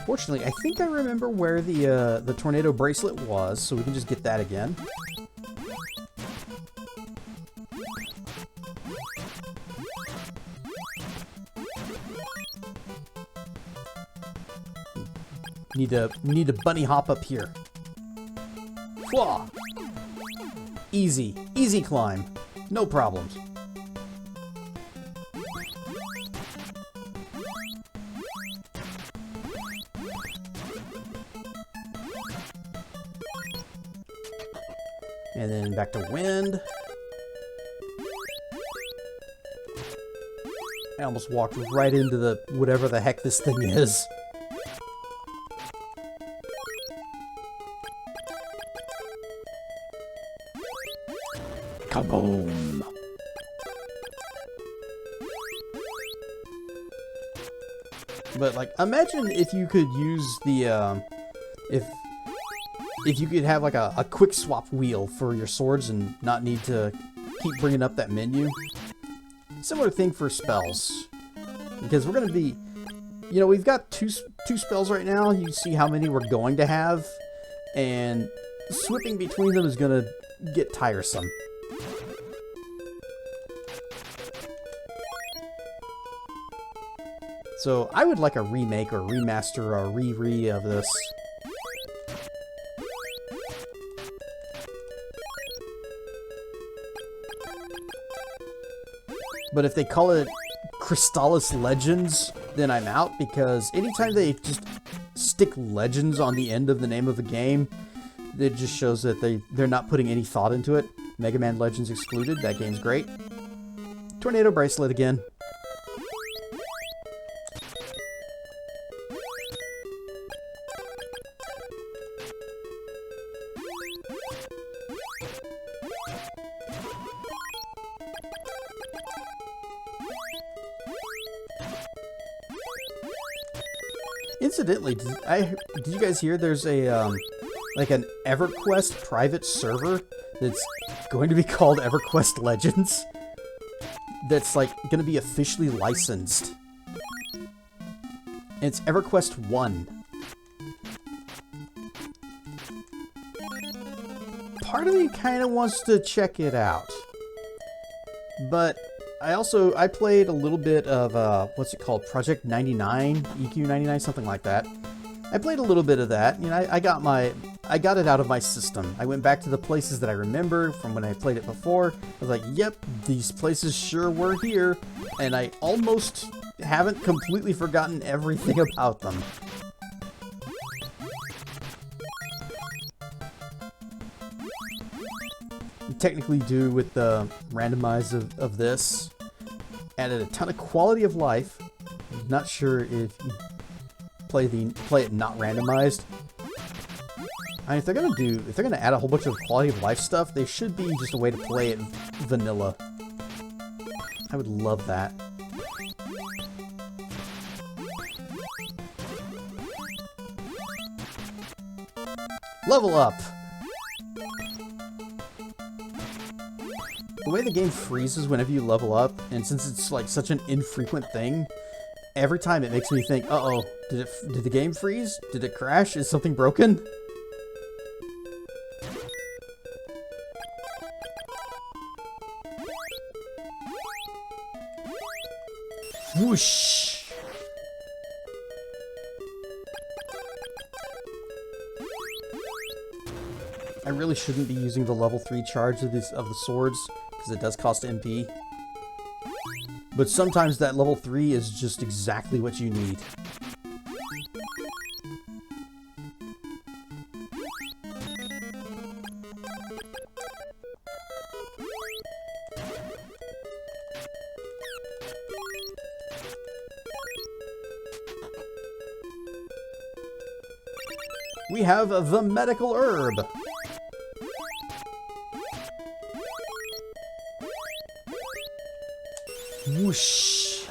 Fortunately, I think I remember where the tornado bracelet was, so we can just get that again. Need to bunny hop up here. Whoa! Easy climb. No problems. And then back to wind. I almost walked right into the whatever the heck this thing is. Kaboom! But like, imagine if you could use the if you could have like a quick swap wheel for your swords and not need to keep bringing up that menu. Similar thing for spells, because we're gonna be, you know, we've got two spells right now. You see how many we're going to have, and swapping between them is gonna get tiresome. So I would like a remake or a remaster or a re of this. But if they call it Crystalis Legends, then I'm out, because anytime they just stick Legends on the end of the name of a game, it just shows that they're not putting any thought into it. Mega Man Legends excluded, that game's great. Tornado Bracelet again. Incidentally, did you guys hear there's a like an EverQuest private server that's going to be called EverQuest Legends? That's like going to be officially licensed. And it's EverQuest 1. Part of me kind of wants to check it out. But I played a little bit of, what's it called? Project 99? EQ 99? Something like that. I played a little bit of that. You know, I got it out of my system. I went back to the places that I remember from when I played it before. I was like, yep, these places sure were here. And I almost haven't completely forgotten everything about them. Technically do with the randomize of this. Added a ton of quality of life. Not sure if you play it not randomized. I mean, if they're gonna add a whole bunch of quality of life stuff, they should be just a way to play it vanilla. I would love that. Level up! The way the game freezes whenever you level up, and since it's like such an infrequent thing, every time it makes me think, uh-oh, did the game freeze? Did it crash? Is something broken? Whoosh! I really shouldn't be using the level 3 charge of the swords, because it does cost MP. But sometimes that level 3 is just exactly what you need. We have the medical herb. Whoosh.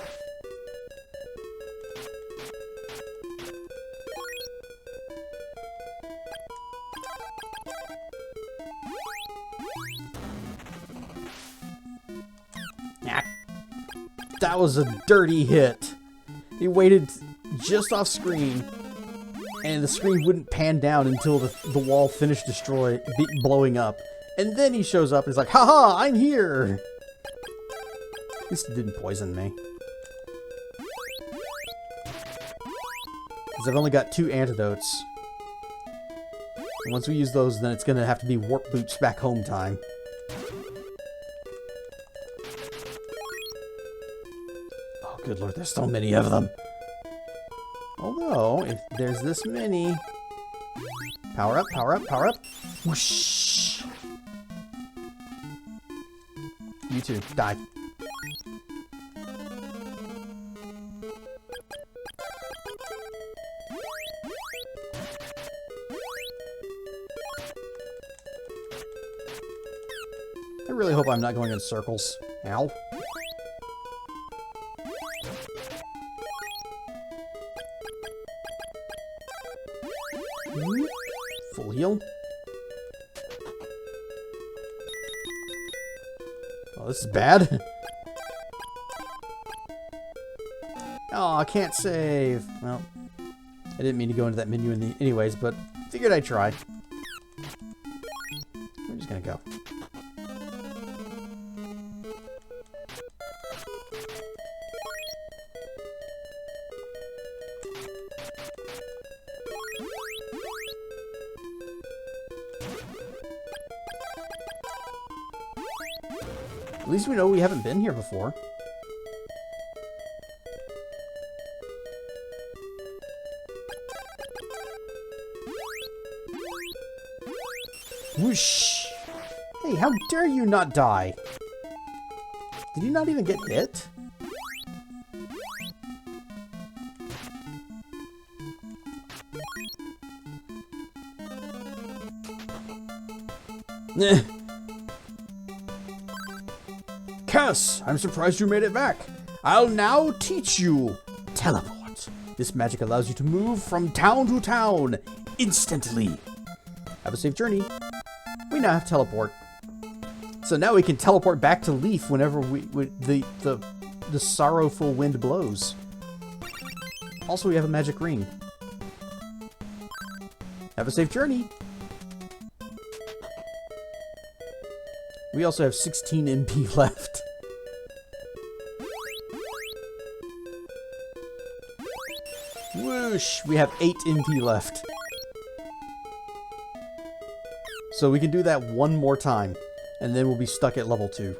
Ah, that was a dirty hit. He waited just off screen, and the screen wouldn't pan down until the wall finished blowing up. And then he shows up and is like, haha, I'm here! At least it didn't poison me. Because I've only got 2 antidotes. And once we use those, then it's going to have to be warp boots back home time. Oh, good lord, there's so many of them. Although, if there's this many... Power up, power up, power up. Whoosh! You too, die. I really hope I'm not going in circles. Ow. Full heal. Oh, this is bad. Oh, I can't save. Well, I didn't mean to go into that menu anyways, but figured I'd try. I'm just gonna go. At least we know we haven't been here before. Whoosh! Hey, how dare you not die? Did you not even get hit? Eh. Cass, I'm surprised you made it back. I'll now teach you teleport. This magic allows you to move from town to town instantly. Have a safe journey. We now have teleport. So now we can teleport back to Leaf whenever the sorrowful wind blows. Also, we have a magic ring. Have a safe journey. We also have 16 MP left. Whoosh! We have 8 MP left. So we can do that one more time, and then we'll be stuck at level 2.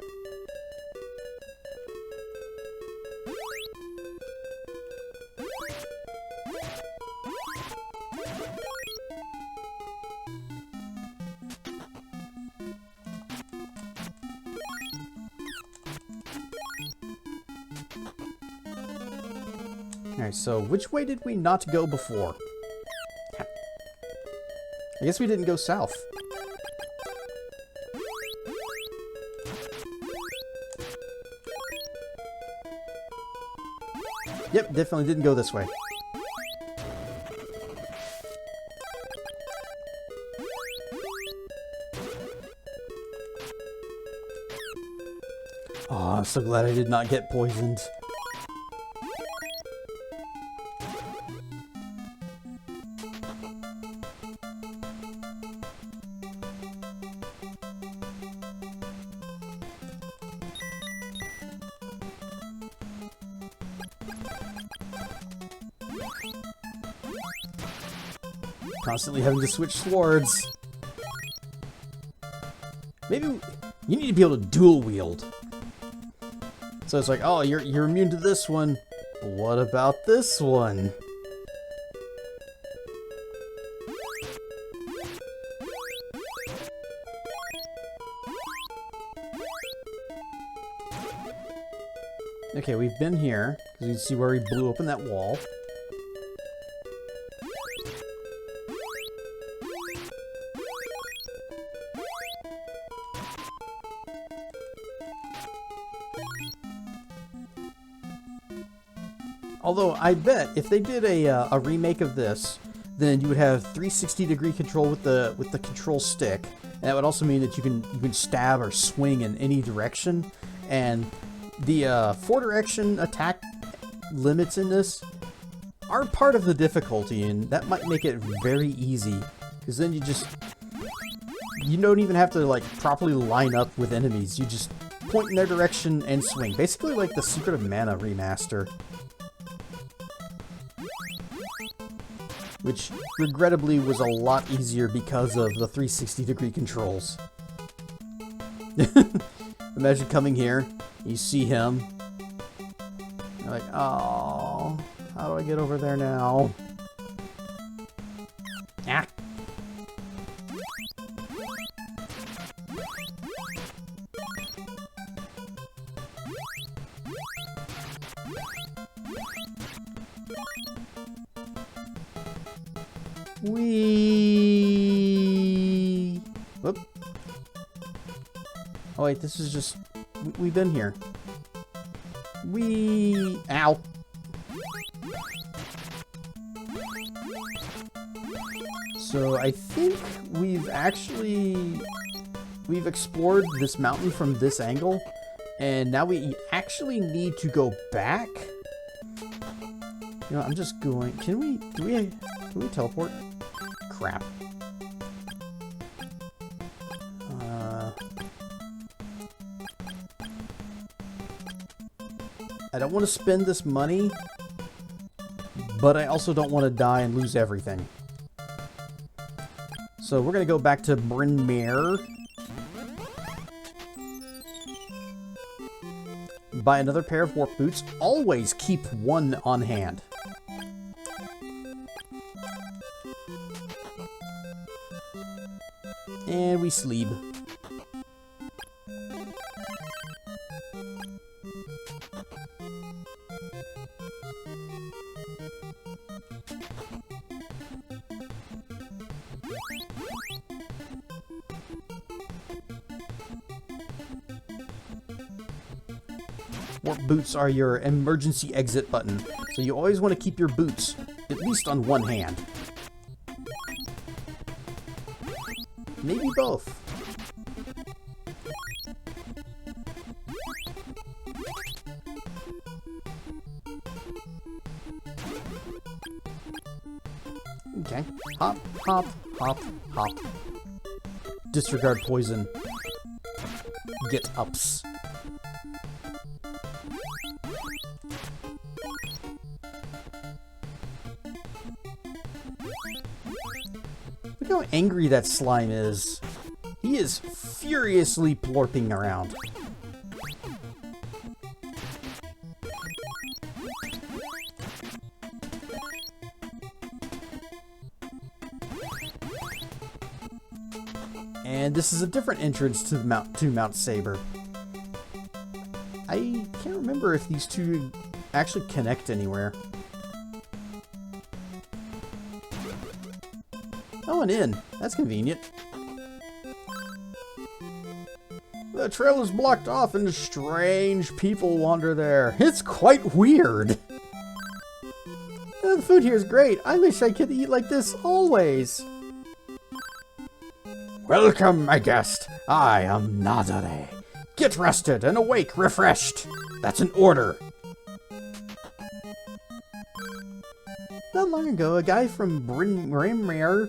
Alright, so which way did we not go before? I guess we didn't go south. Yep, definitely didn't go this way. Oh, I'm so glad I did not get poisoned. Constantly having to switch swords. Maybe you need to be able to dual wield. So it's like, oh, you're immune to this one. What about this one? Okay, we've been here, because you can see where we blew open that wall. Although, I bet if they did a remake of this, then you would have 360-degree control with the control stick, and that would also mean that you can stab or swing in any direction. And the 4-direction attack limits in this are part of the difficulty, and that might make it very easy, because then you don't even have to like properly line up with enemies. You just point in their direction and swing, basically like the Secret of Mana remaster. Which, regrettably, was a lot easier because of the 360-degree controls. Imagine coming here, you see him, you're like, oh, how do I get over there now? Ah! Whee! Whoop. Oh wait, this is just... We've been here. Whee! Ow! So I think we've explored this mountain from this angle, and now we actually need to go back. You know, I'm just going... Can we teleport? Crap. I don't want to spend this money, but I also don't want to die and lose everything. So we're going to go back to Bryn Mawr. Buy another pair of warp boots. Always keep one on hand. And we sleep. Warp boots are your emergency exit button, so you always want to keep your boots at least on one hand. Maybe both. Okay. Hop, hop, hop, hop. Disregard poison. Get ups. Look how angry that slime is. He is furiously plorping around. And this is a different entrance to Mount Saber. I can't remember if these two actually connect anywhere. Oh, an inn. That's convenient. The trail is blocked off and strange people wander there. It's quite weird. The food here is great. I wish I could eat like this always. Welcome, my guest. I am Nadare. Get rested and awake refreshed. That's an order. Not long ago, a guy from Brimmer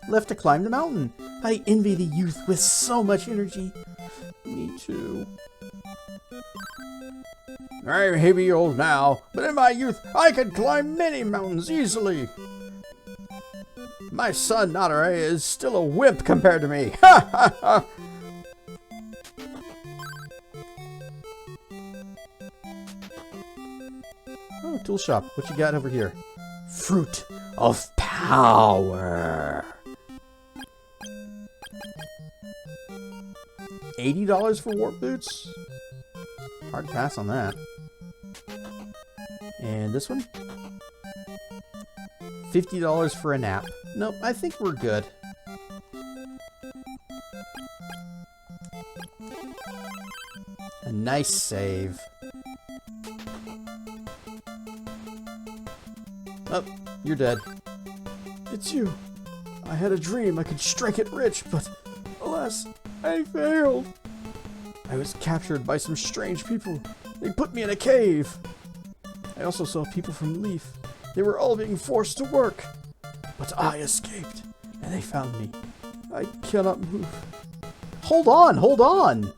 left to climb the mountain. I envy the youth with so much energy. Me too. I may be old now, but in my youth, I could climb many mountains easily. My son, Nadare, is still a wimp compared to me. Ha ha ha! Oh, tool shop. What you got over here? Fruit of power. $80 for warp boots? Hard pass on that. And this one? $50 for a nap. Nope, I think we're good. A nice save. Oh, you're dead. It's you. I had a dream I could strike it rich, but alas, I failed. I was captured by some strange people. They put me in a cave. I also saw people from Leaf. They were all being forced to work. But I escaped, and they found me. I cannot move. Hold on, hold on!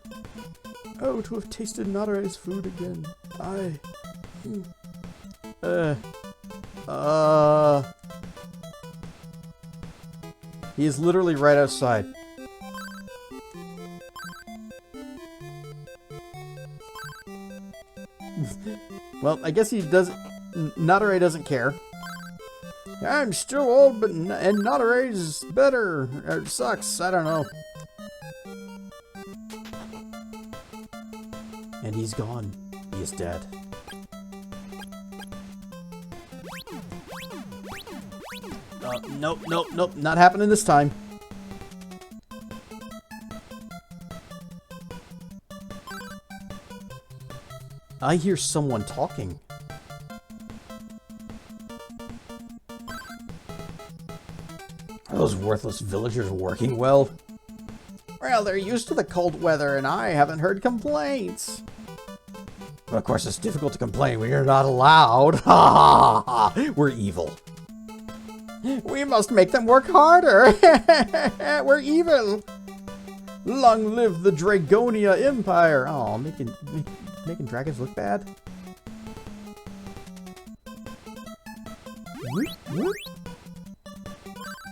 Oh, to have tasted Nadare's food again. He is literally right outside. Well, I guess he doesn't... Nadare doesn't care. I'm still old, but and Nadare's better. Or sucks. I don't know. And he's gone. He is dead. Nope, nope, nope. Not happening this time. I hear someone talking. Are those worthless villagers working well? Well, they're used to the cold weather, and I haven't heard complaints. But of course, it's difficult to complain when you're not allowed. Ha ha ha! We're evil. We must make them work harder. We're evil. Long live the Dragonia Empire. Oh, making dragons look bad. Whoop, whoop.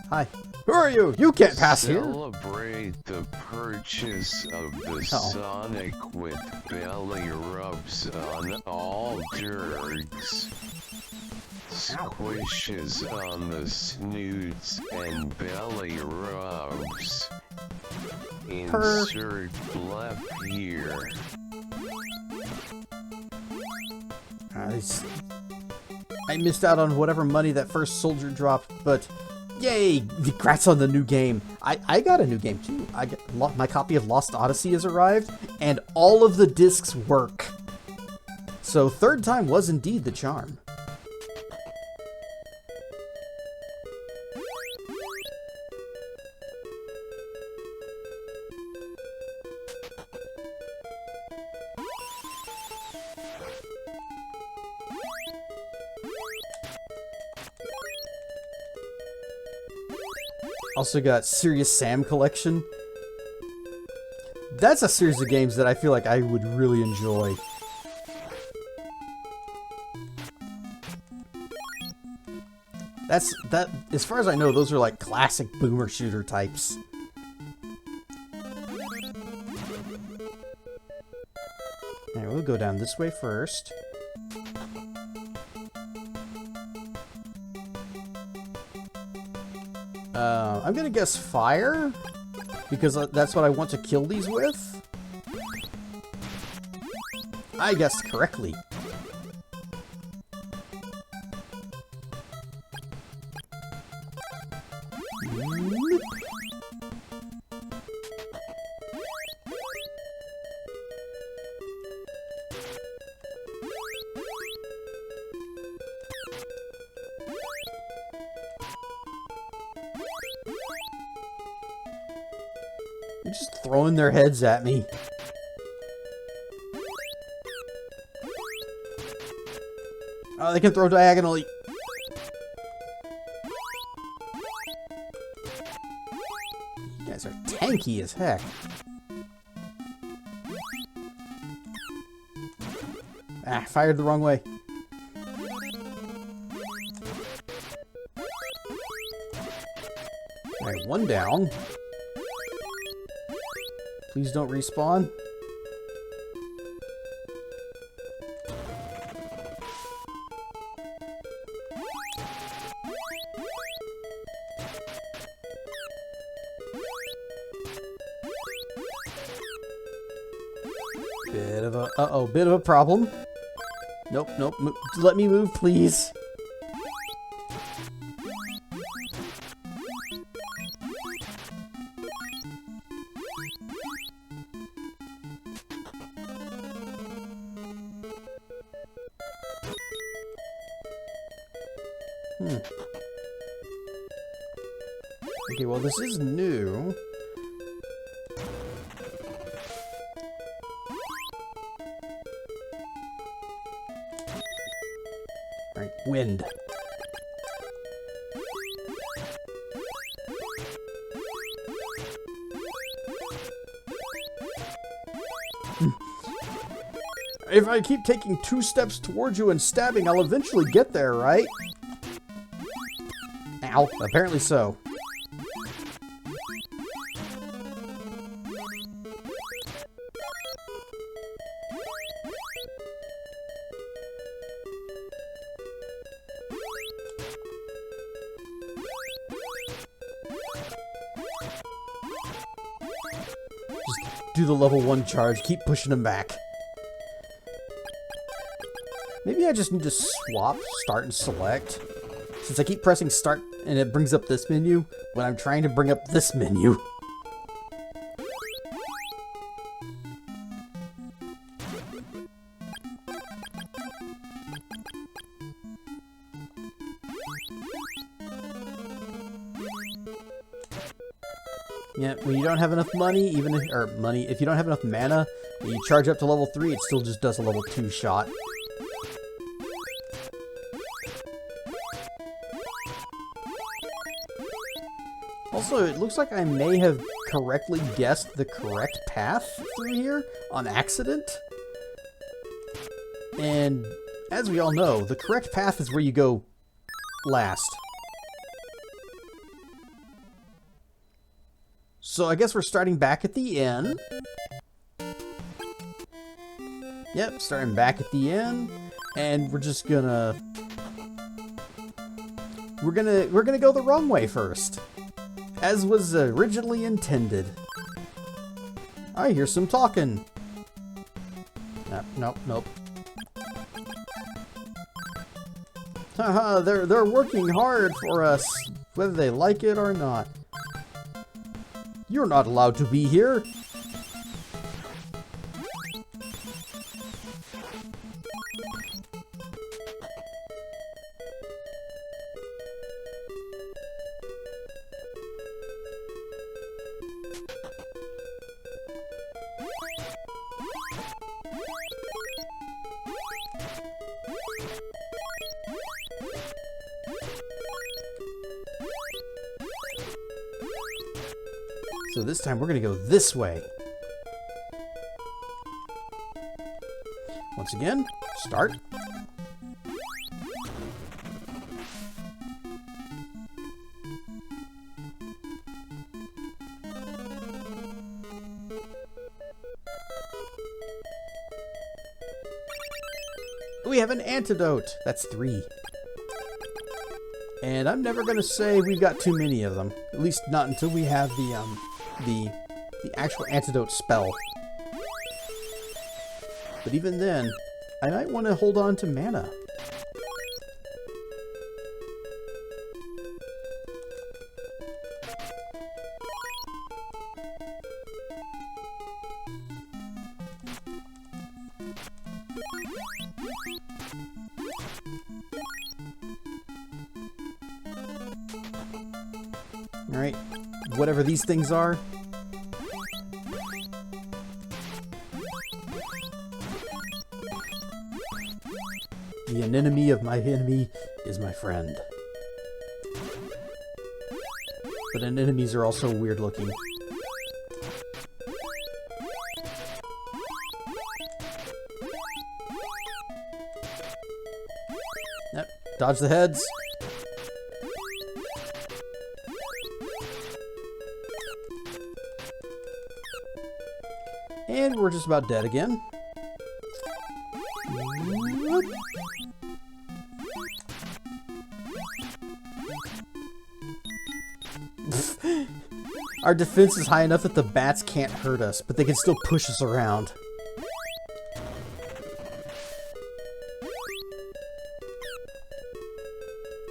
Hi. Who are you? You can't pass here. Celebrate the purchase of the Sonic with belly rubs on all dirks. Squishes on the snoots and belly rubs. Insert blep here. I missed out on whatever money that first soldier dropped, but yay! Congrats on the new game. I got a new game too. My copy of Lost Odyssey has arrived, and all of the discs work. So third time was indeed the charm. Also got Serious Sam Collection. That's a series of games that I feel like I would really enjoy. That as far as I know, those are like classic boomer shooter types. Alright, we'll go down this way first. I'm gonna guess fire, because that's what I want to kill these with. I guessed correctly. They're just throwing their heads at me. Oh, they can throw diagonally. You guys are tanky as heck. Ah, fired the wrong way. Alright, one down. Please don't respawn. Bit of a problem. Nope, nope. Let me move, please. Okay, well, this is new. Alright, wind. If I keep taking 2 steps towards you and stabbing, I'll eventually get there, right? Ow, apparently so. Just do the level 1 charge, keep pushing him back. Maybe I just need to swap start and select. Since I keep pressing start and it brings up this menu when I'm trying to bring up this menu. Yeah, when you don't have enough money, if you don't have enough mana, and you charge up to level 3, it still just does a level 2 shot. Also, it looks like I may have correctly guessed the correct path through here on accident. And as we all know, the correct path is where you go last. So I guess we're starting back at the end. Yep, starting back at the end. And we're just gonna... We're gonna go the wrong way first. As was originally intended. I hear some talking. Nope, nope. Haha, they're working hard for us, whether they like it or not. You're not allowed to be here. So this time we're going to go this way. Once again, start. We have an antidote. That's 3. And I'm never going to say we've got too many of them. At least not until we have the actual antidote spell. But even then, I might want to hold on to mana. Alright, whatever these things are. The An enemy of my enemy is my friend. But enemies are also weird looking. Yep, dodge the heads. And we're just about dead again. Whoop. Our defense is high enough that the bats can't hurt us, but they can still push us around.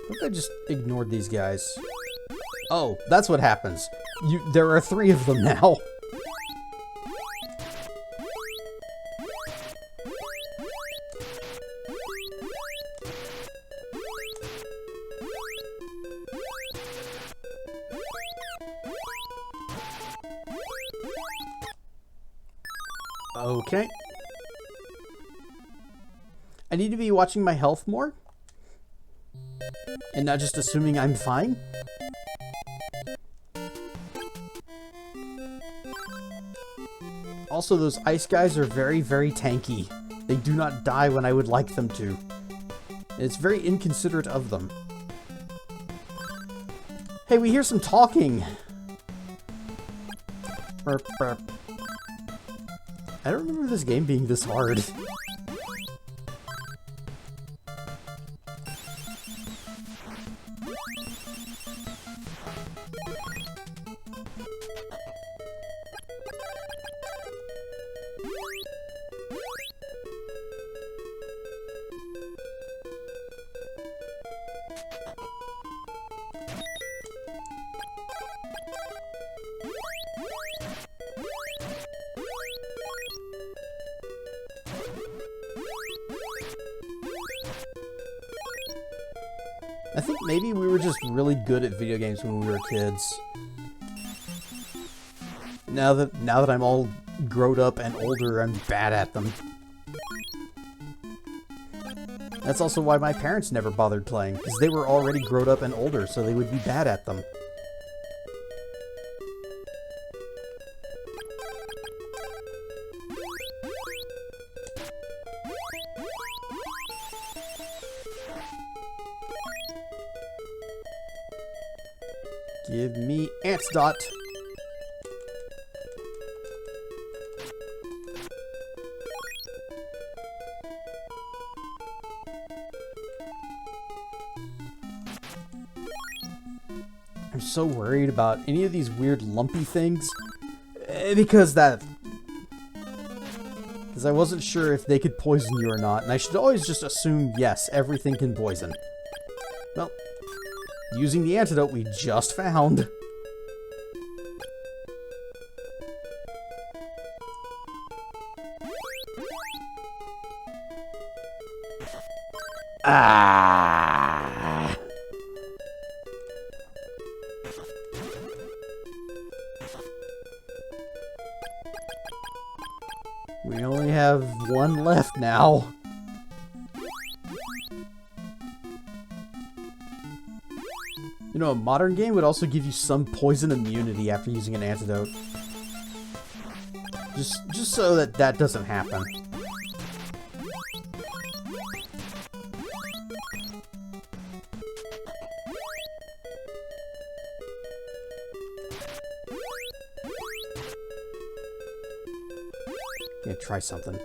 What if I just ignored these guys? Oh, that's what happens. There are 3 of them now. Okay. I need to be watching my health more. And not just assuming I'm fine. Also, those ice guys are very, very tanky. They do not die when I would like them to. It's very inconsiderate of them. Hey, we hear some talking. Burp, burp. I don't remember this game being this hard. I think maybe we were just really good at video games when we were kids. Now that I'm all grown up and older, I'm bad at them. That's also why my parents never bothered playing, because they were already grown up and older, so they would be bad at them. Give me Ants Dot. I'm so worried about any of these weird lumpy things. Because I wasn't sure if they could poison you or not, and I should always just assume, yes, everything can poison. Well, using the antidote we just found. Ah! We only have one left now. You know, a modern game would also give you some poison immunity after using an antidote. Just so that doesn't happen. Yeah, try something.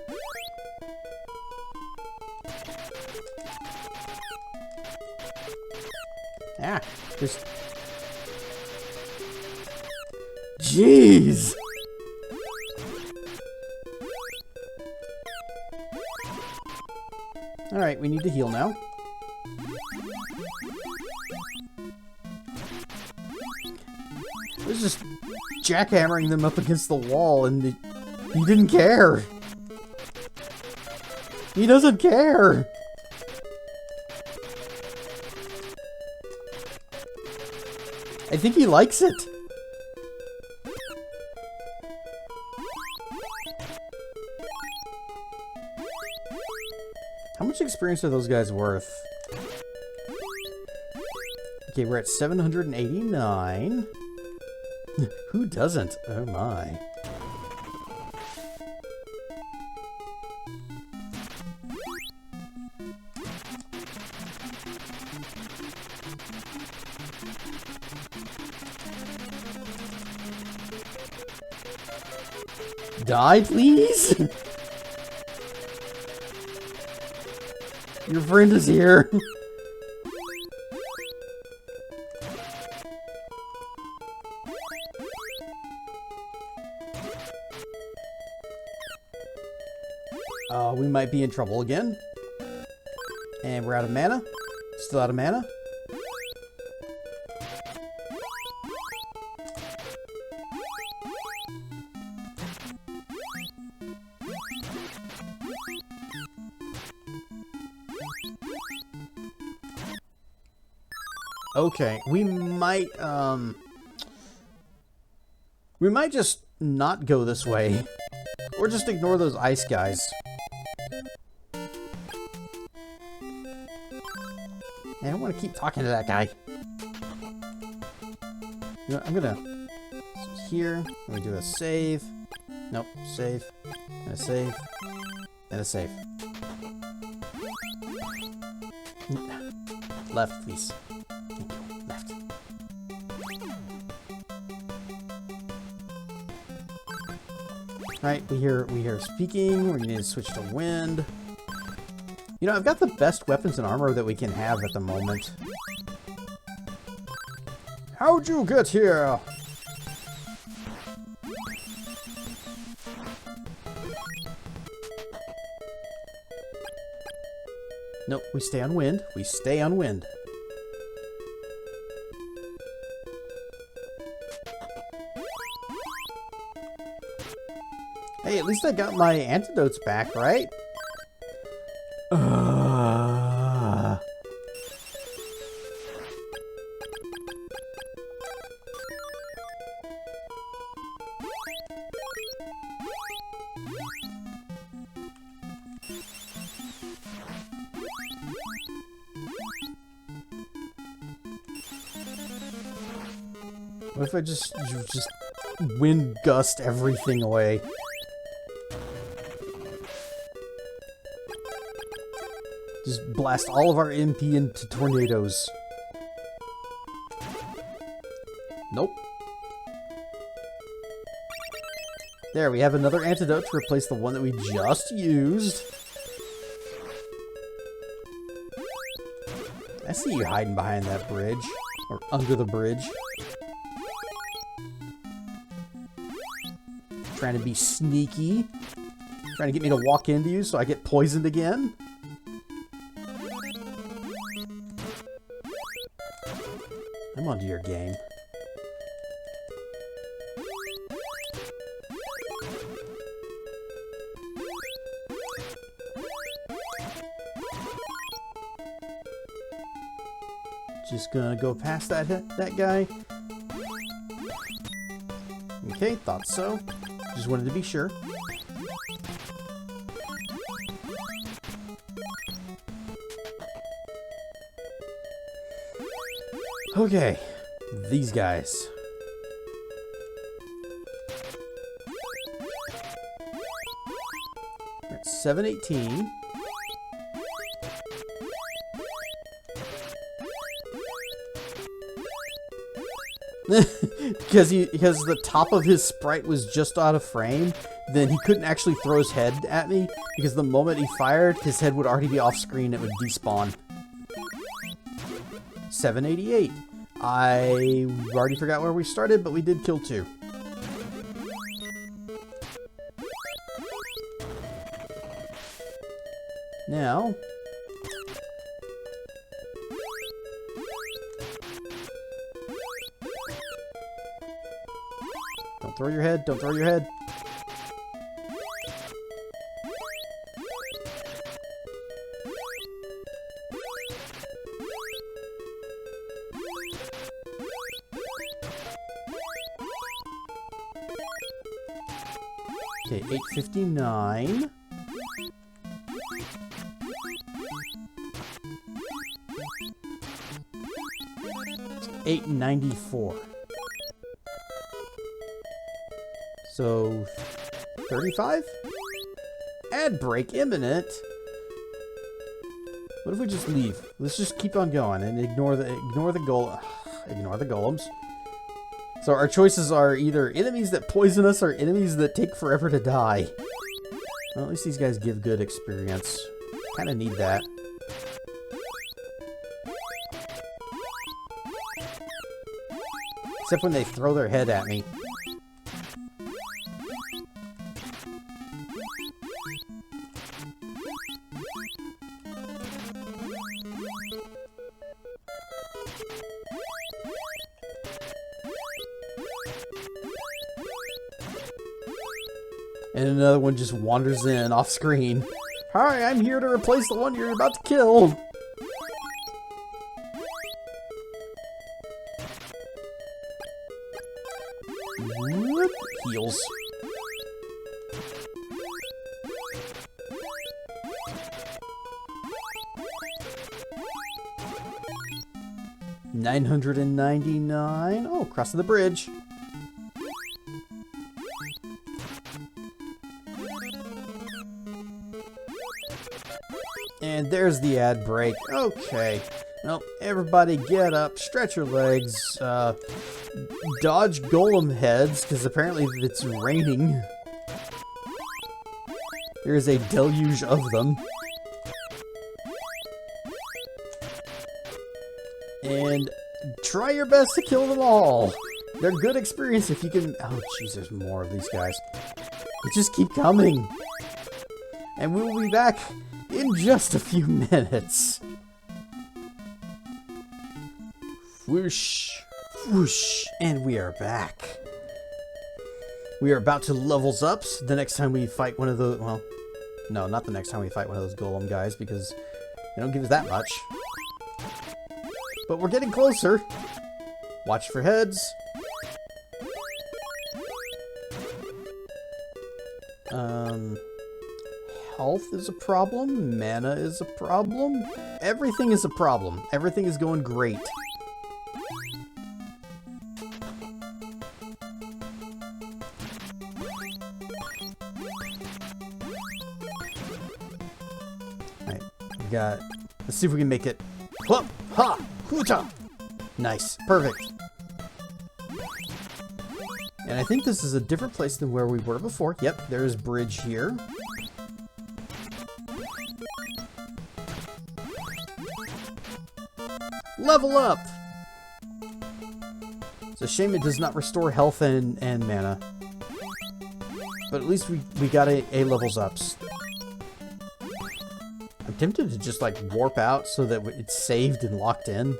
Ah, just... Jeez! Alright, we need to heal now. I was just jackhammering them up against the wall and he didn't care. He doesn't care. I think he likes it. much experience are those guys worth? Okay, we're at 789. Who doesn't? Oh my. Die, please? Your friend is here. We might be in trouble again. And we're out of mana. Still out of mana. Okay, we might just not go this way. Or just ignore those ice guys. I don't want to keep talking to that guy. You know, I'm gonna here. I'm gonna do a save. Nope, save. And a save. And a save. Left, please. Left. Alright, we hear speaking. We're gonna switch to wind. You know, I've got the best weapons and armor that we can have at the moment. How'd you get here? Nope, we stay on wind. We stay on wind. Hey, at least I got my antidotes back, right? What if I just wind gust everything away? Just blast all of our MP into tornadoes. Nope. There, we have another antidote to replace the one that we just used. I see you hiding behind that bridge. Or under the bridge. Trying to be sneaky. Trying to get me to walk into you so I get poisoned again. I'm onto your game. Just gonna go past that guy. Okay, thought so. Just wanted to be sure. Okay, these guys. We're at 718. because the top of his sprite was just out of frame, then he couldn't actually throw his head at me, because the moment he fired, his head would already be off screen, it would despawn. 788. I already forgot where we started, but we did kill 2. Now... Don't throw your head, don't throw your head. Okay, 859. 894. So 35? Ad break imminent. What if we just leave? Let's just keep on going and ignore the golems. So our choices are either enemies that poison us or enemies that take forever to die. Well, at least these guys give good experience. Kind of need that. Except when they throw their head at me. And another one just wanders in off screen. Hi, I'm here to replace the one you're about to kill. Whoop. Heals. $999. Oh, crossing the bridge. And there's the ad break. Okay. Well, everybody get up, stretch your legs, dodge golem heads, because apparently it's raining. There's a deluge of them. And try your best to kill them all. They're good experience if you can... Oh, jeez, there's more of these guys. They just keep coming. And we will be back in just a few minutes. Whoosh, whoosh, and we are back. We are about to levels up the next time we fight one of the... Well, no, not the next time we fight one of those golem guys, because they don't give us that much. But we're getting closer. Watch for heads. Health is a problem. Mana is a problem. Everything is a problem. Everything is going great. Alright, we got... Let's see if we can make it. Whoop! Ha! Huta! Nice. Perfect. And I think this is a different place than where we were before. Yep, there's bridge here. Level up! It's a shame it does not restore health and mana. But at least we got a levels ups. I'm tempted to just like warp out so that it's saved and locked in.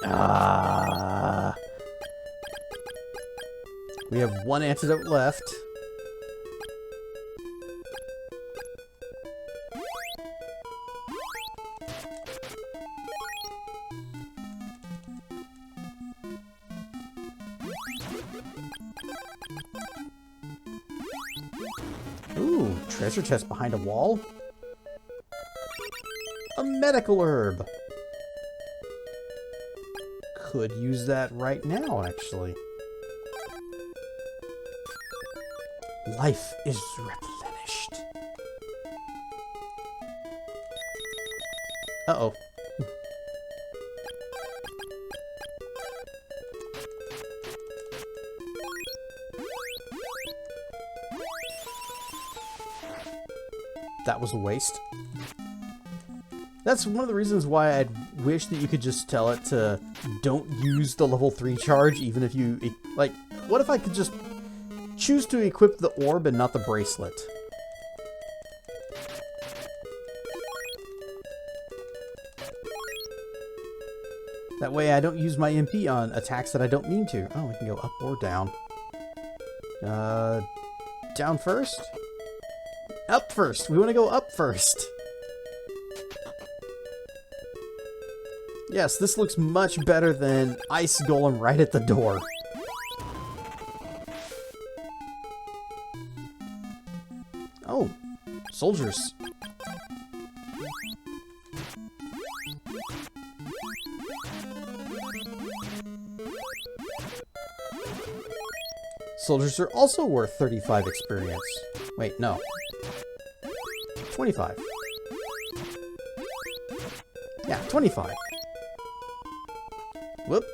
Ah. We have one antidote left. Ooh, treasure chest behind a wall. A medical herb. Could use that right now, actually. Life is replenished. Uh-oh. That was a waste. That's one of the reasons why I'd wish that you could just tell it to don't use the level 3 charge, even if you... Like, what if I could just choose to equip the orb and not the bracelet? That way I don't use my MP on attacks that I don't mean to. Oh, we can go up or down. Down first? Up first! We want to go up first! Yes, this looks much better than Ice Golem right at the door. Oh, soldiers. Soldiers are also worth 35 experience. Wait, no. 25. Yeah, 25. Whoop.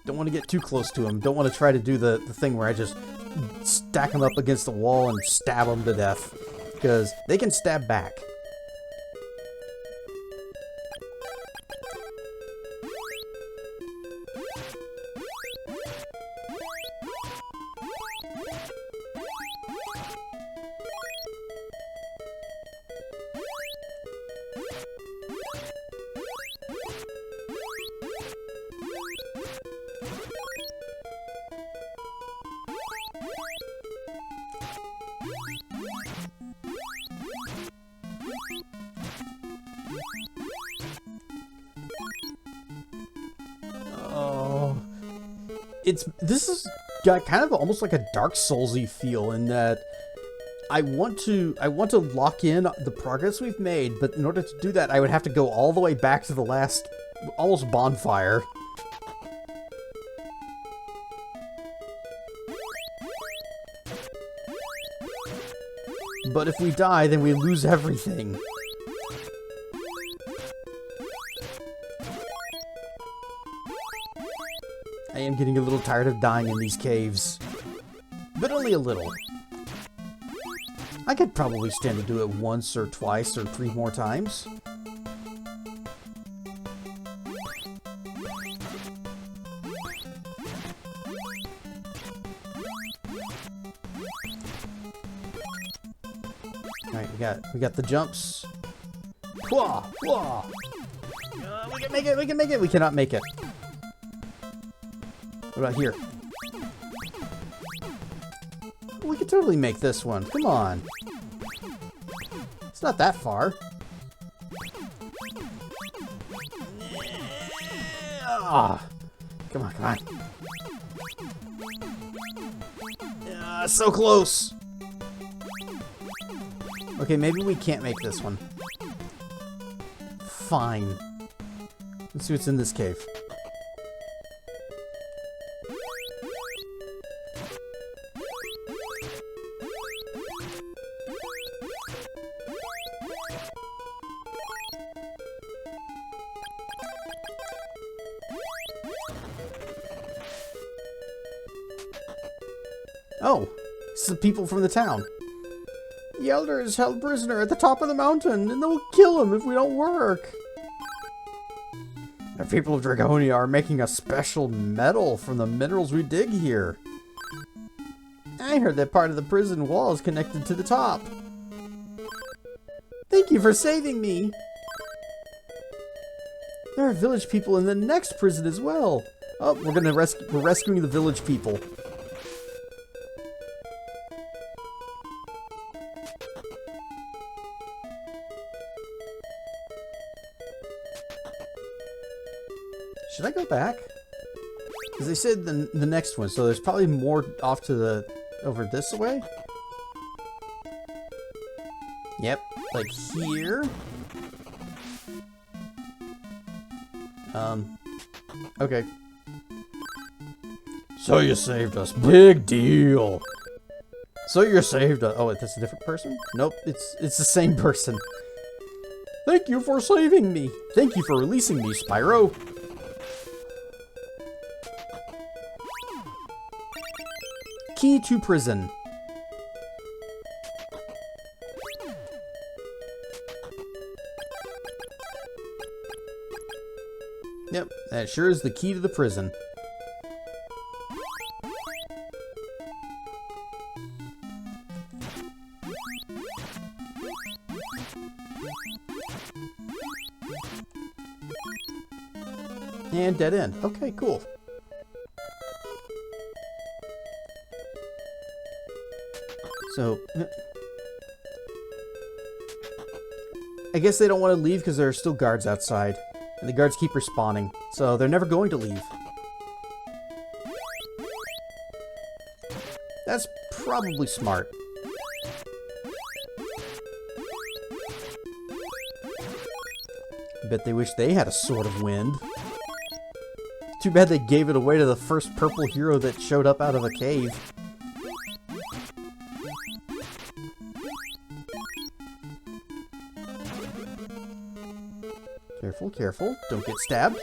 Don't want to get too close to him. Don't want to try to do the thing where I just stack them up against the wall and stab them to death. Because they can stab back. This is got kind of almost like a Dark Soulsy feel in that I want to lock in the progress we've made, but in order to do that, I would have to go all the way back to the last almost bonfire. But if we die, then we lose everything. I am getting a little tired of dying in these caves. But only a little. I could probably stand to do it once or twice or 3 more times. Alright, we got the jumps. Whoa, whoa. We can make it, we can make it. We cannot make it. What about here? We could totally make this one. Come on. It's not that far. Ah, come on, come on. So close. Okay, maybe we can't make this one. Fine. Let's see what's in this cave. Oh, it's the people from the town. The elder is held prisoner at the top of the mountain, and they'll kill him if we don't work. The people of Dragonia are making a special metal from the minerals we dig here. I heard that part of the prison wall is connected to the top. Thank you for saving me. There are village people in the next prison as well. Oh, we're rescuing the village people. Should I go back? Because they said the next one, so there's probably more off to the over this way. Yep, like here. Okay. So you saved us. Big deal. So you saved us. Oh, that's a different person? Nope, it's the same person. Thank you for saving me. Thank you for releasing me, Spyro. Key to prison. Yep, that sure is the key to the prison. And dead end. Okay, cool. So, I guess they don't want to leave because there are still guards outside. And the guards keep respawning. So they're never going to leave. That's probably smart. Bet they wish they had a Sword of Wind. Too bad they gave it away to the first purple hero that showed up out of a cave. Careful, careful. Don't get stabbed.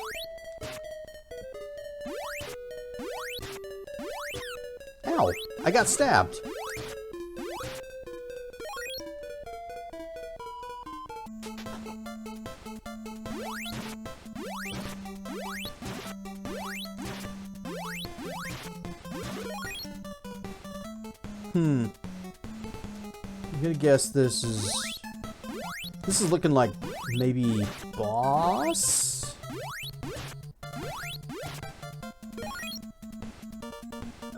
Ow! I got stabbed. I'm gonna guess this is looking like maybe boss?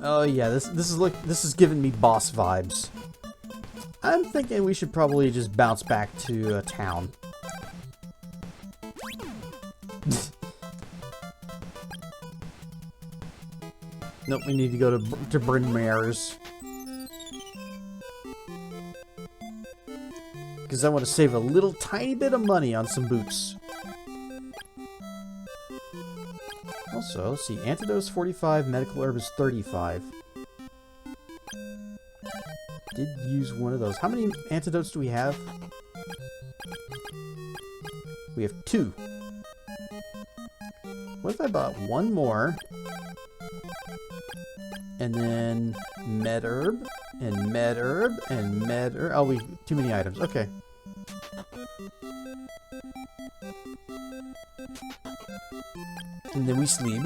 Oh yeah, this is giving me boss vibes. I'm thinking we should probably just bounce back to town. Nope, we need to go to Bryn Mares. Because I want to save a little tiny bit of money on some boots. Also, let's see, antidote is 45, medical herb is 35. Did use one of those. How many antidotes do we have? We have 2. What if I bought one more? And then med herb, and med herb, and med herb. Oh, too many items. Okay. And then we sleep.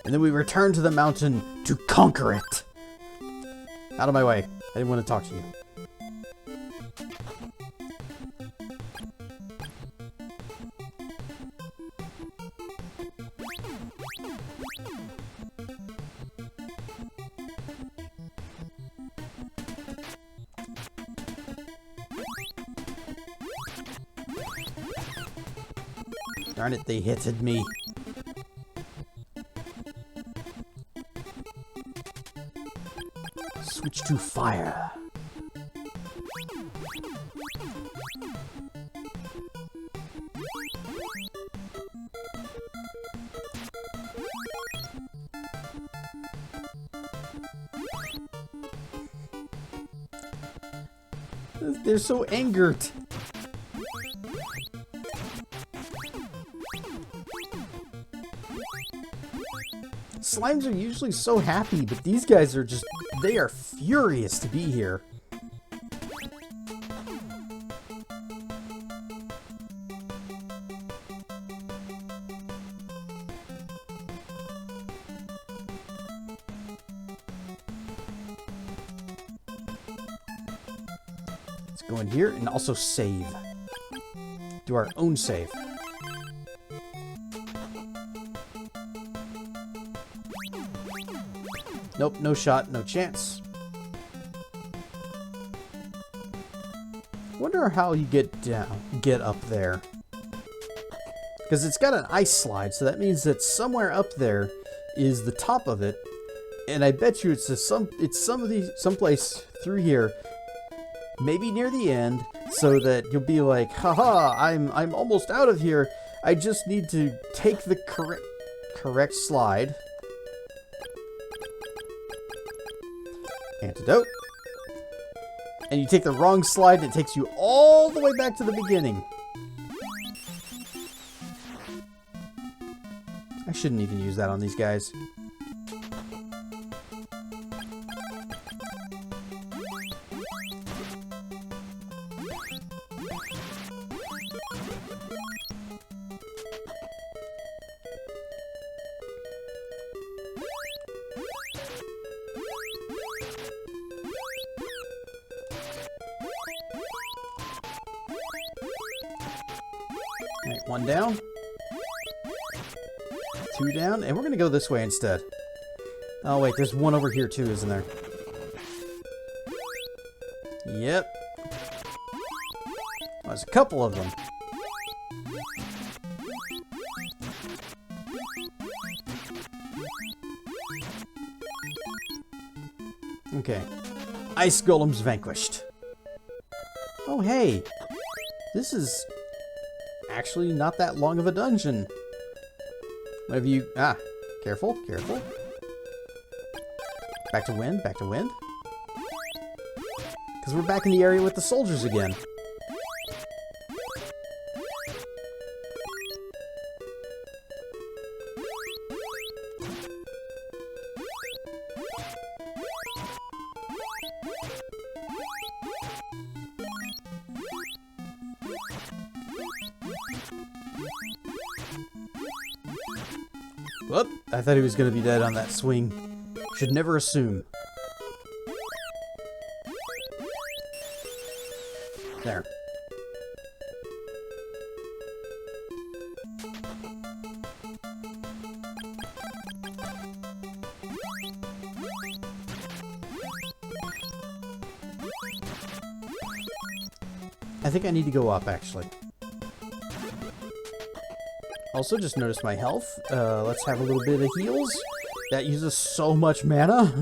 And then we return to the mountain to conquer it. Out of my way. I didn't want to talk to you. Darn it, they hitted me. Switch to fire. They're so angered. Slimes are usually so happy, but these guys are just, they are furious to be here. Let's go in here and also save. Do our own save. Nope, no shot, no chance. Wonder how you get up there. Because it's got an ice slide, so that means that somewhere up there is the top of it, and I bet you it's someplace through here, maybe near the end, so that you'll be like, haha, I'm almost out of here. I just need to take the correct slide. Antidote. And you take the wrong slide and it takes you all the way back to the beginning. I shouldn't even use that on these guys. Alright, 1 down. 2 down. And we're going to go this way instead. Oh, wait. There's one over here, too, isn't there? Yep. There's a couple of them. Okay. Ice golems vanquished. Oh, hey. This is actually not that long of a dungeon. What have you... Ah, careful, careful. Back to wind, back to wind. Because we're back in the area with the soldiers again. Whoop, I thought he was going to be dead on that swing. Should never assume. There. I think I need to go up, actually. Also, just noticed my health. Let's have a little bit of heals. That uses so much mana.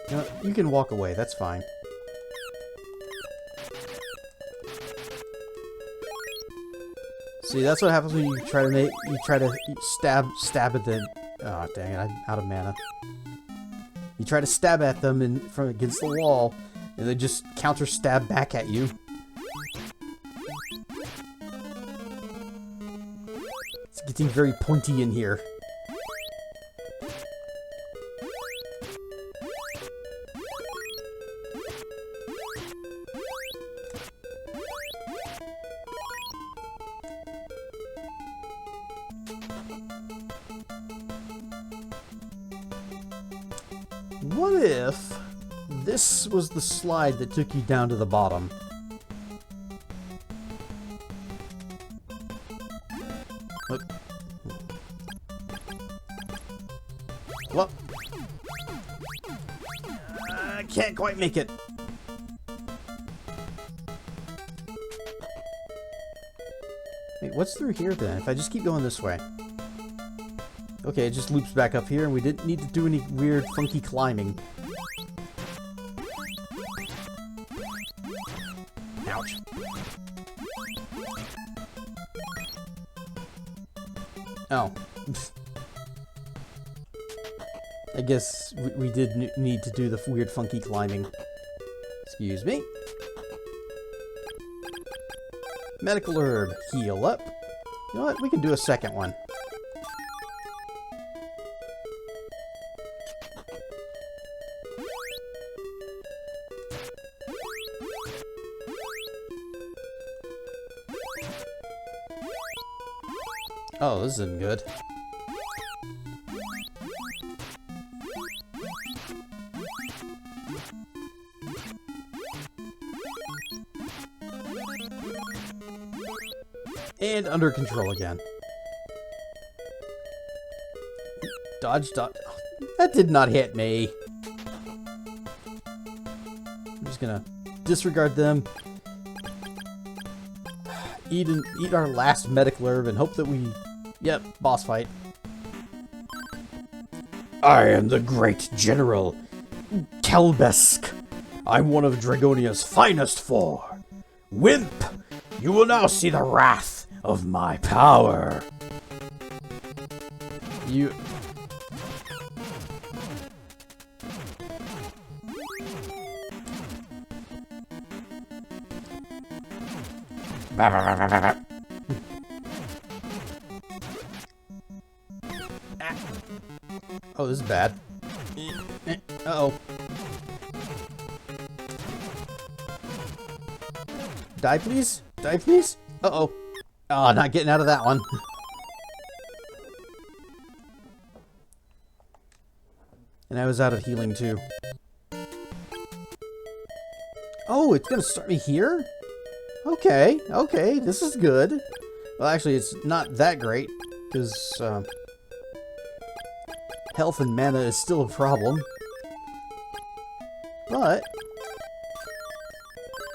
You know, you can walk away, that's fine. See, that's what happens when you try to stab at them. Oh, dang it, I'm out of mana. You try to stab at them from against the wall, and they just counter stab back at you. It's getting very pointy in here. What if this was the slide that took you down to the bottom? Look. Well, I can't quite make it. Wait, what's through here then? If I just keep going this way. Okay, it just loops back up here, and we didn't need to do any weird, funky climbing. Ouch. Oh. I guess we did need to do the weird, funky climbing. Excuse me. Medical herb. Heal up. You know what? We can do a second one. Oh, this isn't good. And under control again. Dodge, dodge. That did not hit me. I'm just gonna disregard them. Eat our last medical herb and hope that we... Yep, boss fight. I am the great general, Kelbesk. I'm one of Dragonia's finest four. Wimp, you will now see the wrath of my power. You... Oh, this is bad. Uh-oh. Die, please? Die, please? Uh-oh. Oh, not getting out of that one. And I was out of healing, too. Oh, it's gonna start me here? Okay, okay, this is good. Well, actually, it's not that great. Because health and mana is still a problem. But...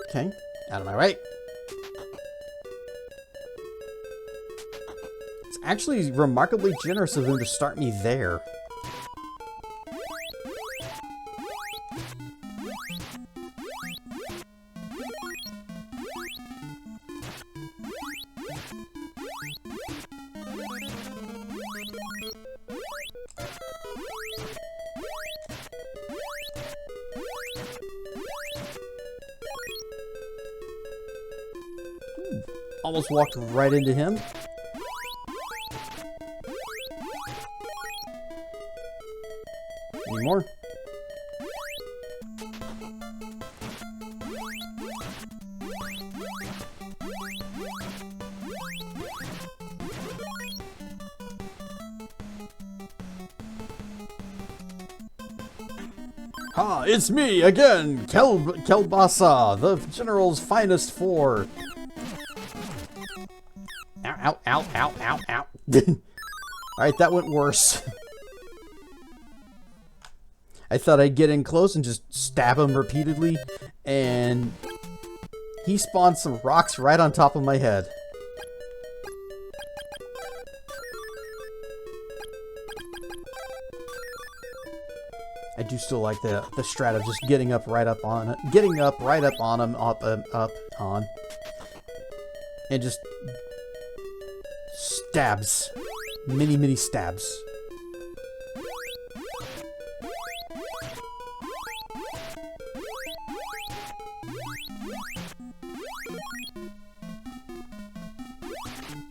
okay, out of my way. It's actually remarkably generous of them to start me there. Almost walked right into him. Any more? Ha! It's me again, Kelbasa, the General's finest four. Ow, ow, ow, ow, ow. Alright, that went worse. I thought I'd get in close and just stab him repeatedly, and he spawned some rocks right on top of my head. I do still like the strat of just getting up right up on it, on, and just stabs. Many stabs.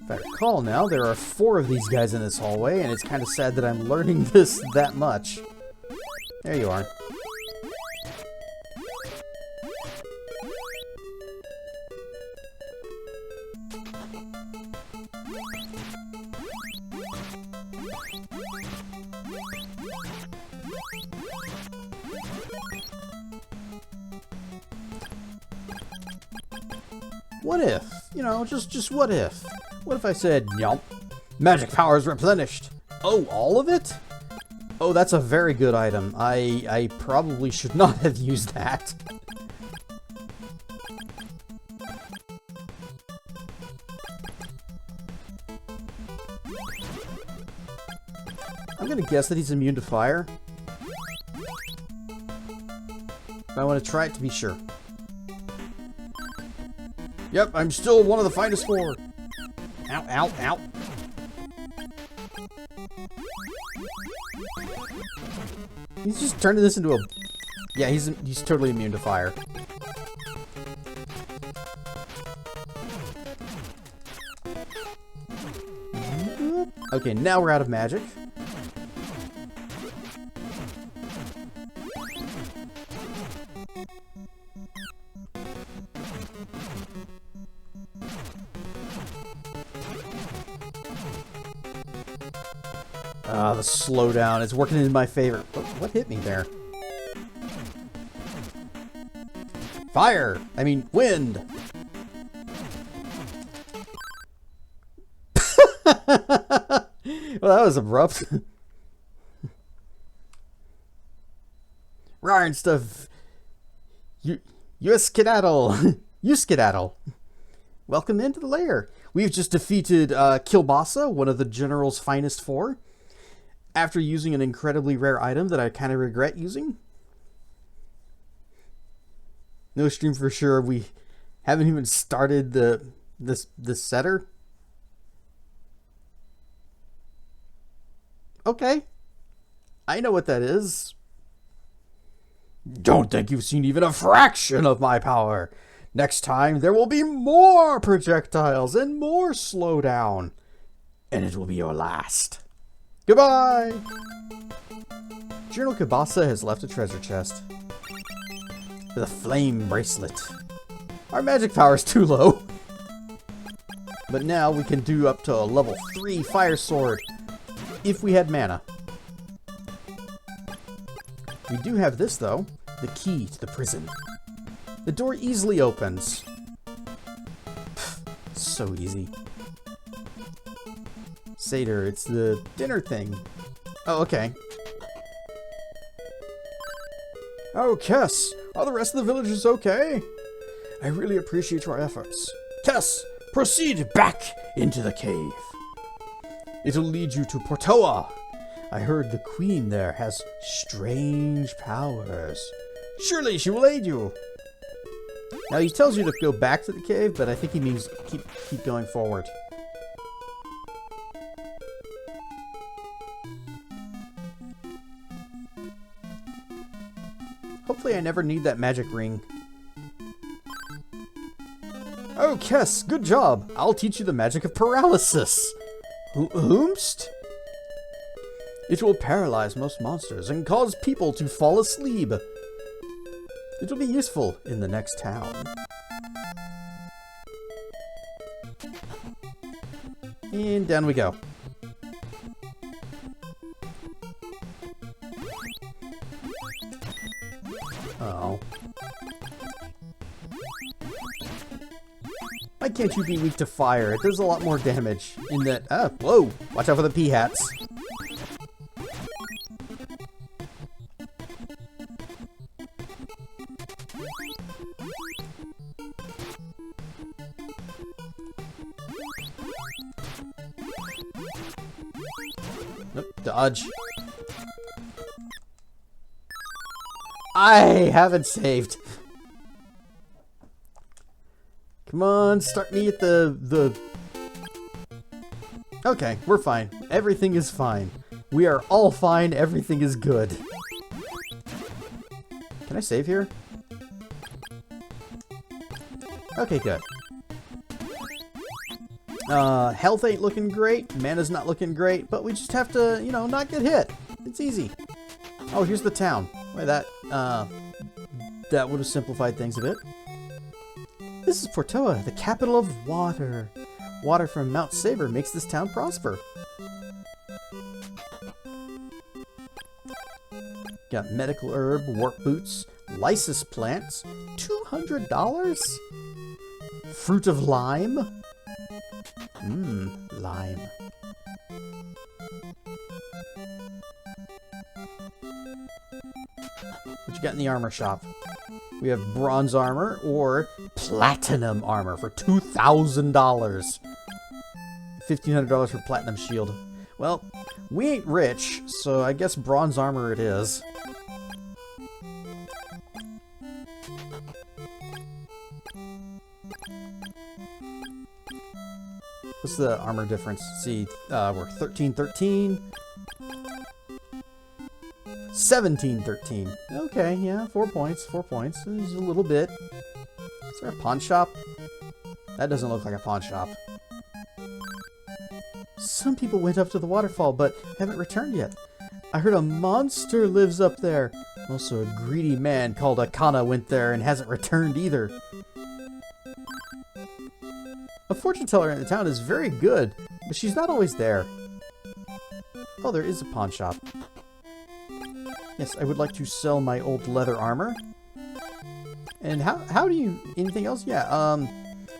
If I recall now, there are 4 of these guys in this hallway, and it's kind of sad that I'm learning this that much. There you are. What if? You know, just what if? What if I said, yump, magic power is replenished? Oh, all of it? Oh, that's a very good item. I probably should not have used that. I'm gonna guess that he's immune to fire. But I want to try it to be sure. Yep, I'm still one of the finest 4. Ow, ow, ow. He's just turning this into a... yeah, he's totally immune to fire. Okay, now we're out of magic. Ah, the slowdown. It's working in my favor. What hit me there? Fire! I mean, wind! Well, that was abrupt. Rar and stuff. You skedaddle. You skedaddle. Welcome into the lair. We've just defeated Kilbasa, one of the General's finest 4. After using an incredibly rare item that I kind of regret using. No stream for sure. We haven't even started this setter. Okay. I know what that is. Don't think you've seen even a fraction of my power. Next time there will be more projectiles and more slowdown. And it will be your last. Goodbye! General Kabasa has left a treasure chest. With a flame bracelet. Our magic power is too low. But now we can do up to a level 3 fire sword. If we had mana. We do have this though. The key to the prison. The door easily opens. Pfft, so easy. Seder. It's the dinner thing. Oh, okay. Oh, Kess, are the rest of the villagers okay? I really appreciate your efforts. Kess, proceed back into the cave. It'll lead you to Portoa. I heard the queen there has strange powers. Surely she will aid you. Now he tells you to go back to the cave, but I think he means keep going forward. Hopefully I never need that magic ring. Oh, Kess, good job. I'll teach you the magic of paralysis. Whomst? It will paralyze most monsters and cause people to fall asleep. It will be useful in the next town. And down we go. Oh. Why can't you be weak to fire? It does a lot more damage in that... Ah, whoa! Watch out for the pea hats. Nope, dodge. I haven't saved. Come on, start me at the... Okay, we're fine. Everything is fine. We are all fine. Everything is good. Can I save here? Okay, good. Health ain't looking great. Mana's not looking great. But we just have to, you know, not get hit. It's easy. Oh, here's the town. Wait, that would have simplified things a bit. This is Portoa, the capital of water. Water from Mount Saber makes this town prosper. Got medical herb, warp boots, lysis plants, $200? Fruit of lime? Lime. What you got in the armor shop? We have bronze armor or platinum armor for $2,000. $1,500 for platinum shield. Well, we ain't rich, so I guess bronze armor it is. What's the armor difference? Let's see, we're 1313. 1713. Okay, yeah, 4 points, 4 points. There's a little bit. Is there a pawn shop? That doesn't look like a pawn shop. Some people went up to the waterfall, but haven't returned yet. I heard a monster lives up there. Also, a greedy man called Akana went there and hasn't returned either. A fortune teller in the town is very good, but she's not always there. Oh, there is a pawn shop. Yes, I would like to sell my old leather armor. And how do you... Anything else? Yeah,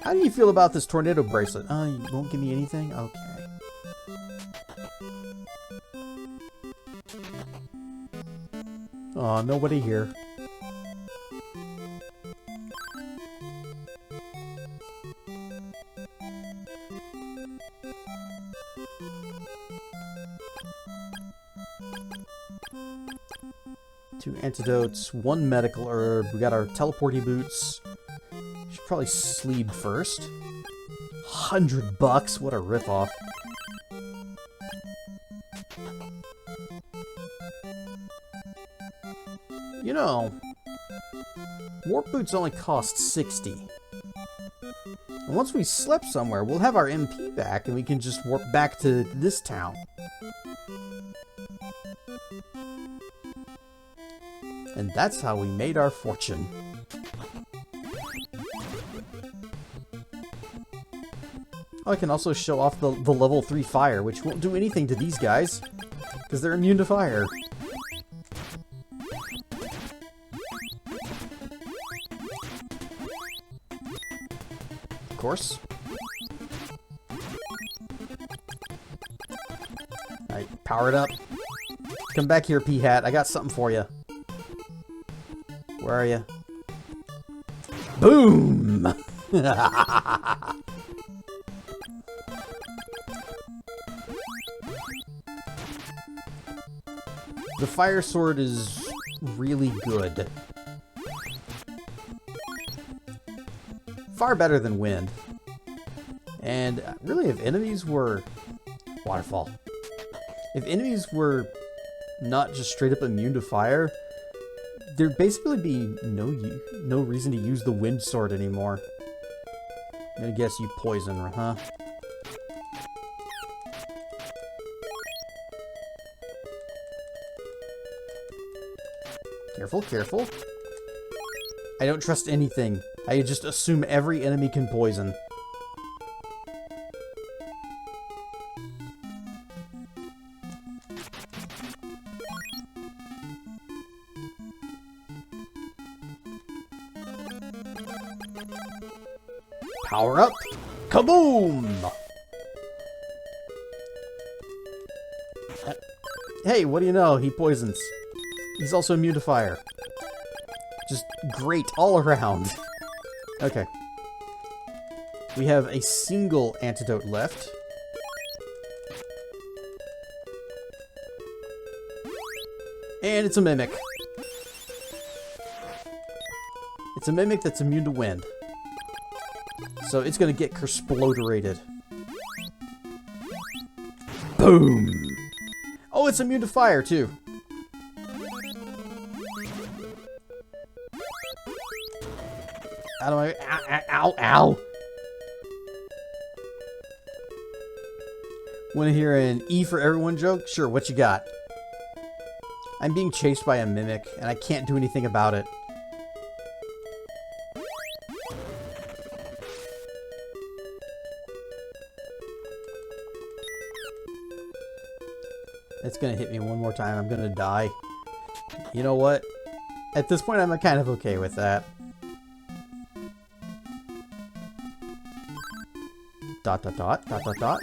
how do you feel about this tornado bracelet? You won't give me anything? Okay. Aw, nobody here. Two antidotes, one medical herb. We got our teleporty boots. Should probably sleep first. $100? What a ripoff. You know, warp boots only cost 60. And once we slept somewhere, we'll have our MP back and we can just warp back to this town. And that's how we made our fortune. Oh, I can also show off the level 3 fire, which won't do anything to these guys, because they're immune to fire. Of course. Power it up. Come back here, P-Hat. I got something for you. Where are you? Boom! The fire sword is really good. Far better than wind. And really, if enemies were... Waterfall. If enemies were not just straight up immune to fire, there'd basically be no reason to use the wind sword anymore. I'm gonna guess you poison her, huh? Careful, careful. I don't trust anything. I just assume every enemy can poison. Power up! Kaboom! Hey, what do you know? He poisons. He's also immune to fire. Just great all around. Okay. We have a single antidote left. And it's a mimic. It's a mimic that's immune to wind. So it's gonna get Crystalis. Boom! Oh, it's immune to fire, too. How do I... Ow, ow, ow! Wanna hear an E for everyone joke? Sure, what you got? I'm being chased by a mimic, and I can't do anything about it. It's gonna hit me one more time. I'm gonna die. You know what? At this point, I'm kind of okay with that. Dot dot dot dot dot dot.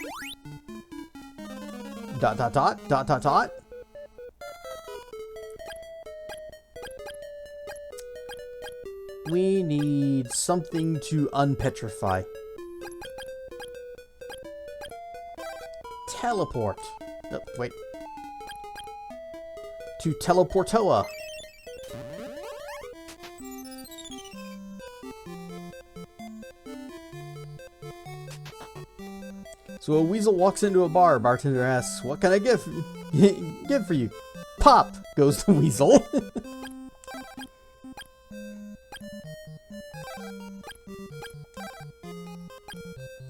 Dot dot dot dot dot dot. We need something to unpetrify. Teleport. Oh, wait. To Teleportoa. So a weasel walks into a bar. Bartender asks, "What can I get for you?" Pop goes the weasel.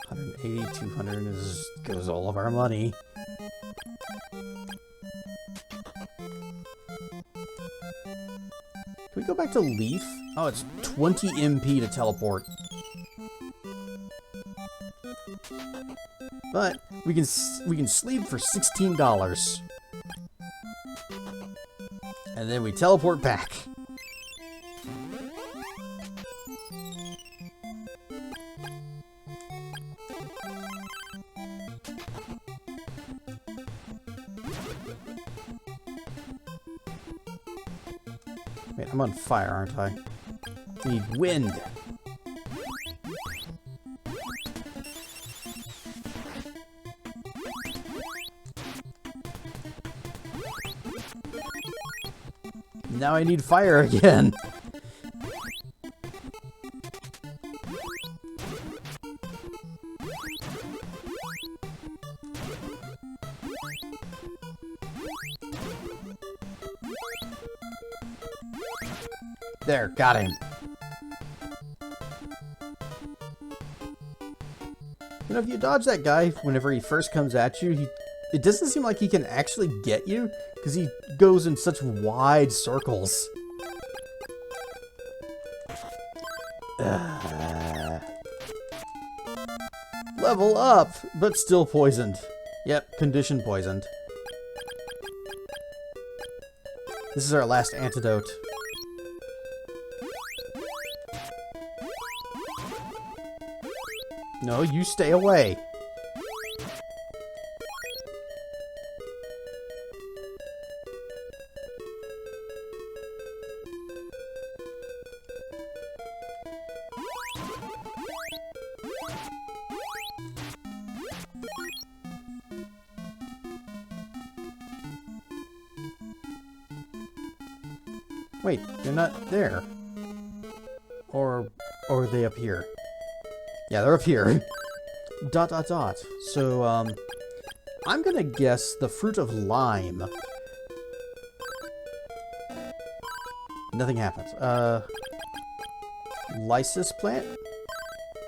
180, 200 goes all of our money. Can we go back to Leaf? Oh, it's 20 MP to teleport. But we can sleep for $16. And then we teleport back. Wait, I'm on fire, aren't I? I need wind. Now I need fire again. There, got him. You know, if you dodge that guy whenever he first comes at you, it doesn't seem like he can actually get you, because he goes in such wide circles. Level up, but still poisoned. Yep, condition poisoned. This is our last antidote. No, you stay away. Wait, they're not there. Or are they up here? Yeah, they're up here. ... So, I'm gonna guess the fruit of lime. Nothing happens. Lysis plant?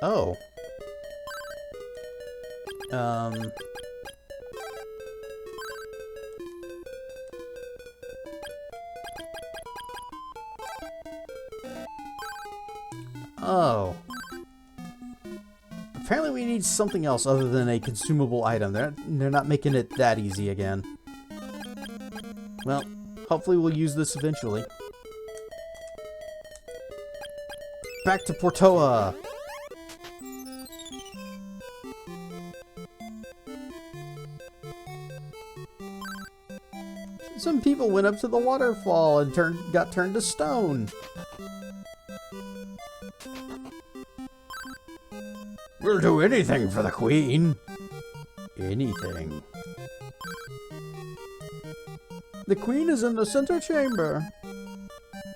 Oh. Oh. Apparently we need something else other than a consumable item. They're not making it that easy again. Well, hopefully we'll use this eventually. Back to Portoa! Some people went up to the waterfall and got turned to stone. We'll do anything for the queen. Anything. The queen is in the center chamber.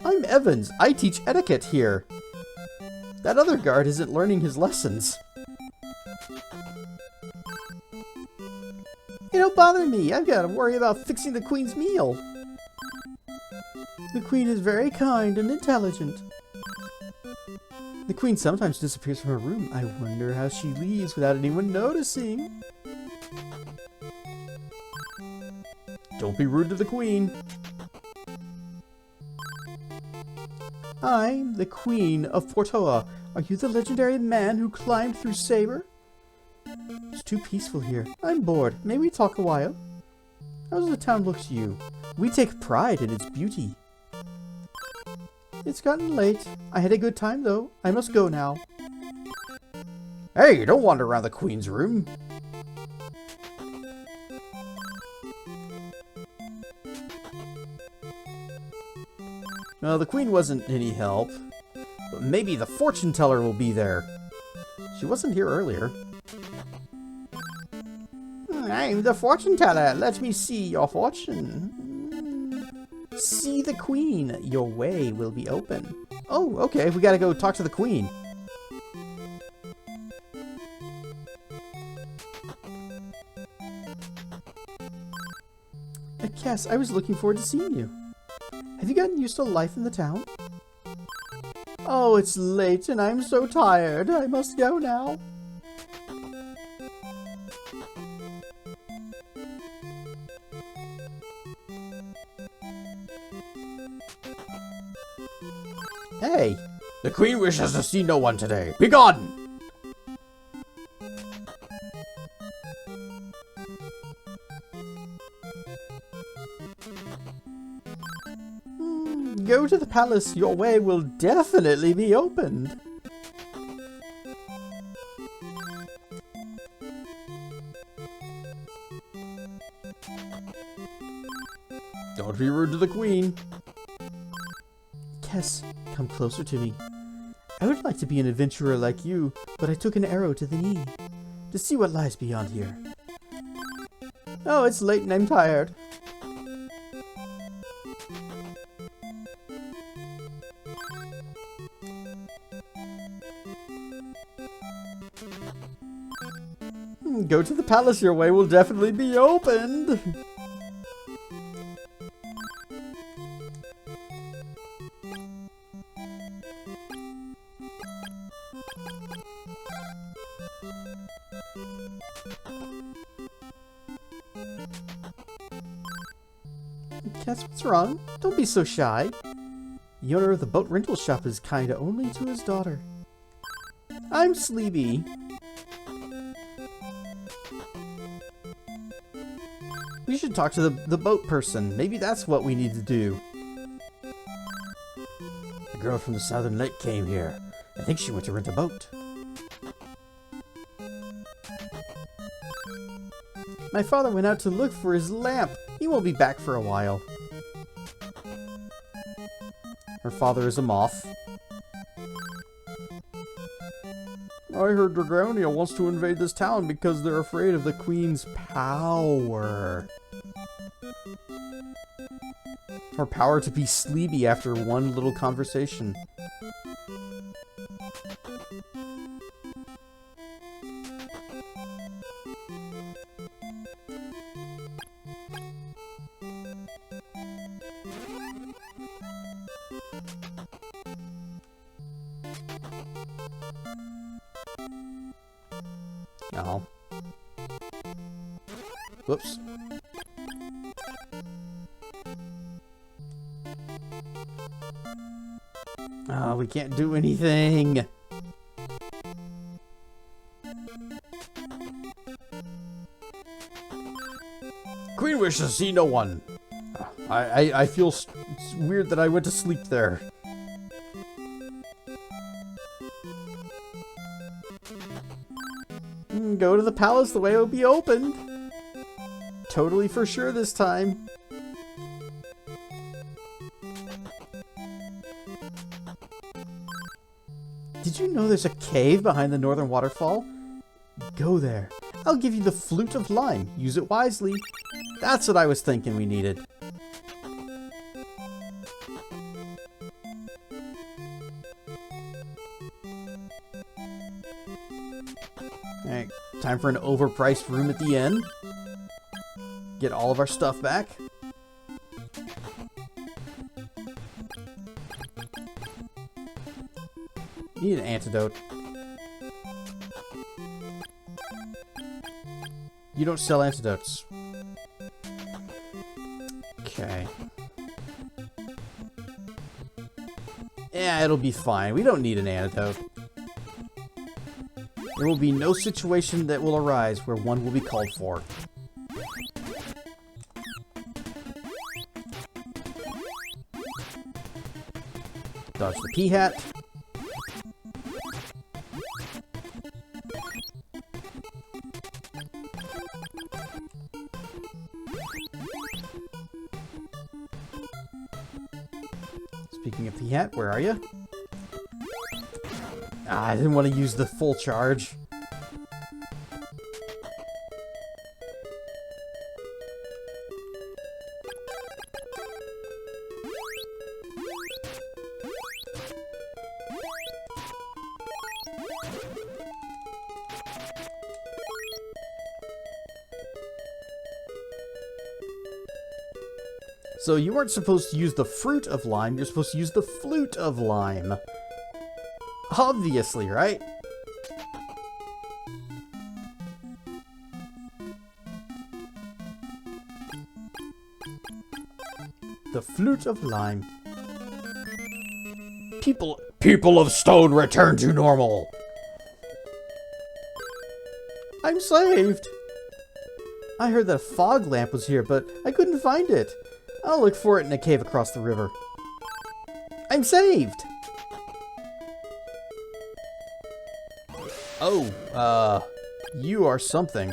I'm Evans. I teach etiquette here. That other guard isn't learning his lessons. Hey, don't bother me. I've got to worry about fixing the queen's meal. The queen is very kind and intelligent. The queen sometimes disappears from her room. I wonder how she leaves without anyone noticing. Don't be rude to the queen. I'm the Queen of Portoa. Are you the legendary man who climbed through Saber? It's too peaceful here. I'm bored. May we talk a while? How does the town look to you? We take pride in its beauty. It's gotten late. I had a good time, though. I must go now. Hey, don't wander around the queen's room. Well, the queen wasn't any help. But maybe the fortune teller will be there. She wasn't here earlier. I'm the fortune teller. Let me see your fortune. See the queen. Your way will be open. Oh, okay. We gotta go talk to the queen. Cass, I was looking forward to seeing you. Have you gotten used to life in the town? Oh, it's late and I'm so tired. I must go now. Hey! The queen wishes to see no one today. Be gone! Go to the palace. Your way will definitely be opened. Don't be rude to the queen. Kess, come closer to me. I would like to be an adventurer like you, but I took an arrow to the knee. To see what lies beyond here. Oh, it's late and I'm tired. Go to the palace, your way will definitely be opened. Cass, what's wrong? Don't be so shy. The owner of the boat rental shop is kinda only to his daughter. I'm Sleepy. We should talk to the boat person. Maybe that's what we need to do. The girl from the Southern Lake came here. I think she went to rent a boat. My father went out to look for his lamp. He won't be back for a while. Her father is a moth. I heard Dragonia wants to invade this town because they're afraid of the queen's power. Or power to be sleepy after one little conversation. Oh. Whoops. Oh, we can't do anything. Queen wishes to see no one. I feel it's weird that I went to sleep there. Go to the palace, the way will be opened. Totally for sure this time. Did you know there's a cave behind the northern waterfall? Go there. I'll give you the flute of lime. Use it wisely. That's what I was thinking we needed. Alright, time for an overpriced room at the inn. Get all of our stuff back. Need an antidote. You don't sell antidotes. Okay. Yeah, it'll be fine. We don't need an antidote. There will be no situation that will arise where one will be called for. Dodge the pea-hat. Speaking of pea-hat, where are you? Ah, I didn't want to use the full charge. So you weren't supposed to use the fruit of lime, you're supposed to use the flute of lime. Obviously, right? The flute of lime. People of stone, return to normal. I'm saved. I heard that a fog lamp was here, but I couldn't find it. I'll look for it in a cave across the river. I'm saved! Oh, you are something.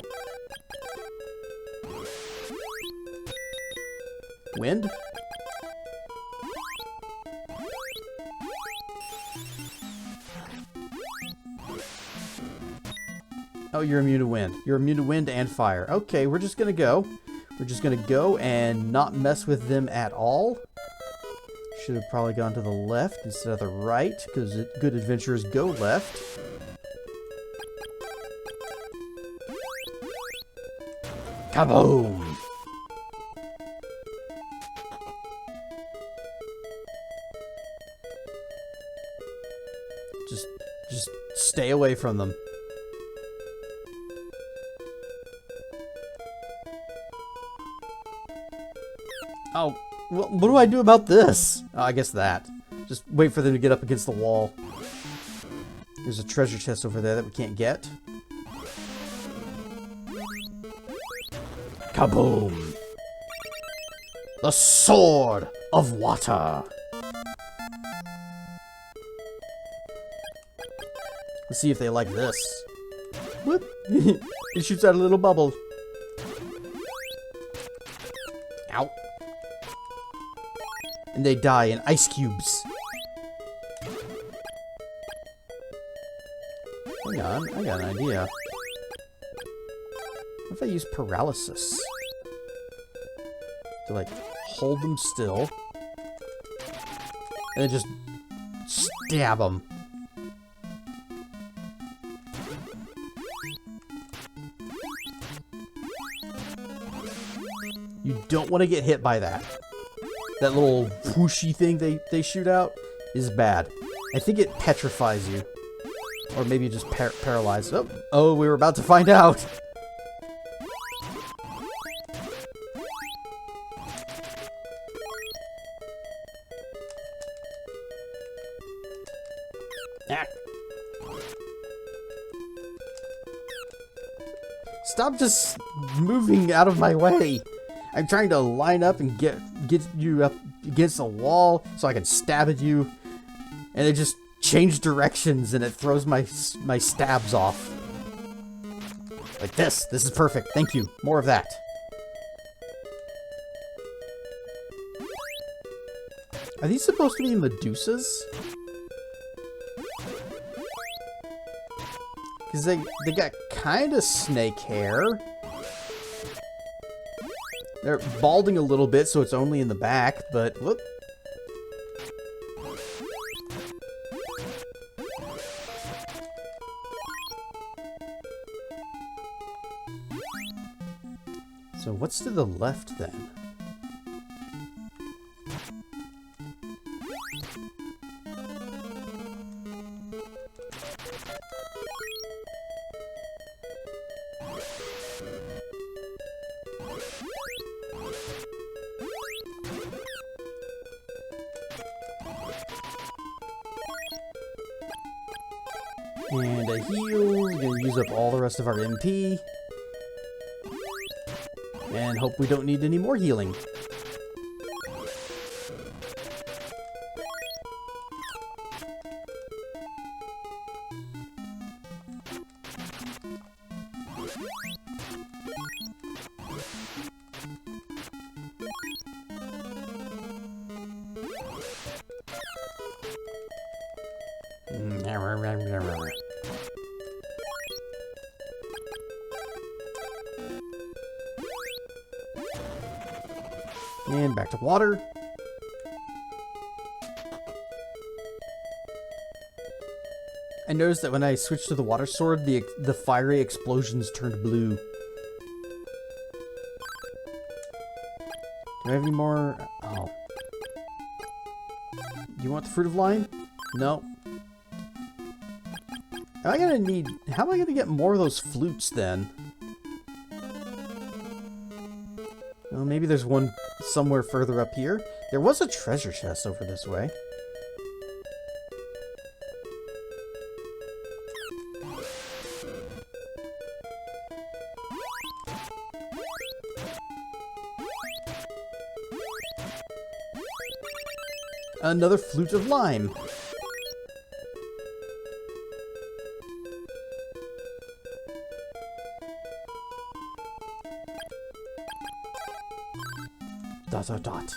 Wind? Oh, you're immune to wind. You're immune to wind and fire. Okay, we're just gonna go. We're just gonna go and not mess with them at all. Should have probably gone to the left instead of the right, because good adventurers go left. Kaboom! Just stay away from them. Oh, well, what do I do about this? Oh, I guess that. Just wait for them to get up against the wall. There's a treasure chest over there that we can't get. Kaboom! The Sword of Water! Let's see if they like this. Whoop! It shoots out a little bubble. Ow. And they die in ice cubes. Hang on, I got an idea. What if I use paralysis? To like hold them still. And then just stab him. You don't want to get hit by that. That little whooshy thing they shoot out is bad. I think it petrifies you. Or maybe just paralyzes. Oh, we were about to find out. Ah. Stop just moving out of my way. I'm trying to line up and get you up against a wall so I can stab at you. And it just changed directions and it throws my stabs off. Like this. This is perfect. Thank you. More of that. Are these supposed to be Medusas? Because they got kind of snake hair. They're balding a little bit, so it's only in the back, but look. So what's to the left then? And a heal. We're gonna use up all the rest of our MP. And hope we don't need any more healing. And back to water. I noticed that when I switched to the water sword, the fiery explosions turned blue. Do I have any more? Oh. Do you want the Fruit of Lion? No. How am I gonna get more of those flutes then? Well, maybe there's one somewhere further up here. There was a treasure chest over this way. Another Flute of Lime. Dot dot dot.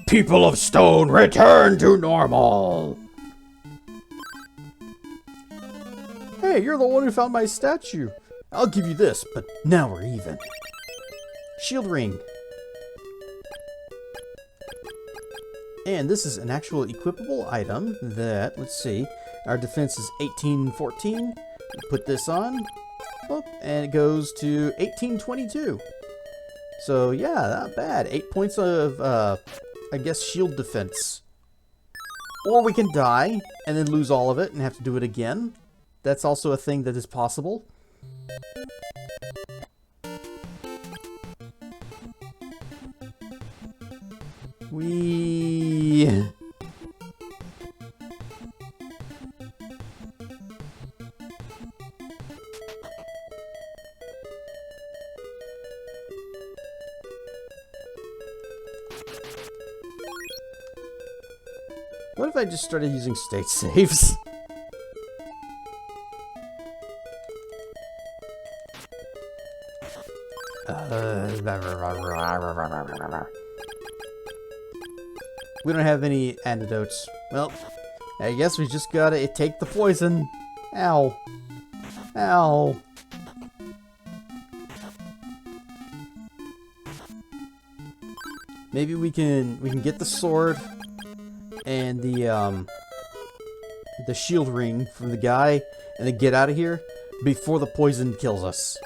People of Stone, return to normal! Hey, you're the one who found my statue. I'll give you this, but now we're even. Shield ring. And this is an actual equipable item that, let's see, our defense is 1814. Put this on, oh, and it goes to 1822. So yeah, not bad. 8 points of, I guess, shield defense. Or we can die and then lose all of it and have to do it again. That's also a thing that is possible. What if I just started using state saves? We don't have any antidotes. Well, I guess we just gotta take the poison. Ow. Ow. Maybe we can get the sword, and the shield ring from the guy, and then get out of here before the poison kills us.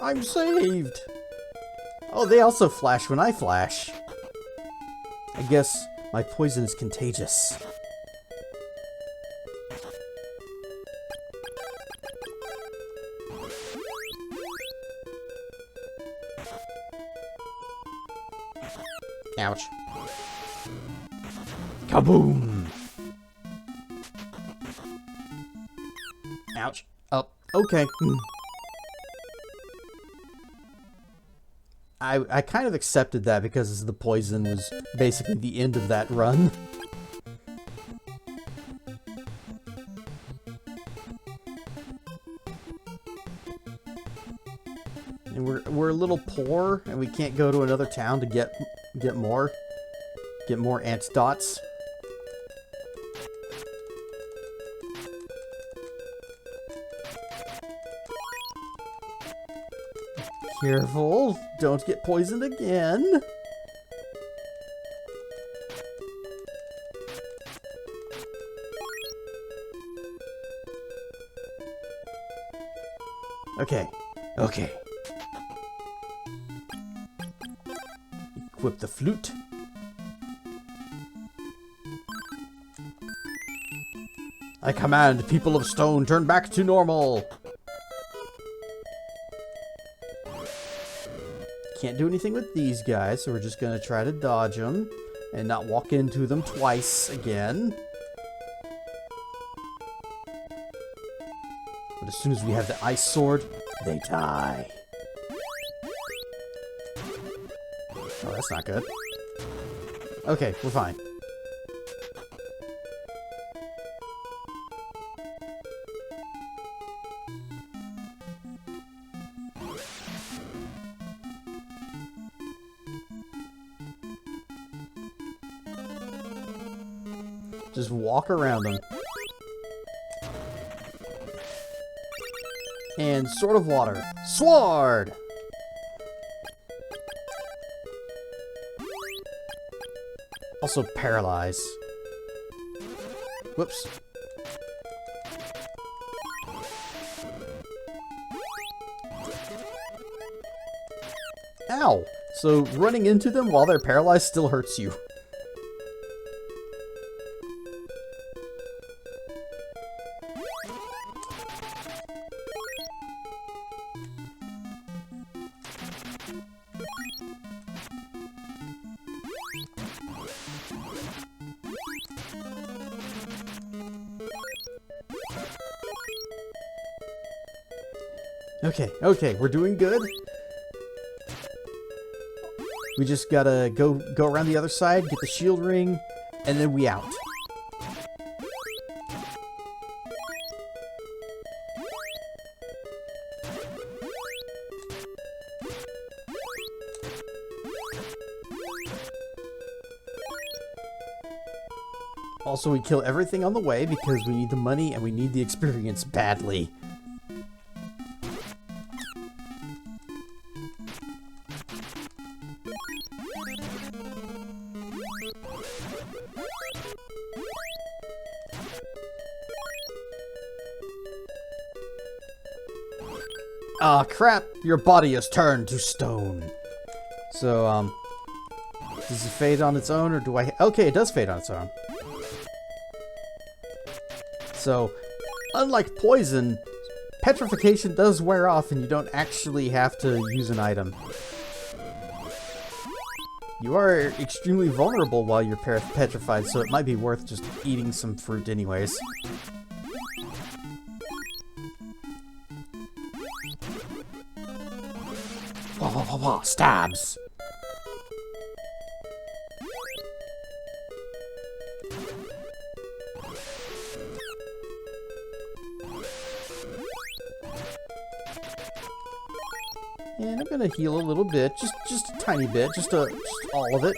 I'm saved! Oh, they also flash when I flash. I guess my poison is contagious. Ouch. Kaboom! Ouch. Oh, okay. I kind of accepted that because the poison was basically the end of that run. And we're a little poor, and we can't go to another town to get more antidotes. Careful, don't get poisoned again. Okay, okay. Equip the flute. I command people of stone, turn back to normal. Can't do anything with these guys, so we're just gonna try to dodge them and not walk into them twice again. But as soon as we have the ice sword, they die. Oh, that's not good. Okay, we're fine. Just walk around them. And Sword of Water. Sword! Also paralyze. Whoops. Ow! So running into them while they're paralyzed still hurts you. Okay, we're doing good. We just gotta go around the other side, get the shield ring, and then we out. Also, we kill everything on the way because we need the money and we need the experience badly. Ah, crap! Your body has turned to stone. So, does it fade on its own, or do I... Okay, it does fade on its own. So, unlike poison, petrification does wear off and you don't actually have to use an item. You are extremely vulnerable while you're petrified, so it might be worth just eating some fruit anyways. Stabs! And I'm gonna heal a little bit, just a tiny bit, just all of it.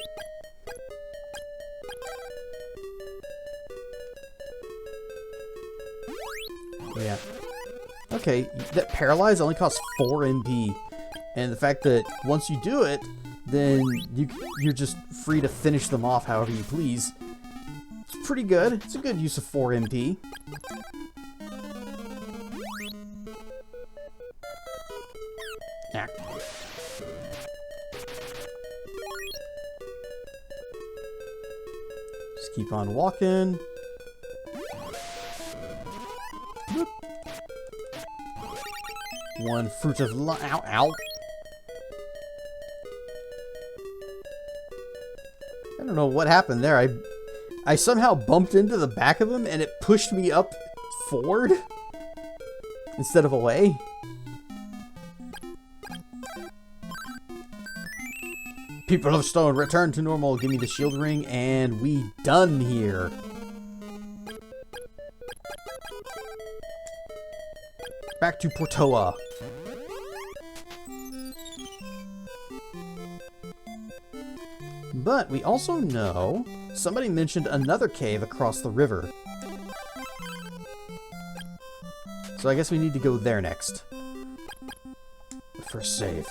Yeah. Okay, that paralyze only costs 4 MP. And the fact that once you do it, then you're just free to finish them off however you please. It's pretty good. It's a good use of 4 MP. Yeah. Just keep on walking. Whoop. One fruit of life. Ow, ow. I don't know what happened there. I somehow bumped into the back of him and it pushed me up forward instead of away. People of Stone, return to normal. Give me the shield ring and we done here. Back to Portoa. But we also know somebody mentioned another cave across the river. So I guess we need to go there next. First save.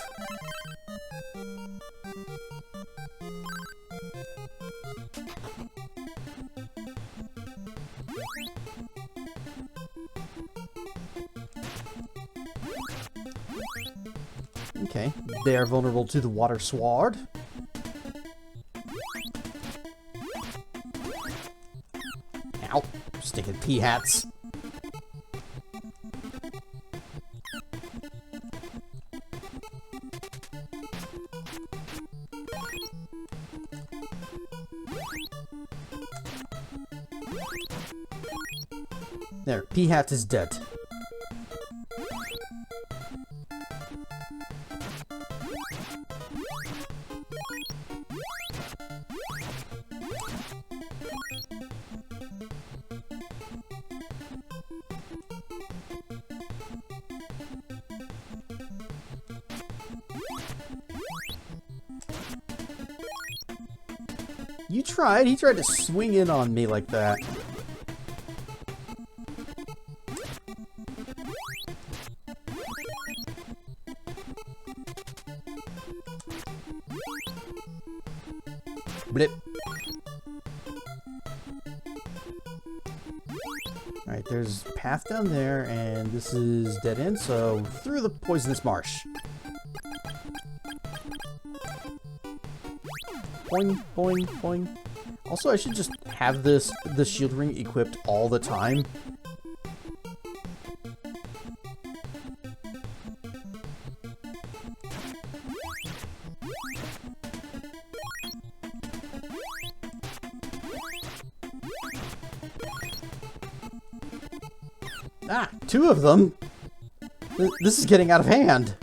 Okay, they are vulnerable to the water sword. Ow, stinking pea hats. There, pea hat is dead. You tried. He tried to swing in on me like that. Blip. Alright, there's a path down there, and this is dead end, so through the poisonous marsh. Boing, boing, boing. Also, I should just have the shield ring equipped all the time. Ah, 2 of them? This is getting out of hand.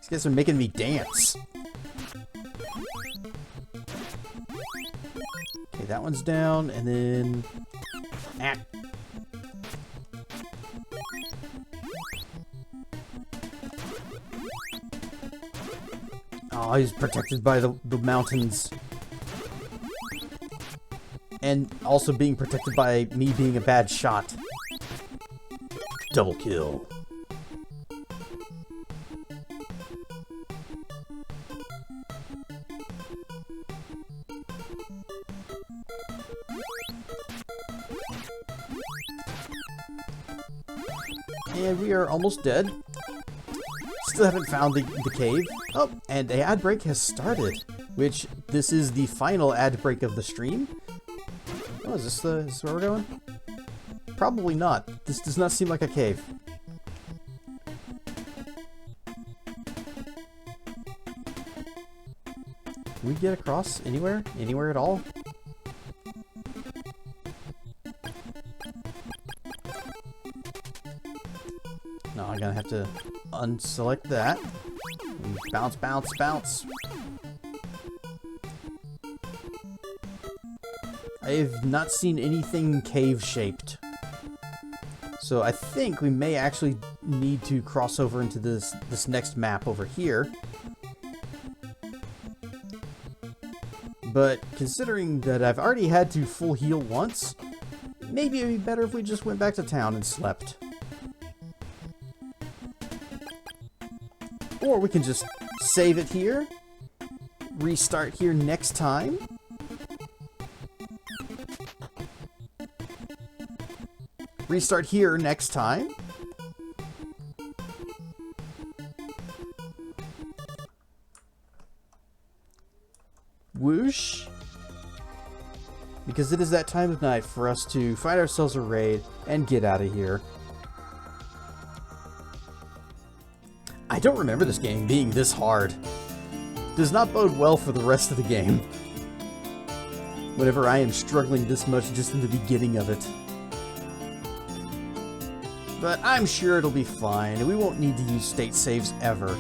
These guys are making me dance. Okay, that one's down, and then... Ah. Oh, he's protected by the mountains. And also being protected by me being a bad shot. Double kill. And we are almost dead. Still haven't found the cave. Oh, and the ad break has started. Which, this is the final ad break of the stream. Oh, is this where we're going? Probably not. This does not seem like a cave. Can we get across anywhere? Anywhere at all? No, I'm gonna have to unselect that. And bounce, bounce, bounce. I have not seen anything cave-shaped. So I think we may actually need to cross over into this next map over here. But considering that I've already had to full heal once, maybe it'd be better if we just went back to town and slept. Or we can just save it here, restart here next time. Restart here next time. Whoosh. Because it is that time of night for us to find ourselves a raid and get out of here. I don't remember this game being this hard. Does not bode well for the rest of the game. Whenever I am struggling this much just in the beginning of it. But I'm sure it'll be fine, and we won't need to use state saves ever.